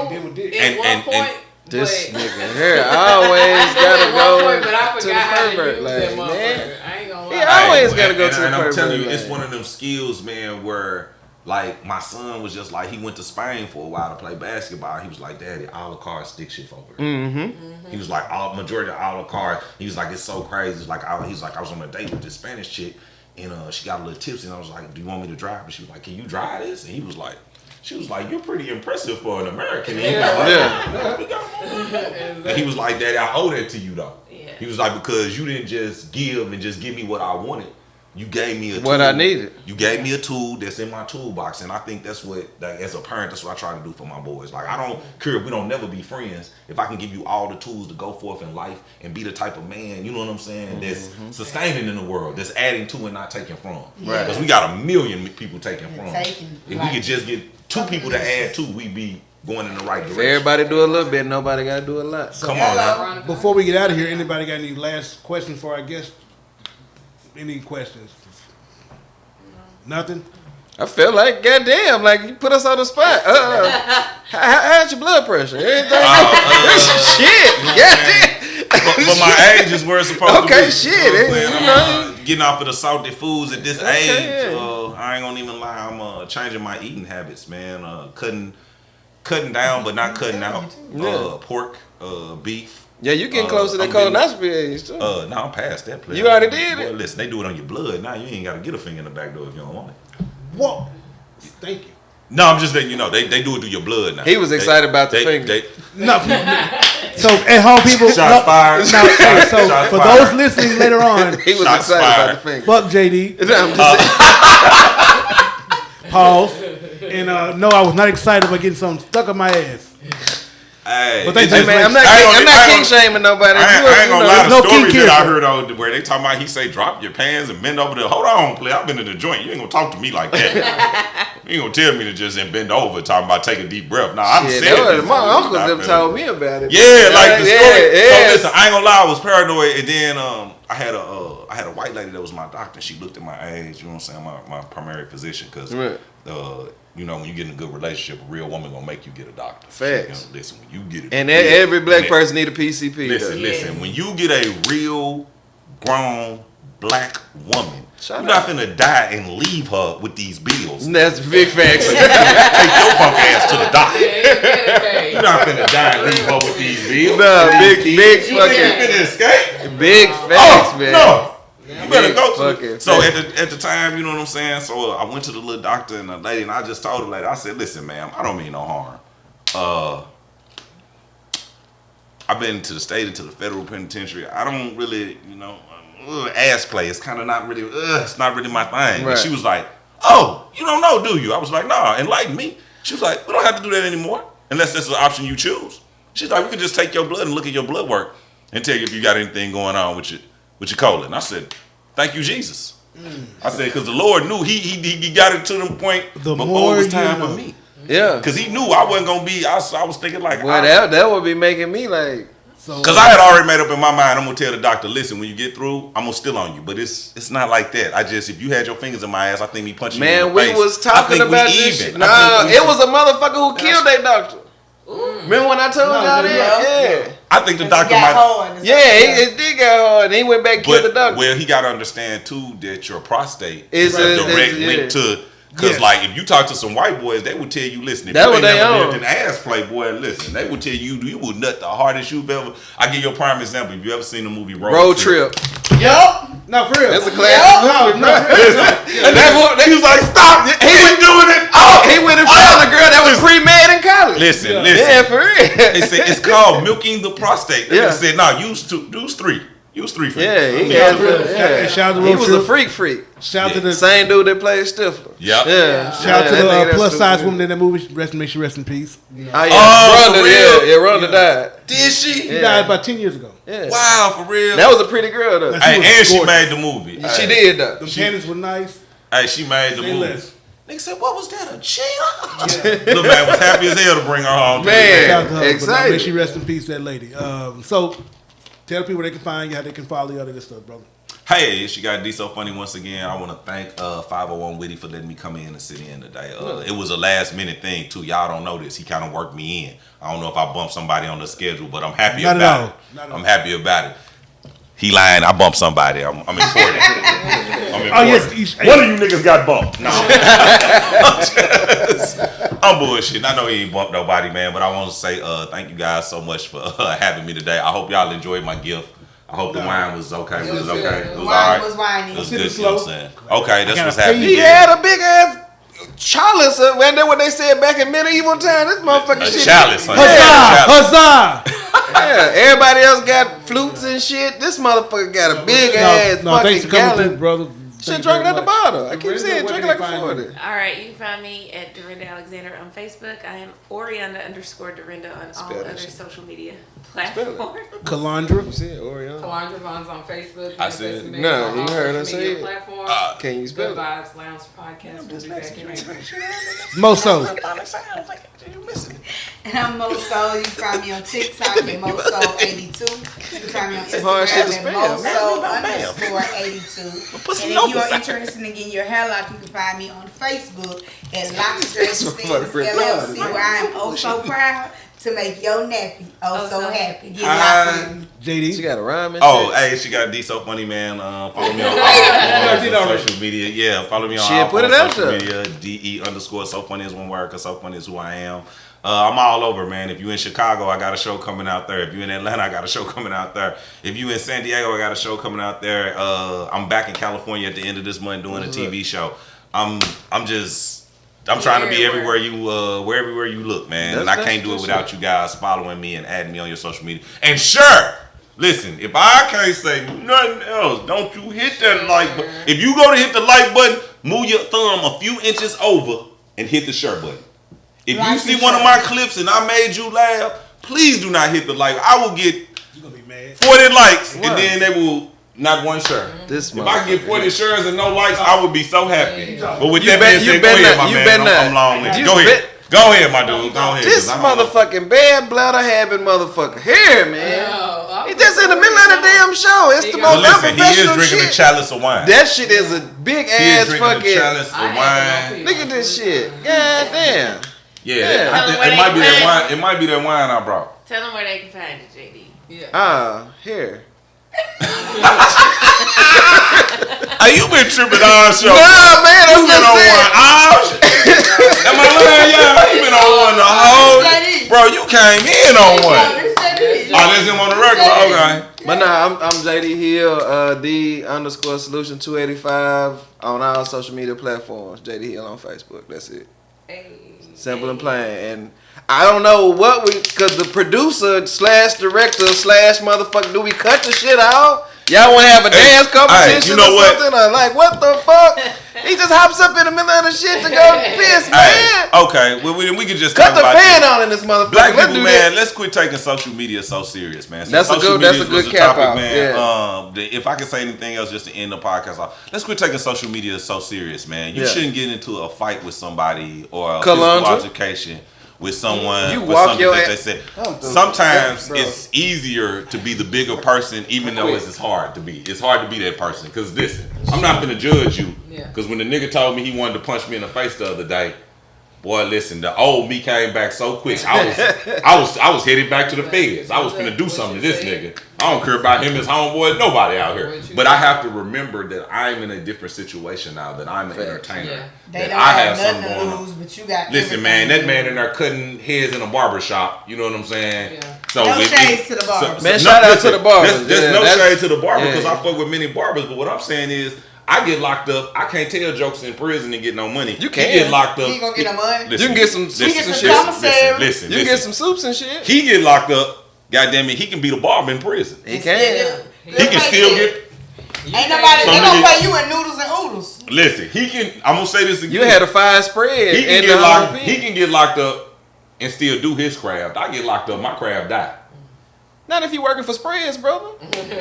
at one point. This nigga here always gotta go but I to the forgot how to pervert use lane, that man. motherfucker. I ain't gonna lie. He always gotta go to the and pervert I'm telling you, lane. it's one of them skills, man, where like my son was just like he went to Spain for a while to play basketball. He was like, Daddy, all the cars stick shift over here. Mm-hmm. He was like, majority of all the cars. He was like, it's so crazy. It's like I was on a date with this Spanish chick, and she got a little tipsy, and I was like, do you want me to drive? And she was like, can you drive this? And he was like. She was like, you're pretty impressive for an American. And he was like, and he was like, Daddy, I owe that to you though. Yeah. He was like, because you didn't just give me what I wanted. You gave me a tool. What I needed. You gave me a tool that's in my toolbox. And I think that's what, like, as a parent, that's what I try to do for my boys. Like, I don't care if we don't never be friends. If I can give you all the tools to go forth in life and be the type of man, you know what I'm saying, that's sustaining in the world, that's adding to and not taking from. Right. Because we got 1 million people taking from. If we like, could just get 2 people to add to, we'd be going in the right If direction. everybody do a little bit, nobody gotta do a lot. Come on now. Before we get out of here, anybody got any last questions for our guest? Any questions? Nothing? I feel like, goddamn, like you put us on the spot. How's your blood pressure? Everything? Shit, goddamn. But my age is where it's supposed to be. Okay, shit. You know, getting off of the salty foods at this age. Yeah. I ain't gonna even lie. I'm changing my eating habits, man. Cutting down, but not cutting out. Pork, beef. Yeah, you getting close to that colonoscopy age too. No, I'm past that place. You already did it? Listen, they do it on your blood. Now you ain't got to get a finger in the back door if you don't want it. Whoa. Thank you. No, I'm just letting you know. They do it through your blood now. He was excited about the finger. No. So at home, people. Shots fired. No, hey, so Shots for fired. those listening later on, He was Shots excited fired. about the finger. fuck JD. I'm just Pause. And no, I was not excited about getting something stuck in my ass. Hey, But thank it's you, just- man. I'm not king shaming nobody. I ain't gonna lie. no The stories kink that I here. heard where they talking about, he say drop your pants and bend over there. Hold on, play. I've been in the joint. You ain't gonna talk to me like that. You ain't gonna tell me to just bend over talking about take a deep breath. Nah, I'm Shit, saying that was this. my uncle Not them finna- told me about it. Yeah, like the story. Yeah. So listen, I ain't gonna lie. I was paranoid, and then I had a white lady that was my doctor. She looked at my age. You know what I'm saying? My primary physician, because Right. you know, when you get in a good relationship, a real woman gonna make you get a doctor. Facts. You know, listen, when you get it, And every black person need a PCP. Listen. When you get a real grown black woman, Shut you're not finna die and leave her with these bills. That's big facts. Take your punk ass to the doctor. Yeah, You're not finna die and leave her with these bills. Nah, big You ain't fucking finna escape. big facts, man. No. You better go to fucking it. So facts. at the time, you know what I'm saying? So I went to the little doctor and the lady, and I just told the lady, I said, listen, ma'am, I don't mean no harm. I've been to the state and to the federal penitentiary. I don't really, you know, ass play. It's kind of not really, it's not really my thing. Right. And she was like, oh, you don't know, do you? I was like, nah, enlighten me. She was like, we don't have to do that anymore unless that's the option you choose. She's like, we could just take your blood and look at your blood work and tell you if you got anything going on with your colon. I said, thank you, Jesus. I said, because the Lord knew he got it to the point The before more it was you time know. for me. Yeah. Because he knew I wasn't going to be, I was thinking like, Well, that would be making me like. because I had already made up in my mind, I'm going to tell the doctor, listen, when you get through, I'm going to still on you. But it's not like that. If you had your fingers in my ass, I think me punching you in Man, the we face. was I talking think we about this even. shit. Nah, it was a motherfucker who killed that doctor. Ooh. Remember when I told y'all that? Yeah. I think the doctor got might. hard. Yeah, it did get hard. And he went back and killed the But, doctor. well, he got to understand, too, that your prostate It's is a direct yeah. link to. Because, Yes. like, if you talk to some white boys, they would tell you, listen, if That you what ain't they never on. lived an ass play, boy, listen, they would tell you will nut the hardest you've ever. I give you a prime example. If you ever seen the movie Road Trip. Yup. No, for real. That's a classic. No, for real. And he was like, stop. He was doing it. Oh, He went and found a girl that was pre-med in college. Listen. Yeah, for real. They said it's called milking the prostate. They Yeah. said, no, use 3. You was 3 freak. Yeah, he Me had too. yeah. Shout out to He Road was Trip. a freak. Shout out to the Same dude that played Stifler. Yep. Yeah. shout out to that nigga the that's plus size stupid. woman in that movie. May she rest in peace. Oh yeah, Oh, Rhonda, for real? yeah, Rhonda died. Did she? She Yeah. died about 10 years ago. Yeah. Wow, for real. That was a pretty girl though. That's- Hey, was and she gorgeous. made the movie. She Hey. did though. The panties were nice. Hey, she made the Say movie. less. Nigga said, what was that, a cheetah? Little man was happy as hell to bring her home. Man. Shout out to her, but excited. May she rest in peace, that lady. So, tell people where they can find you, how they can follow you, all that good stuff, brother. Hey, she got D So Funny once again. I want to thank 501 Witty for letting me come in and sit in today. It was a last minute thing too. Y'all don't know this. He kind of worked me in. I don't know if I bumped somebody on the schedule, but I'm happy Not at about all. it. Not at all. I'm happy about it. He lying. I bumped somebody. I'm important. I'm important. Oh, yes. One of you niggas got bumped. No. I'm bullshitting. I know he ain't bumped nobody, man, but I want to say thank you guys so much for having me today. I hope y'all enjoyed my gift. I hope the wine was okay. It was okay. It was all right. Was whiny. It was Sip good. it You know what slow. I'm saying? Okay, that's I what's gotta happening. He Yeah. had a big ass chalice. When that what they said back in medieval time. This motherfucker A shit. chalice. Huh? Huzzah! Huzzah! Yeah, everybody else got flutes and shit. This motherfucker got a big ass No, thanks fucking for coming through, gallon. brother. Shit, Thank you drinking very at the much. bottle. I keep Dorinda, saying where drinking can like they a find 40. you? All right, you can find me at Dorinda Alexander on Facebook. I am Oriana_Dorinda on all Spell that other shit. social media Spell it. platforms. Calandra. You see it, Orion? Kalandra Vaughn's on Facebook. I said- Manifest No, on you all heard her social say media it. platforms. Can you spell Good it? Vibes Lounge Podcast. We'll be back in April. Moso. And I'm Moso. You can find me on TikTok at Moso82. You can find me on Some hard shit to Instagram spell. at Moso_82. And if you are interested in getting your hair locked, you can find me on Facebook at Locks Dress motherfucker LLC, retarded. where I am oh so proud to make your nappy oh so happy. Get Ah. locked with me. JD. She got a rhyme and Oh, shit. hey, she got D So Funny, man. Follow me on all did already. social media. Yeah, follow me on Shit, all put it out social there. media. DE_ So Funny is one word, because So Funny is who I am. I'm all over, man. If you in Chicago, I got a show coming out there. If you in Atlanta, I got a show coming out there. If you in San Diego, I got a show coming out there. I'm back in California at the end of this month doing a TV show. I'm trying to be everywhere everywhere you look, man. And I That's can't do it good without you guys following me and adding me on your social media. And sure, listen, if I can't say nothing else, don't you hit that like button. If you go to hit the like button, move your thumb a few inches over and hit the share button. If you Like see the one of shirt. my clips and I made you laugh, please do not hit the like. I will get You gonna be mad. 40 likes and Wow. then they will not one share. This If I can get motherfucker. 40 shares and no likes, I would be so happy. But with You that bet- being you said, bet go ahead, not. my You man. bet I'm not. long with you. You Go ahead. bet- Go ahead, my dude. Go ahead. This 'cause I don't know. motherfucking bad bladder having motherfucker here, man. Oh, He just in the middle of the damn show. It's the Well, most Listen, he is unprofessional drinking a shit. chalice of wine. That shit is a big He is ass drinking a fucking. chalice of wine. Look at this shit. God damn. Yeah, Yeah. I think Where it might be they that find- wine. It might be that wine I brought. Tell them where they can find you, JD. Yeah. Here. Hey, you been tripping all show. Nah, man, I'm You been just on saying. one all shit. Am I lying, y'all? You been on one the whole. Bro, you came in on one. Oh, that's him on the regular. Okay. But nah, I'm JD Hill, D_solution 285 on all social media platforms. JD Hill on Facebook. That's it. Simple and plain. And I don't know what cause the producer / director / motherfucker, do we cut the shit out? Y'all want to have a dance competition you know or what? something? Or like, what the fuck? He just hops up in the middle of the shit to go piss, man. Hey, okay. Well, we can just Cut talk the about fan this. on in this motherfucker. Black Let's people, do man, that. let's quit taking social media so serious, man. Since That's a social good- that's media a good was the cap topic, out, man. yeah. If I can say anything else, just to end the podcast off, let's quit taking social media so serious, man. You Yeah. shouldn't get into a fight with somebody or a physical Calandra? altercation with someone You for walk something your that they ass- said. Don't do Sometimes that, bro. it's easier to be the bigger person, even though it's hard to be. It's hard to be that person. Because listen, I'm not gonna judge you. Yeah. Because when the nigga told me he wanted to punch me in the face the other day, boy, listen, the old me came back so quick. I was headed back to the feds. I was finna do something to this nigga. I don't care about him, his homeboy, nobody out here. But I have to remember that I'm in a different situation now. That I'm an entertainer. Yeah. They That don't I have have something nothing going to on. lose, but you got Listen, everything man, to that man lose. in there cutting heads in a barber shop. You know what I'm saying? Yeah. So No if- shades to the barbers. Man, shout out to the barbers. There's Yeah, no that's- shade to the barber because yeah. I fuck with many barbers. But what I'm saying is, I get locked up. I can't tell jokes in prison and get no money. You can. He get locked up. He ain't gonna get no money. Listen, You can get some listen, soups and listen, shit. commissary. Listen, You can get some soups and shit. He get locked up. God damn it, he can be the barber in prison. He can. He can still get. Ain't nobody, they Some gonna nigga- pay you in noodles and oodles. Listen, he can. I'm gonna say this again. You had a fine spread. He can in get the locked. whole He pen. can get locked up and still do his craft. I get locked up, my craft die. Not if you working for spreads, brother.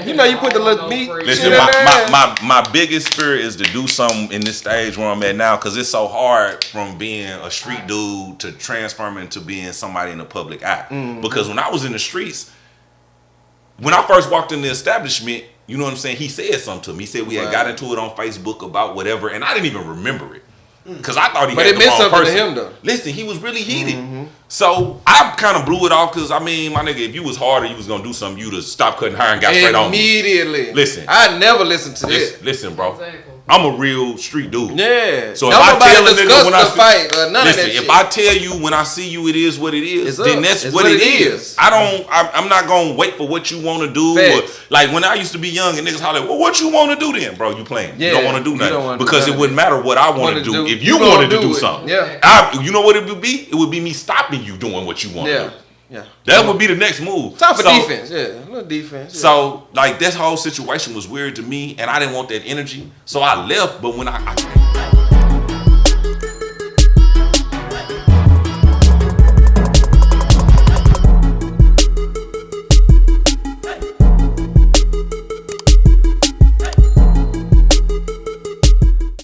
You know you put the little meat. Listen, shit in there. my biggest fear is to do something in this stage where I'm at now, because it's so hard from being a street dude to transform into being somebody in the public eye. Because when I was in the streets, when I first walked in the establishment, you know what I'm saying, he said something to me. He said we had got into it on Facebook about whatever, and I didn't even remember it. Because I thought he But had it the meant wrong something to person. him, though. Listen, he was really heated. So I kind of blew it off because, I mean, my nigga, if you was hard or you was going to do something, you'd have stopped cutting hair and got straight on me. Immediately. Listen. I never listened to this. Listen, bro. Exactly. I'm a real street dude. Yeah. So if Don't I nobody tell a discuss nigga when I the see, fight or none listen, of that if shit. I tell you when I see you, it is what it is. It's Then up. that's It's what what it it is. is. I'm not gonna wait for what you want to do. Or, Facts. like when I used to be young and niggas holler, well, what you want to do then, bro? You playing? Yeah, you don't want to do you nothing don't wanna do because none it of wouldn't it. matter what I want to do. If you gonna wanted to do it. something, Yeah. you know what it would be? It would be me stopping you doing what you want to Yeah. do. Yeah. That would be the next move. Time for So- defense. Yeah. A little defense. Yeah. So, like, this whole situation was weird to me, and I didn't want that energy. So I left, but when I